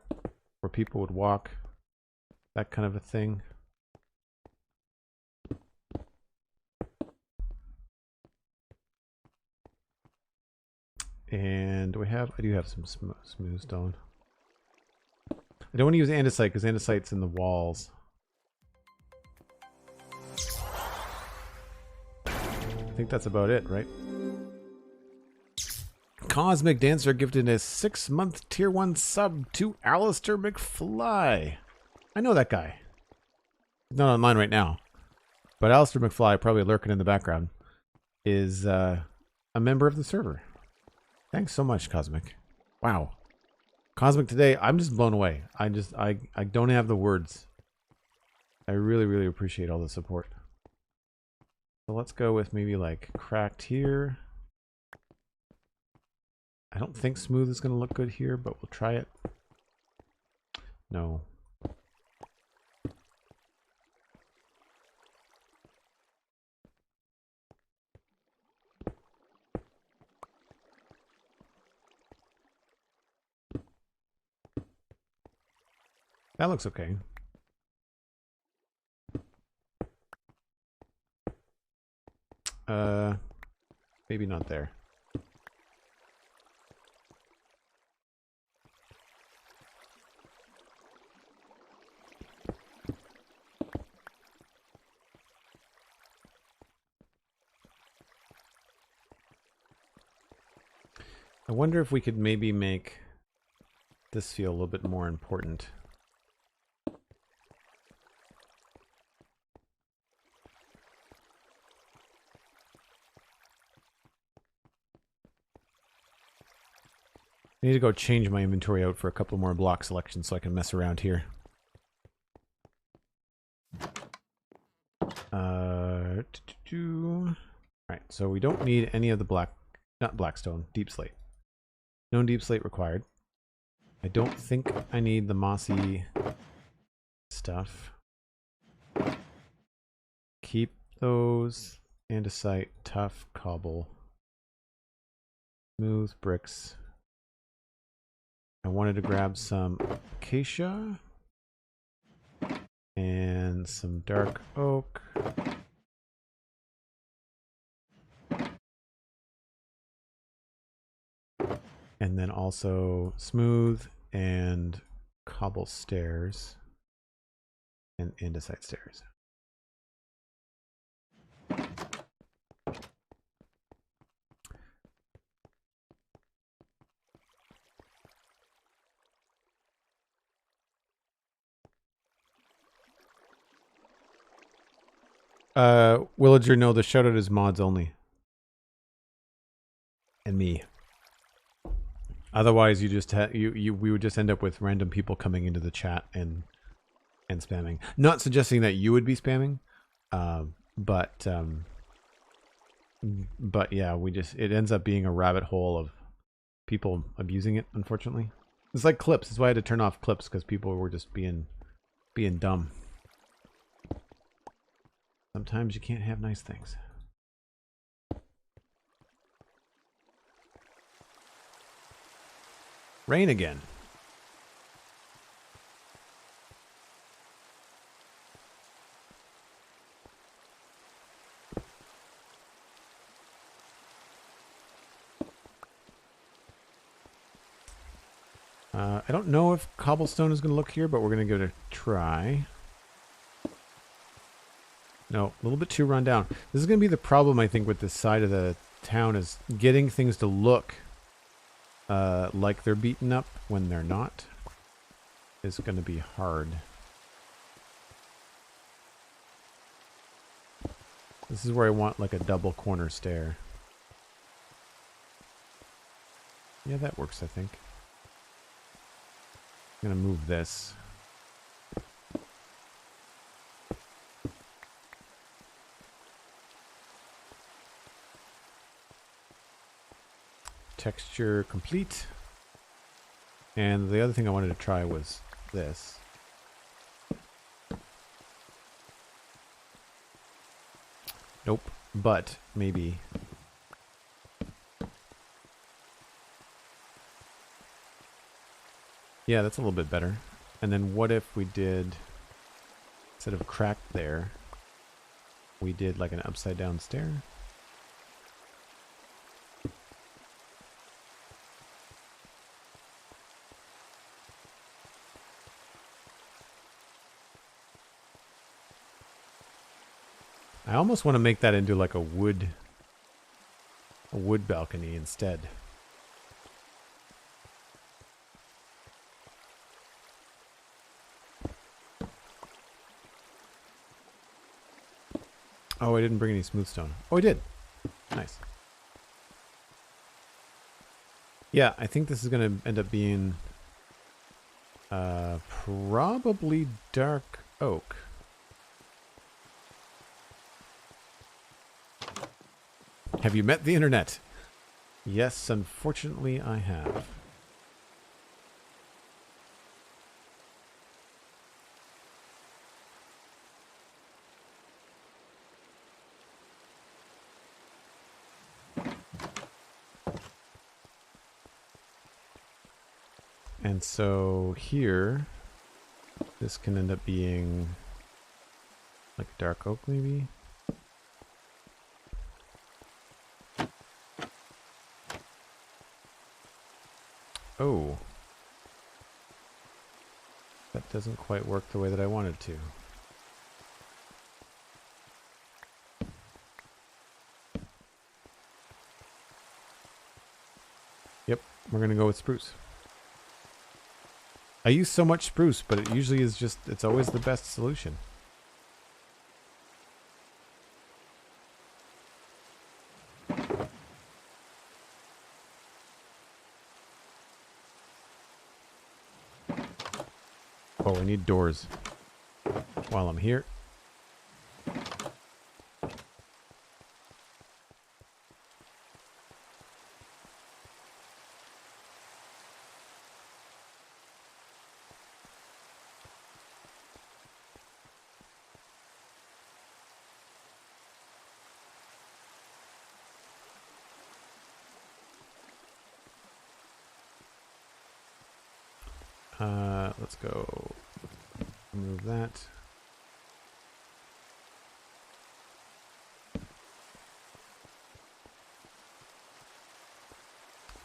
where people would walk. That kind of a thing. And I do have some smooth stone. I don't want to use andesite because andesite's in the walls. I think that's about it, right? Cosmic Dancer gifted a 6-month tier 1 sub to Alistair McFly. I know that guy. He's not online right now. But Alistair McFly, probably lurking in the background, is a member of the server. Thanks so much, Cosmic. Wow. Cosmic today, I'm just blown away. I don't have the words. I really, really appreciate all the support. So let's go with maybe like cracked here. I don't think smooth is going to look good here, but we'll try it. No. That looks okay. Maybe not there. I wonder if we could maybe make this feel a little bit more important. I need to go change my inventory out for a couple more block selections so I can mess around here. Alright, so we don't need any of the not blackstone, deep slate. No deep slate required. I don't think I need the mossy stuff. Keep those andesite, tough, cobble, smooth bricks. I wanted to grab some acacia and some dark oak. And then also smooth and cobble stairs and andesite stairs. Villager, no, the shoutout is mods only. And me. Otherwise, you just we would just end up with random people coming into the chat and spamming. Not suggesting that you would be spamming, but yeah, it ends up being a rabbit hole of people abusing it. Unfortunately, it's like clips. That's why I had to turn off clips because people were just being dumb. Sometimes you can't have nice things. Rain again. I don't know if cobblestone is going to look here, but we're going to give it a try. No, a little bit too run down. This is going to be the problem, I think, with this side of the town, is getting things to look like they're beaten up when they're not is going to be hard. This is where I want like a double corner stair. Yeah, that works, I think. I'm gonna move this. Texture complete. And the other thing I wanted to try was this. Nope, but maybe. Yeah, that's a little bit better. And then what if we did, instead of cracked there, we did like an upside down stair? I almost want to make that into like a wood balcony instead. Oh, I didn't bring any smooth stone. Oh, I did. Nice. Yeah, I think this is going to end up being probably dark oak. Have you met the internet? Yes, unfortunately I have. And so here, this can end up being like dark oak maybe. Oh. That doesn't quite work the way that I wanted to. Yep, we're gonna go with spruce. I use so much spruce, but it usually is just, it's always the best solution. Oh, I need doors while I'm here. Let's go remove that. I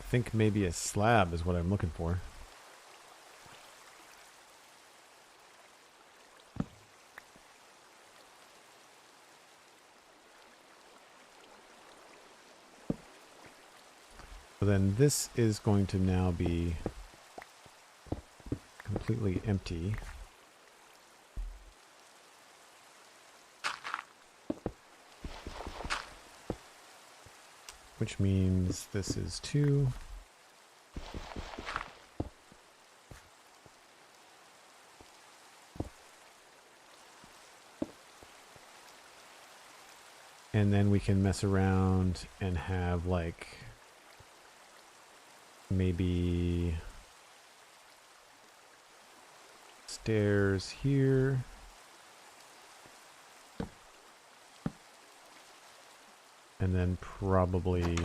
think maybe a slab is what I'm looking for. So then this is going to now be completely empty. Which means this is 2. And then we can mess around and have like maybe stairs here. And then probably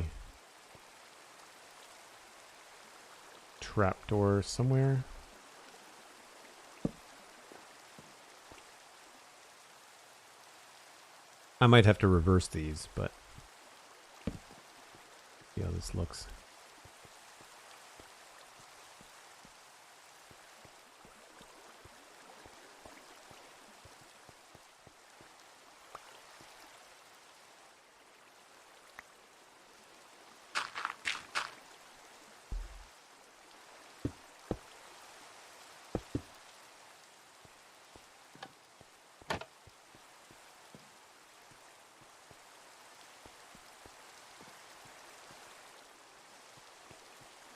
trapdoor somewhere. I might have to reverse these, but see how this looks.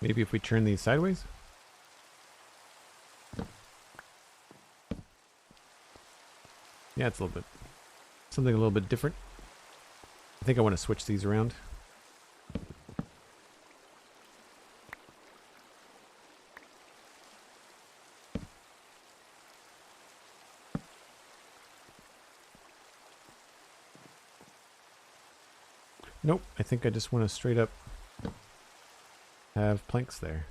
Maybe if we turn these sideways? Yeah, it's a little bit, something a little bit different. I think I want to switch these around. Nope, I think I just want to straight up have planks there.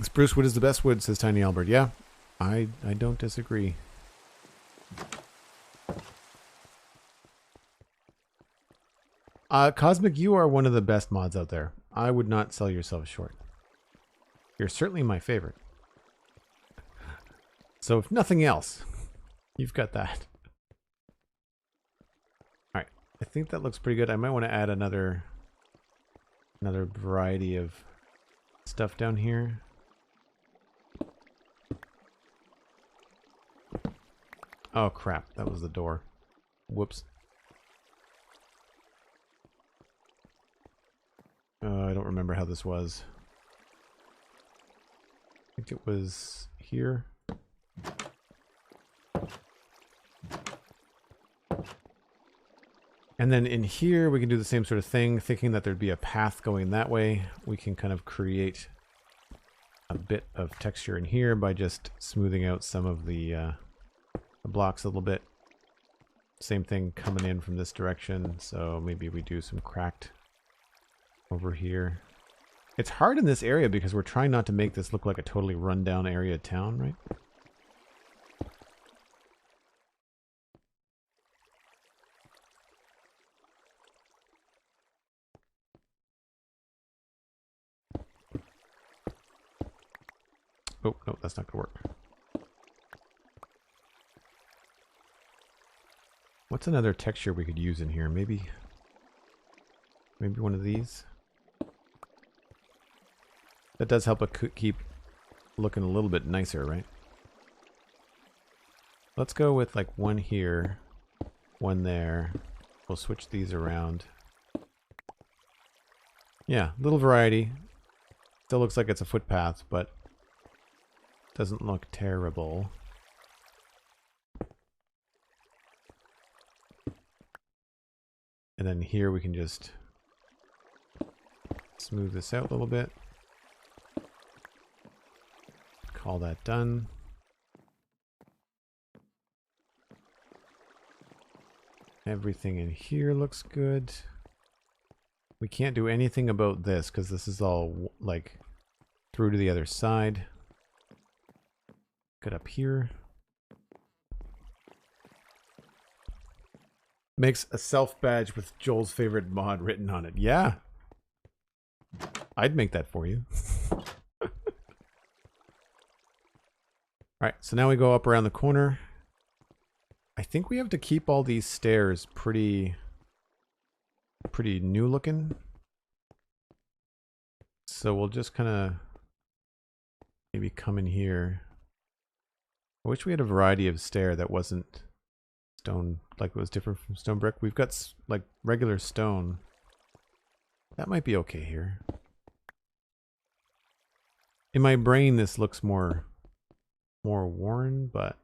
Spruce wood is the best wood, says Tiny Albert. Yeah, I don't disagree. Cosmic, you are one of the best mods out there. I would not sell yourself short. You're certainly my favorite. So if nothing else, you've got that. Alright, I think that looks pretty good. I might want to add another variety of stuff down here. Oh crap, that was the door. Whoops. I don't remember how this was. I think it was here. And then in here, we can do the same sort of thing, thinking that there'd be a path going that way. We can kind of create a bit of texture in here by just smoothing out some of the blocks a little bit. Same thing coming in from this direction, so maybe we do some cracked over here. It's hard in this area because we're trying not to make this look like a totally rundown area of town, right? Oh, no, that's not gonna work. What's another texture we could use in here? Maybe one of these? That does help it keep looking a little bit nicer, right? Let's go with like one here, one there. We'll switch these around. Yeah, little variety. Still looks like it's a footpath, but doesn't look terrible. And then here we can just smooth this out a little bit. Call that done. Everything in here looks good. We can't do anything about this because this is all like through to the other side. Get up here. Makes a self badge with Joel's favorite mod written on it. Yeah. I'd make that for you. Alright, so now we go up around the corner. I think we have to keep all these stairs pretty new looking. So we'll just kind of maybe come in here. I wish we had a variety of stair that wasn't stone, like it was different from stone brick. We've got like regular stone. That might be okay here. In my brain, this looks more worn, but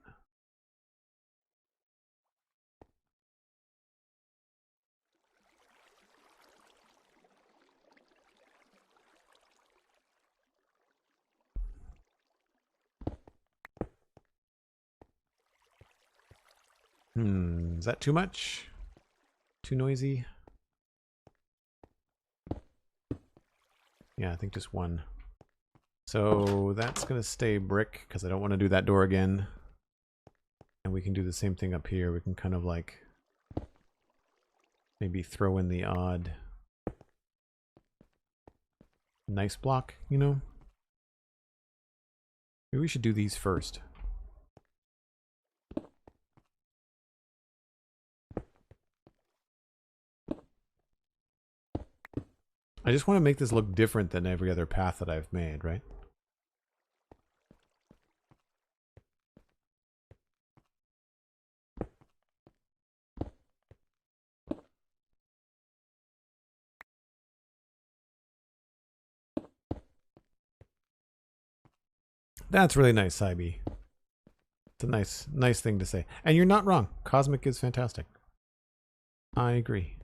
is that too much? Too noisy? Yeah, I think just one. So that's going to stay brick because I don't want to do that door again. And we can do the same thing up here. We can kind of like maybe throw in the odd nice block, you know? Maybe we should do these first. I just want to make this look different than every other path that I've made, right? That's really nice, Saibi. It's a nice thing to say. And you're not wrong. Cosmic is fantastic. I agree.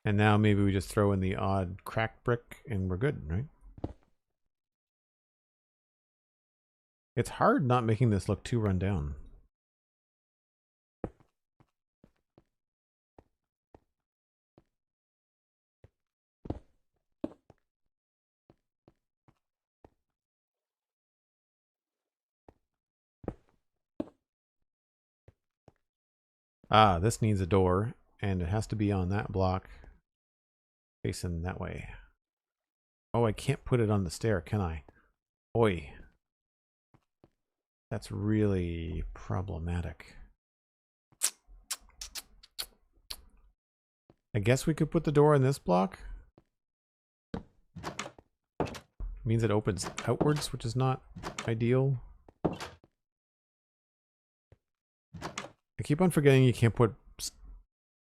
And now maybe we just throw in the odd cracked brick and we're good, right? It's hard not making this look too run down. Ah, this needs a door, and it has to be on that block, facing that way. Oh, I can't put it on the stair, can I? Oi. That's really problematic. I guess we could put the door in this block. Means it opens outwards, which is not ideal. I keep on forgetting you can't put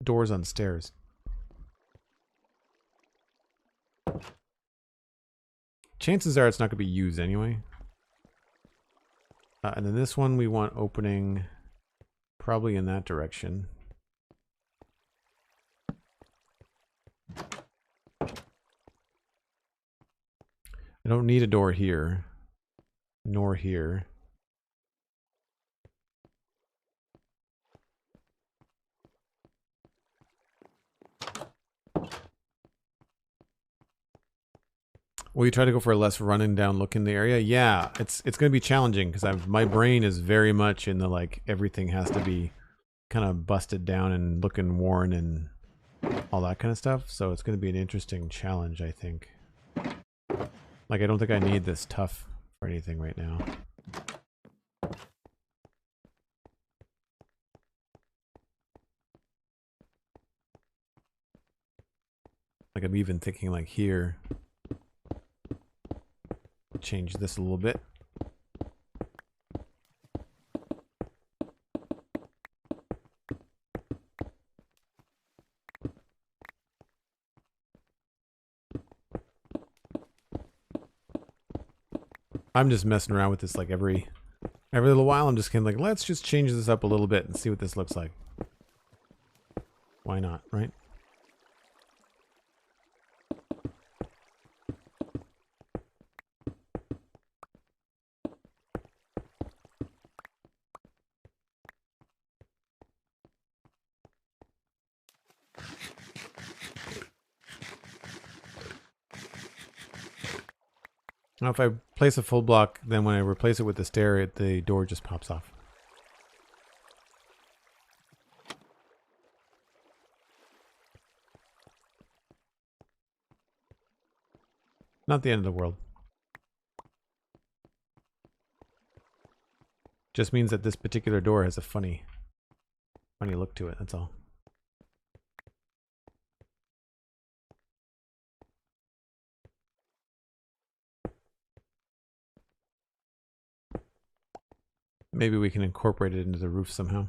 doors on stairs. Chances are it's not going to be used anyway. And then this one we want opening probably in that direction. I don't need a door here, nor here. Will you try to go for a less running down look in the area? Yeah, it's going to be challenging because my brain is very much in the like everything has to be kind of busted down and looking worn and all that kind of stuff. So it's going to be an interesting challenge, I think. Like I don't think I need this tough for anything right now. Like I'm even thinking like here. Change this a little bit. I'm just messing around with this like every little while. I'm just kind of like, let's just change this up a little bit and see what this looks like. Why not, right? Now if I place a full block, then when I replace it with the stair, the door just pops off. Not the end of the world. Just means that this particular door has a funny look to it, that's all. Maybe we can incorporate it into the roof somehow.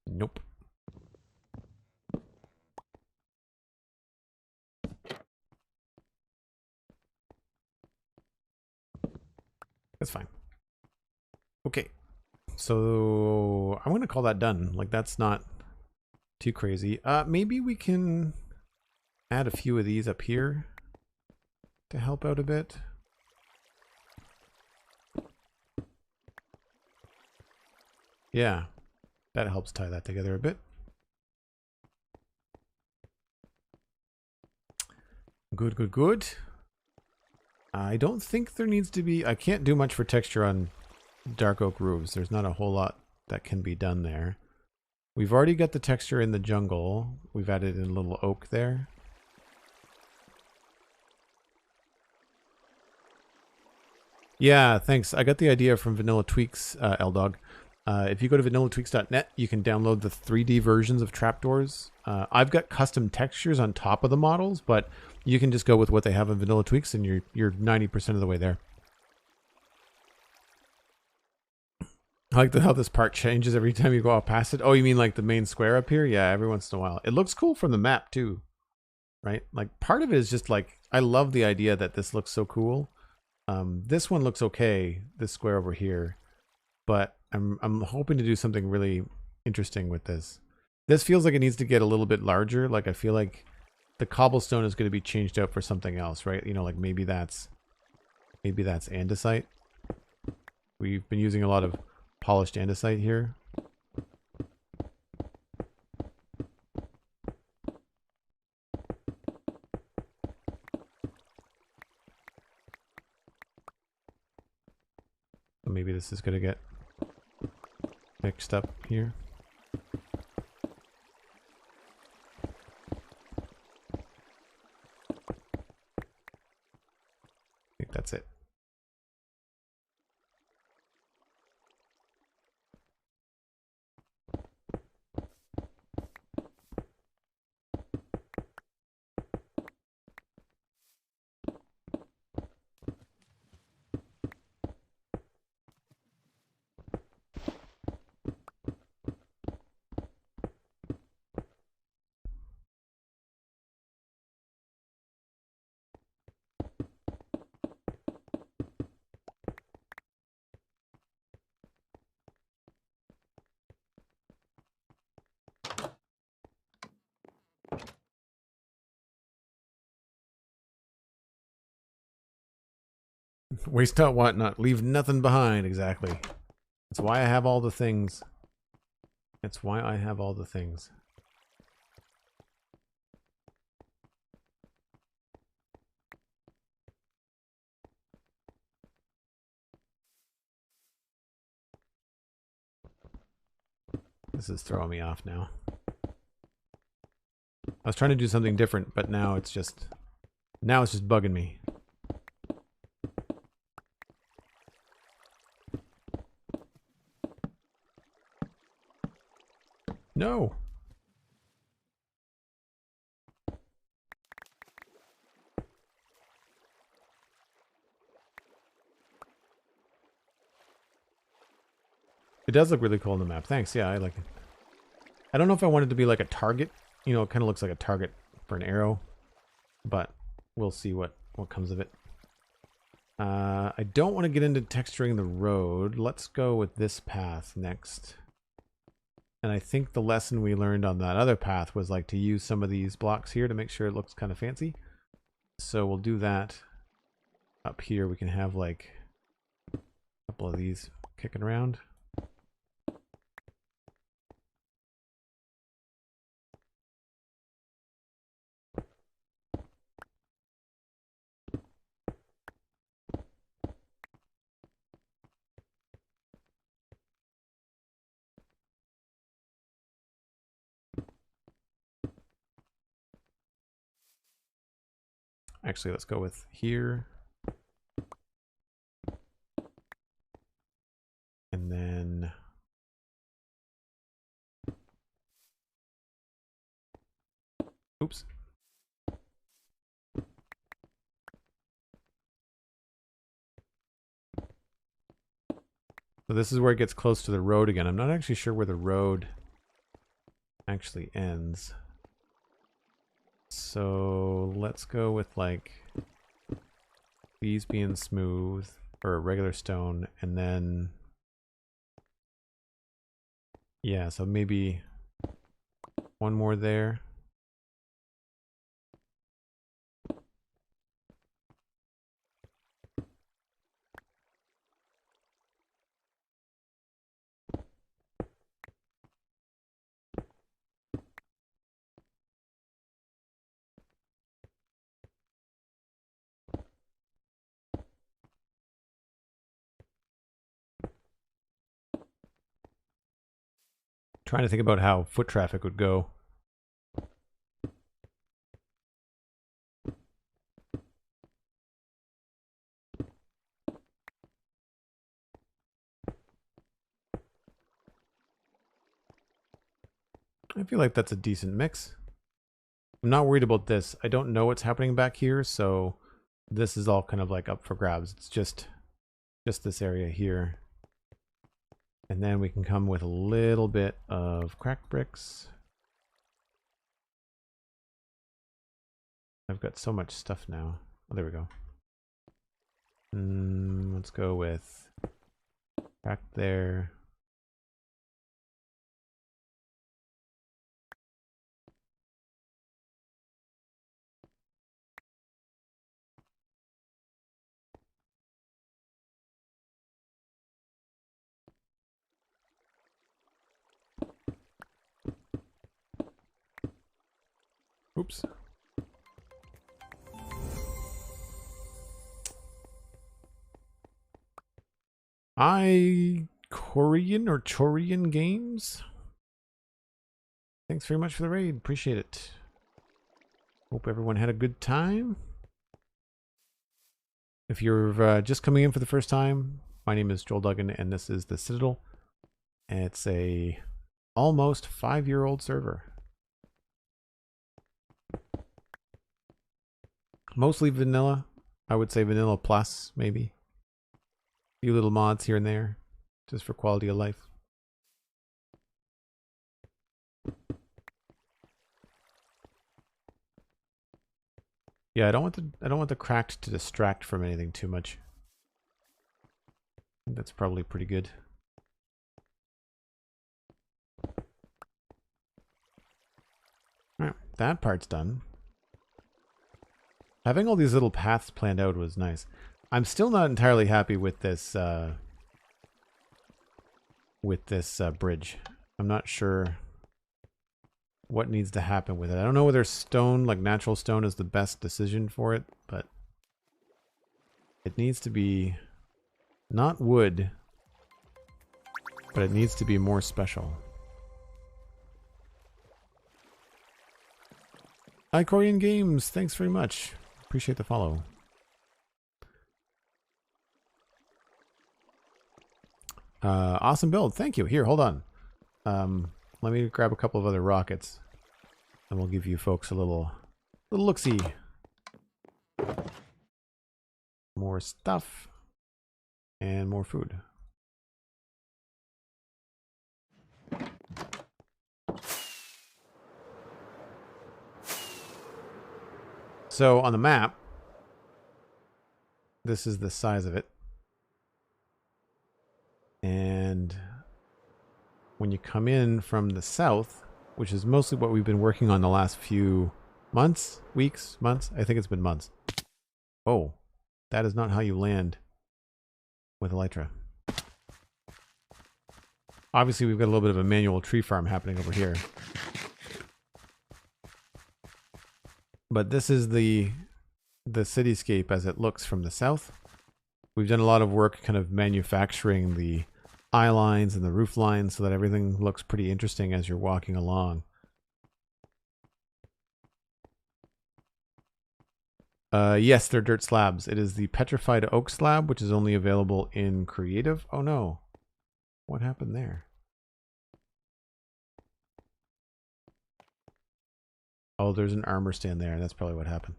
Nope. That's fine. Okay. So I'm going to call that done. Like that's not too crazy. Maybe we can add a few of these up here to help out a bit. Yeah, that helps tie that together a bit. Good, good, good. I don't think there needs to be... I can't do much for texture on dark oak roofs. There's not a whole lot that can be done there. We've already got the texture in the jungle. We've added in a little oak there. Yeah, thanks. I got the idea from Vanilla Tweaks, L-Dog. If you go to vanillatweaks.net, you can download the 3D versions of trapdoors. I've got custom textures on top of the models, but you can just go with what they have in Vanilla Tweaks, and you're 90% of the way there. I like how this part changes every time you go out past it. Oh, you mean like the main square up here? Yeah, every once in a while. It looks cool from the map too, right? Like part of it is just like, I love the idea that this looks so cool. This one looks okay, this square over here, but I'm hoping to do something really interesting with this. This feels like it needs to get a little bit larger. Like I feel like the cobblestone is going to be changed out for something else, right? You know, like maybe that's andesite. We've been using a lot of polished andesite here. So maybe this is going to get mixed up here. I think that's it. Waste not, want not, leave nothing behind. Exactly. That's why I have all the things. That's why I have all the things. This is throwing me off now. I was trying to do something different, but now it's just bugging me. No. It does look really cool on the map. Thanks. Yeah, I like it. I don't know if I want it to be like a target. You know, it kind of looks like a target for an arrow, but we'll see what comes of it. I don't want to get into texturing the road. Let's go with this path next. And I think the lesson we learned on that other path was like to use some of these blocks here to make sure it looks kind of fancy. So we'll do that. Up here we can have like a couple of these kicking around. Actually, let's go with here. And then oops. So this is where it gets close to the road again. I'm not actually sure where the road actually ends. So let's go with like these being smooth or a regular stone, and then yeah, so maybe one more there. Trying to think about how foot traffic would go. I feel like that's a decent mix. I'm not worried about this. I don't know what's happening back here, so this is all kind of like up for grabs. It's just this area here. And then we can come with a little bit of cracked bricks. I've got so much stuff now. Oh, there we go. Let's go with cracked there. Oops. Korean or Chorian Games. Thanks very much for the raid. Appreciate it. Hope everyone had a good time. If you're just coming in for the first time, my name is Joel Duggan, and this is the Citadel. And it's a almost 5-year-old server. Mostly vanilla. I would say vanilla plus, maybe. A few little mods here and there, just for quality of life. Yeah, I don't want the cracked to distract from anything too much. I think that's probably pretty good. Alright, that part's done. Having all these little paths planned out was nice. I'm still not entirely happy with this bridge. I'm not sure what needs to happen with it. I don't know whether stone, like natural stone, is the best decision for it, but it needs to be not wood, but it needs to be more special. Hi, Korean Games. Thanks very much. Appreciate the follow. Awesome build. Thank you. Here, hold on. Let me grab a couple of other rockets, and we'll give you folks a little look-see. More stuff and more food. So on the map, this is the size of it. And when you come in from the south, which is mostly what we've been working on the last few months, weeks, months. I think it's been months. Oh, that is not how you land with Elytra. Obviously, we've got a little bit of a manual tree farm happening over here. But this is the cityscape as it looks from the south. We've done a lot of work kind of manufacturing the eye lines and the roof lines so that everything looks pretty interesting as you're walking along. Yes, they're dirt slabs. It is the petrified oak slab, which is only available in creative. Oh no. What happened there? Oh, there's an armor stand there. That's probably what happened.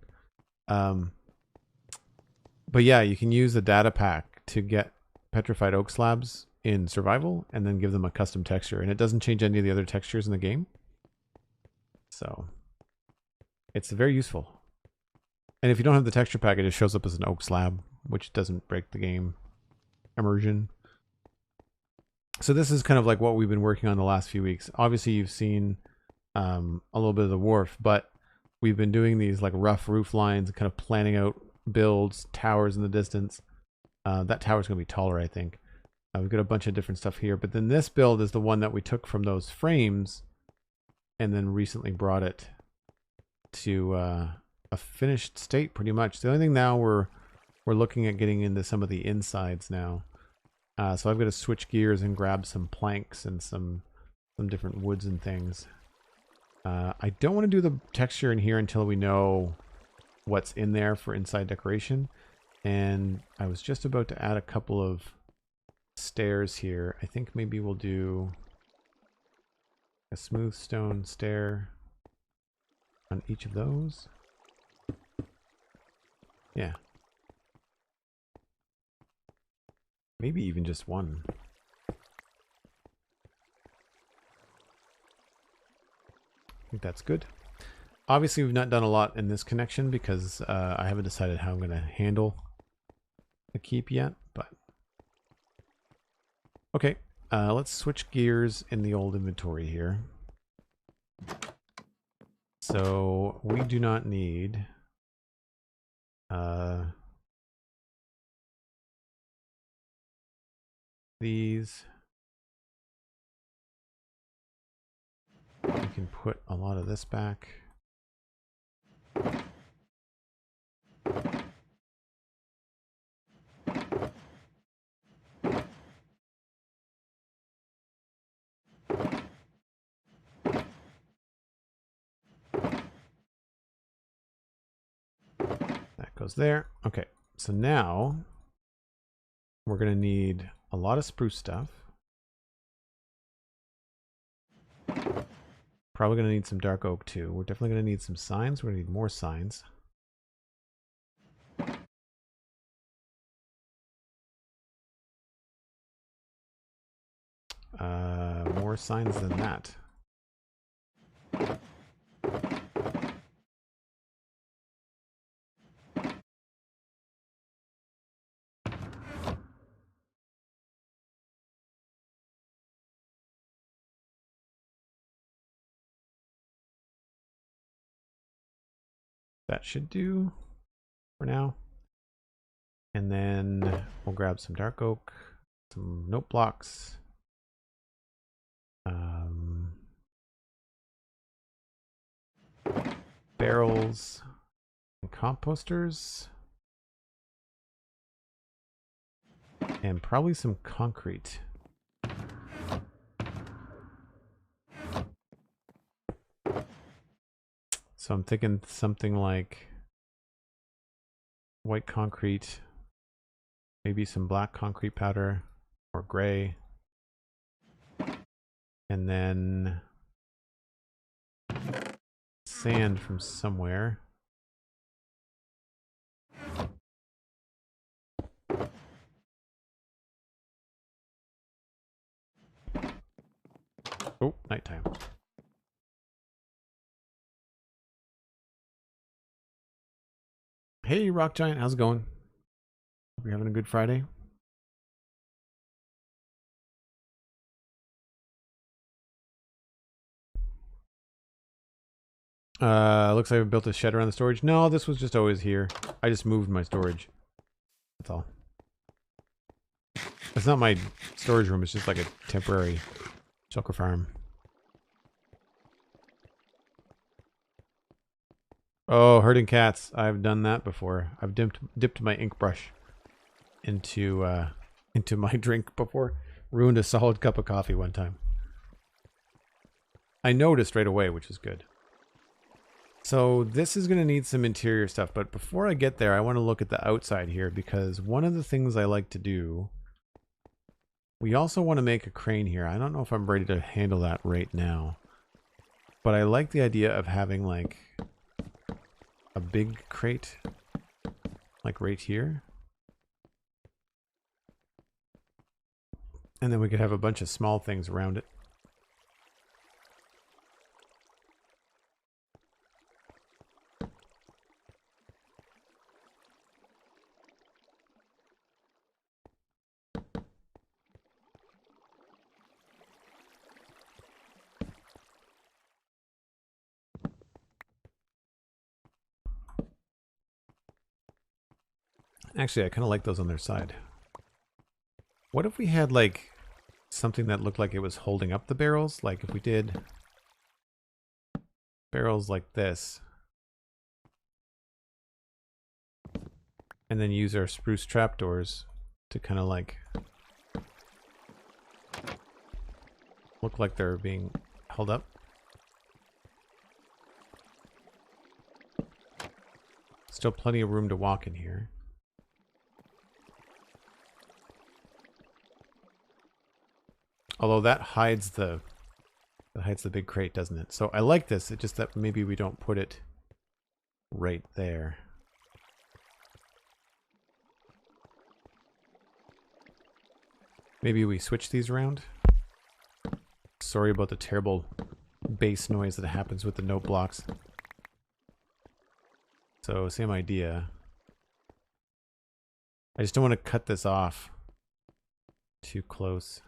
But yeah, you can use the data pack to get petrified oak slabs in survival and then give them a custom texture, and it doesn't change any of the other textures in the game. So it's very useful. And if you don't have the texture pack, it just shows up as an oak slab, which doesn't break the game immersion. So this is kind of like what we've been working on the last few weeks. Obviously, you've seen a little bit of the wharf, but we've been doing these like rough roof lines, kind of planning out builds, towers in the distance. That tower's going to be taller, I think. We've got a bunch of different stuff here, but then this build is the one that we took from those frames and then recently brought it to a finished state pretty much. The only thing now we're looking at getting into some of the insides now. So I've got to switch gears and grab some planks and some different woods and things. I don't want to do the texture in here until we know what's in there for inside decoration. And I was just about to add a couple of stairs here. I think maybe we'll do A smooth stone stair on each of those. Yeah. Maybe even just one. I think that's good. Obviously, we've not done a lot in this connection because I haven't decided how I'm going to handle the keep yet, but okay. Let's switch gears in the old inventory here. So we do not need these. We can put a lot of this back. That goes there. Okay, so now we're going to need a lot of spruce stuff. Probably going to need some dark oak too. We're definitely going to need some signs. We're going to need more signs. More signs than that. That should do for now. And then we'll grab some dark oak, some note blocks. Barrels and composters. And probably some concrete. So I'm thinking something like white concrete, maybe some black concrete powder or gray. And then sand from somewhere. Oh, nighttime. Hey, Rock Giant, how's it going? Hope you're having a good Friday. Looks like I built a shed around the storage. No, this was just always here. I just moved my storage. That's all. It's not my storage room, it's just like a temporary sucker farm. Oh, herding cats. I've done that before. I've dipped my ink brush into my drink before. Ruined a solid cup of coffee one time. I noticed right away, which is good. So this is going to need some interior stuff, but before I get there, I want to look at the outside here because one of the things I like to do, we also want to make a crane here. I don't know if I'm ready to handle that right now, but I like the idea of having like a big crate, like right here. And then we could have a bunch of small things around it. Actually, I kind of like those on their side. What if we had like something that looked like it was holding up the barrels? Like if we did barrels like this. And then use our spruce trapdoors to kind of like look like they're being held up. Still plenty of room to walk in here. Although that hides the That hides the big crate, doesn't it? So I like this. It's just that maybe we don't put it right there. Maybe we switch these around. Sorry about the terrible bass noise that happens with the note blocks. So same idea. I just don't want to cut this off too close.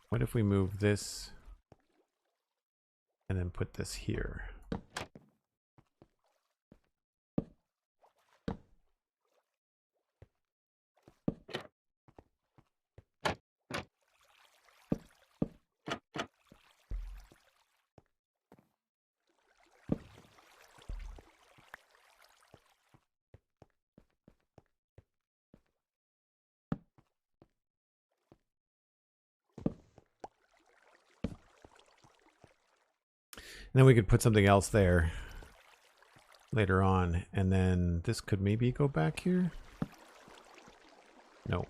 What if we move this and then put this here? And then we could put something else there later on. And then this could maybe go back here. No.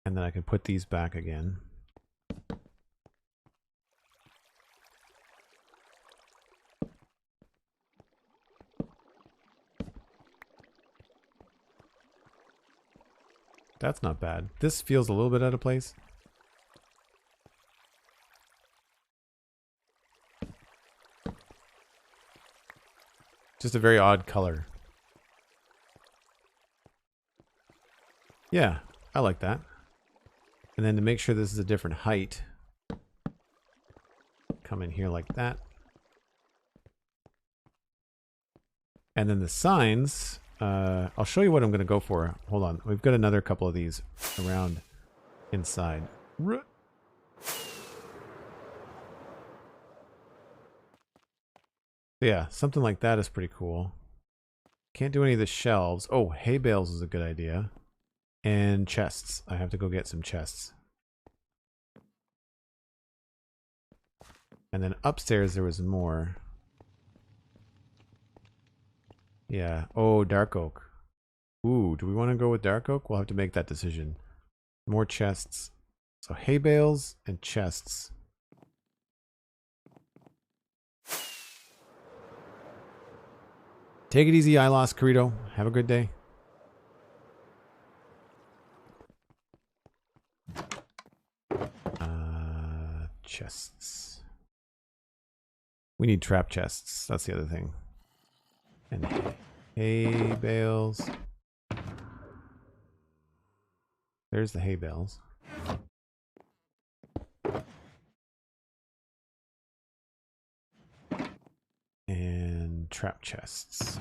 And then I can put these back again. That's not bad. This feels a little bit out of place. Just a very odd color. Yeah, I like that. And then to make sure this is a different height, come in here like that. And then the signs, I'll show you what I'm going to go for. Hold on. We've got another couple of these around inside. Yeah, something like that is pretty cool. Can't do any of the shelves. Oh, hay bales is a good idea. And chests. I have to go get some chests. And then upstairs there was more. Yeah. Oh, dark oak. Ooh, do we want to go with dark oak? We'll have to make that decision. More chests. So hay bales and chests. Take it easy, I lost Corrito. Have a good day. Chests. We need trap chests. That's the other thing. And hay bales. There's the hay bales. And trap chests.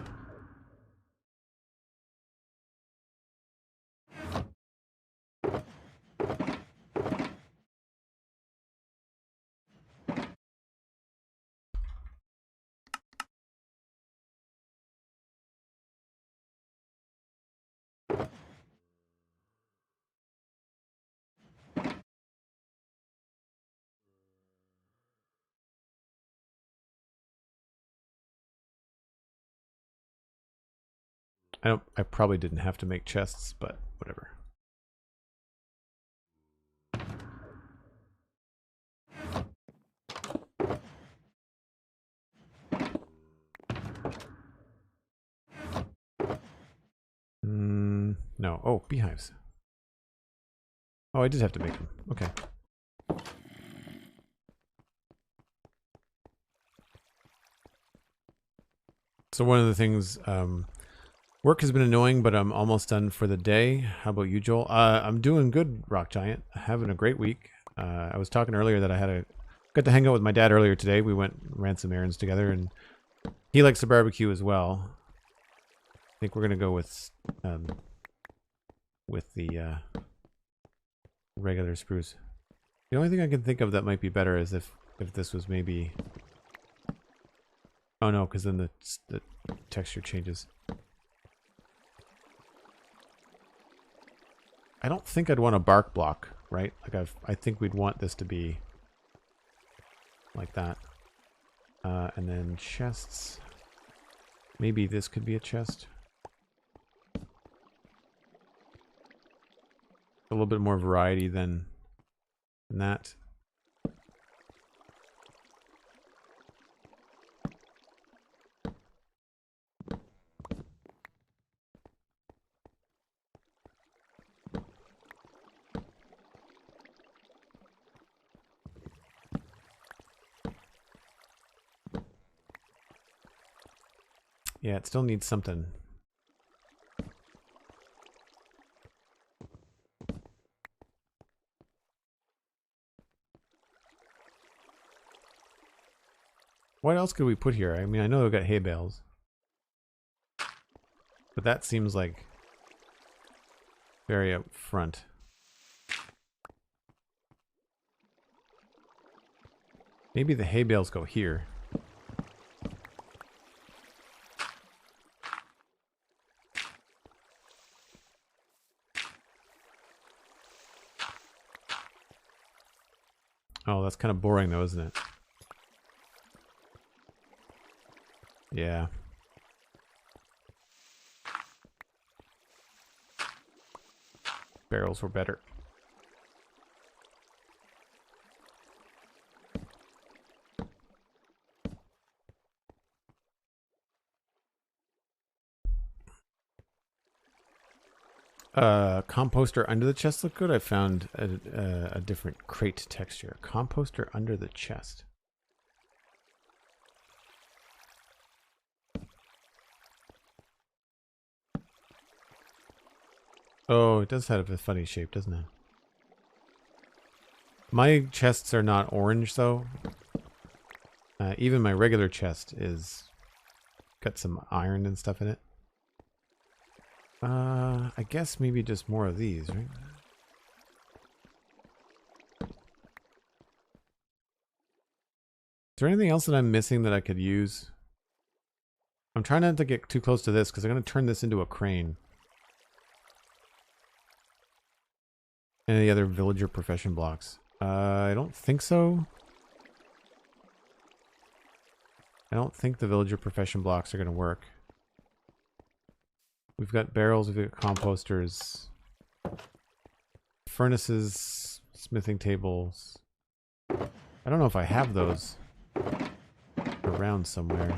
I probably didn't have to make chests, but whatever. No. Oh, beehives. Oh, I did have to make them. Okay. So one of the things, work has been annoying, but I'm almost done for the day. How about you, Joel? I'm doing good, Rock Giant. Having a great week. I was talking earlier that I got to hang out with my dad earlier today. We ran some errands together, and he likes to barbecue as well. I think we're gonna go with the regular spruce. The only thing I can think of that might be better is if this was maybe. Oh no, because then the texture changes. I don't think I'd want a bark block, right? Like I think we'd want this to be like that. And then chests. Maybe this could be a chest. A little bit more variety than that. Yeah, it still needs something. What else could we put here? I mean, I know we've got hay bales. But that seems like very up front. Maybe the hay bales go here. Oh, that's kind of boring though, isn't it? Yeah. Barrels were better. Composter under the chest look good. I found a different crate texture. Composter under the chest. Oh, it does have a funny shape, doesn't it? My chests are not orange, though. Even my regular chest is got some iron and stuff in it. I guess maybe just more of these, right? Is there anything else that I'm missing that I could use? I'm trying not to get too close to this because I'm going to turn this into a crane. Any other villager profession blocks? I don't think so. I don't think the villager profession blocks are going to work. We've got barrels, we've got composters, furnaces, smithing tables. I don't know if I have those around somewhere.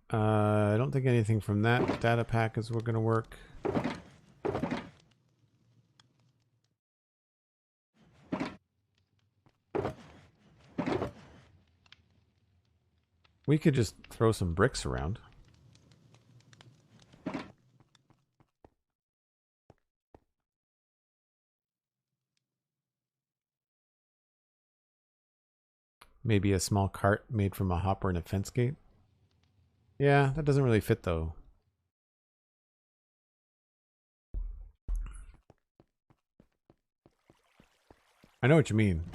I don't think anything from that data pack is going to work. We could just throw some bricks around. Maybe a small cart made from a hopper and a fence gate. Yeah, that doesn't really fit though. I know what you mean.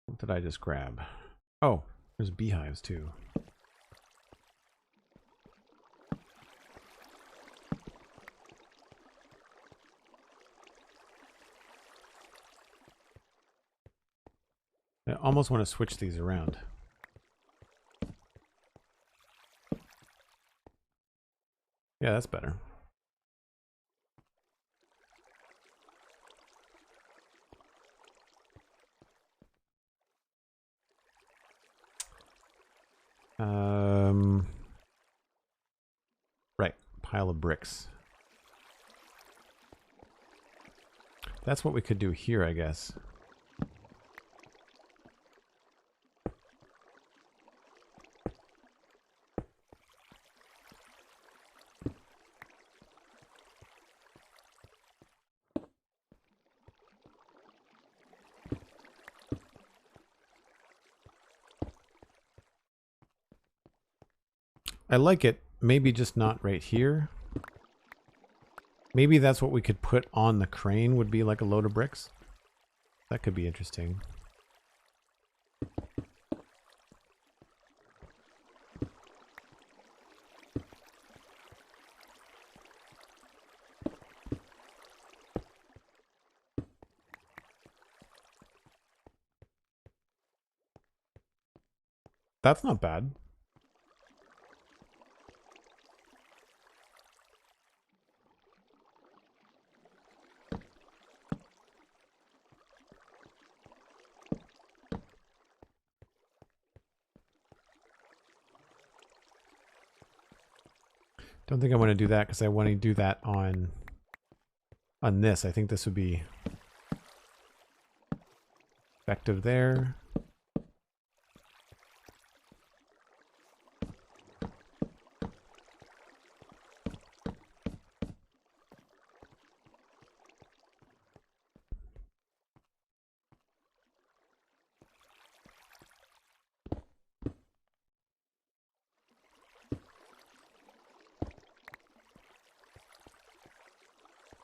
What did I just grab? Oh, there's beehives too. I almost want to switch these around. Yeah, that's better. Right, pile of bricks. That's what we could do here, I guess. I like it. Maybe just not right here. Maybe that's what we could put on the crane would be like a load of bricks. That could be interesting. That's not bad. Don't think I want to do that because I want to do that on this. I think this would be effective there.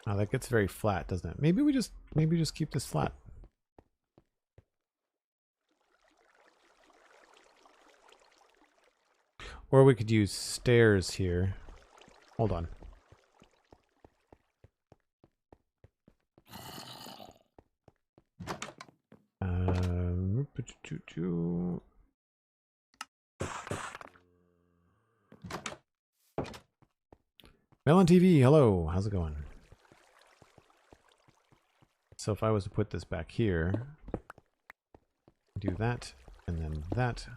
Oh, that gets very flat, doesn't it? Maybe we just keep this flat. Or we could use stairs here. Hold on. Melon TV, hello. How's it going? So if I was to put this back here, do that, and then that.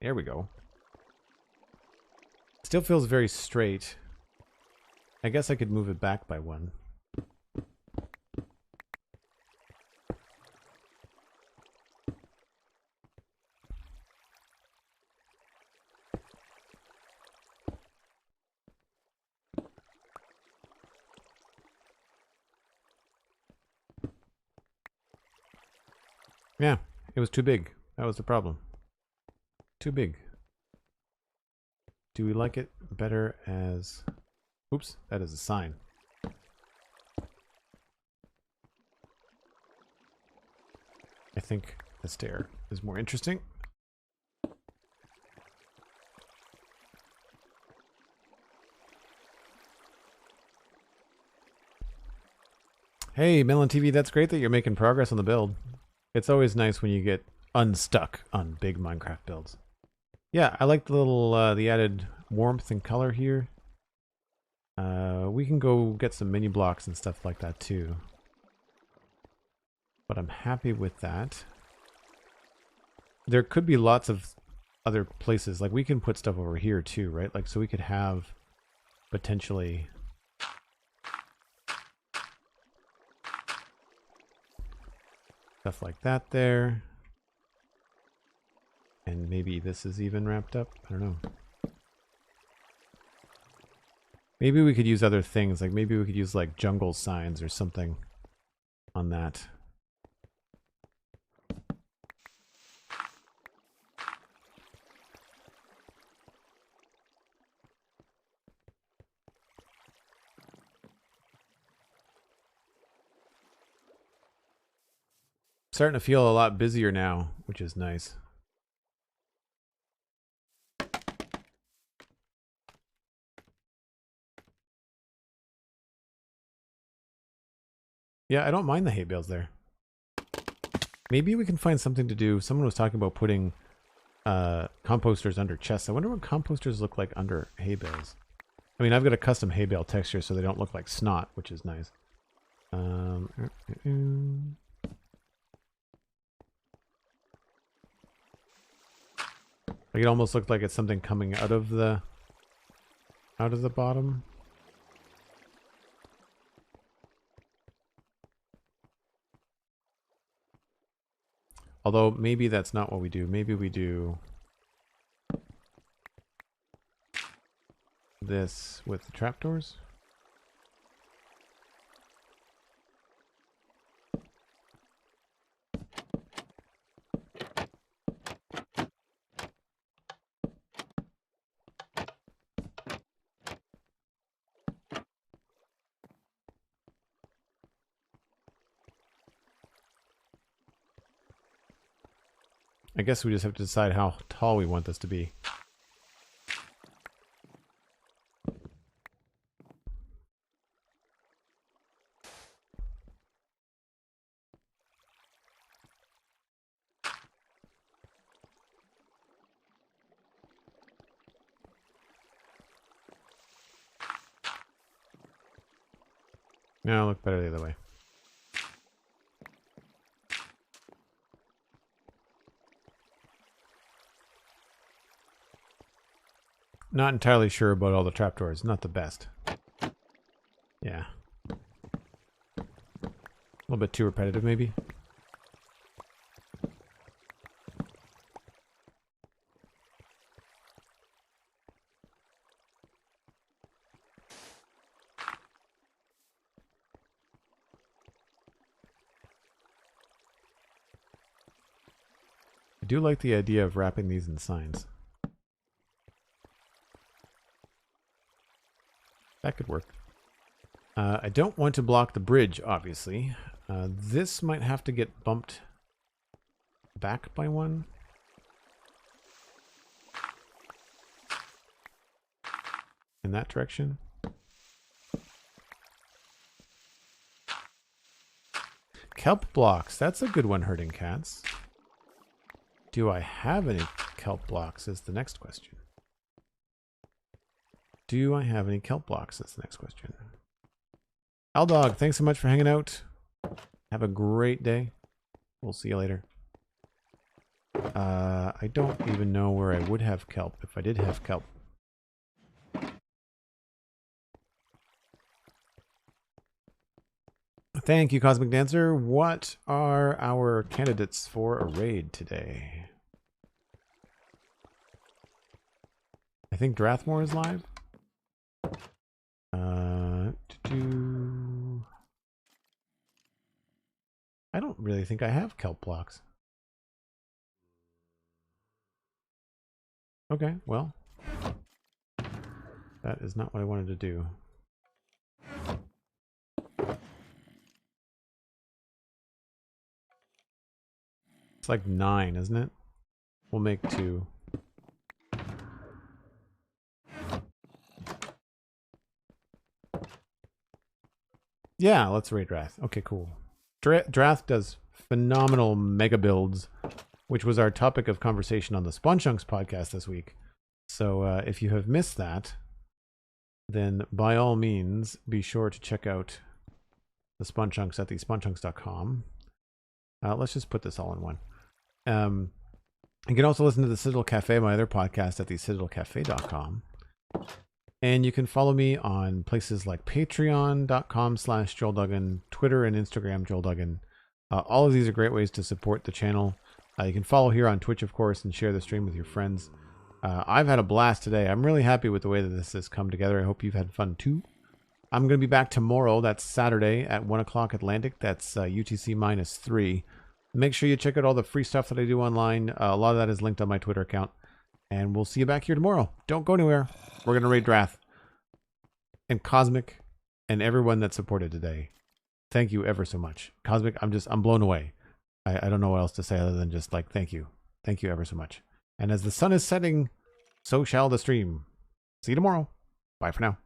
There we go. Still feels very straight. I guess I could move it back by one. Yeah, it was too big. That was the problem. Too big. Do we like it better as... Oops, that is a sign. I think the stair is more interesting. Hey, Melon TV, that's great that you're making progress on the build. It's always nice when you get unstuck on big Minecraft builds. Yeah, I like the little, the added warmth and color here. We can go get some mini blocks and stuff like that too. But I'm happy with that. There could be lots of other places. Like we can put stuff over here too, right? Like so we could have potentially... stuff like that there. And maybe this is even wrapped up. I don't know. Maybe we could use other things. Like maybe we could use like jungle signs or something on that. Starting to feel a lot busier now, which is nice. Yeah, I don't mind the hay bales there. Maybe we can find something to do. Someone was talking about putting composters under chests. I wonder what composters look like under hay bales. I mean, I've got a custom hay bale texture so they don't look like snot, which is nice. Like it almost looked like it's something coming out of the bottom. Although maybe that's not what we do. Maybe we do this with the trapdoors. I guess we just have to decide how tall we want this to be. No, look better the other way. Not entirely sure about all the trapdoors. Not the best. Yeah. A little bit too repetitive, maybe. I do like the idea of wrapping these in signs. That could work. I don't want to block the bridge, obviously. This might have to get bumped back by one. In that direction. Kelp blocks. That's a good one, herding cats. Do I have any kelp blocks is the next question. Do I have any kelp blocks? That's the next question. Aldog, thanks so much for hanging out. Have a great day. We'll see you later. I don't even know where I would have kelp if I did have kelp. Thank you, Cosmic Dancer. What are our candidates for a raid today? I think Drathmore is live. I don't really think I have kelp blocks. Okay, well, that is not what I wanted to do. It's like 9, isn't it? We'll make 2. Yeah, let's raid Drath. Okay, cool. Drath does phenomenal mega builds, which was our topic of conversation on the Spawn Chunks podcast this week. So if you have missed that, then by all means, be sure to check out the Spawn Chunks at thespawnchunks.com. Let's just put this all in one. You can also listen to the Citadel Cafe, my other podcast, at thecitadelcafe.com. And you can follow me on places like patreon.com/JoelDuggan, Twitter and Instagram, Joel Duggan. All of these are great ways to support the channel. You can follow here on Twitch, of course, and share the stream with your friends. I've had a blast today. I'm really happy with the way that this has come together. I hope you've had fun too. I'm going to be back tomorrow. That's Saturday at 1 o'clock Atlantic. That's UTC -3. Make sure you check out all the free stuff that I do online. A lot of that is linked on my Twitter account. And we'll see you back here tomorrow. Don't go anywhere. We're going to raid Drath. And Cosmic and everyone that supported today. Thank you ever so much. Cosmic, I'm blown away. I don't know what else to say other than just like, thank you. Thank you ever so much. And as the sun is setting, so shall the stream. See you tomorrow. Bye for now.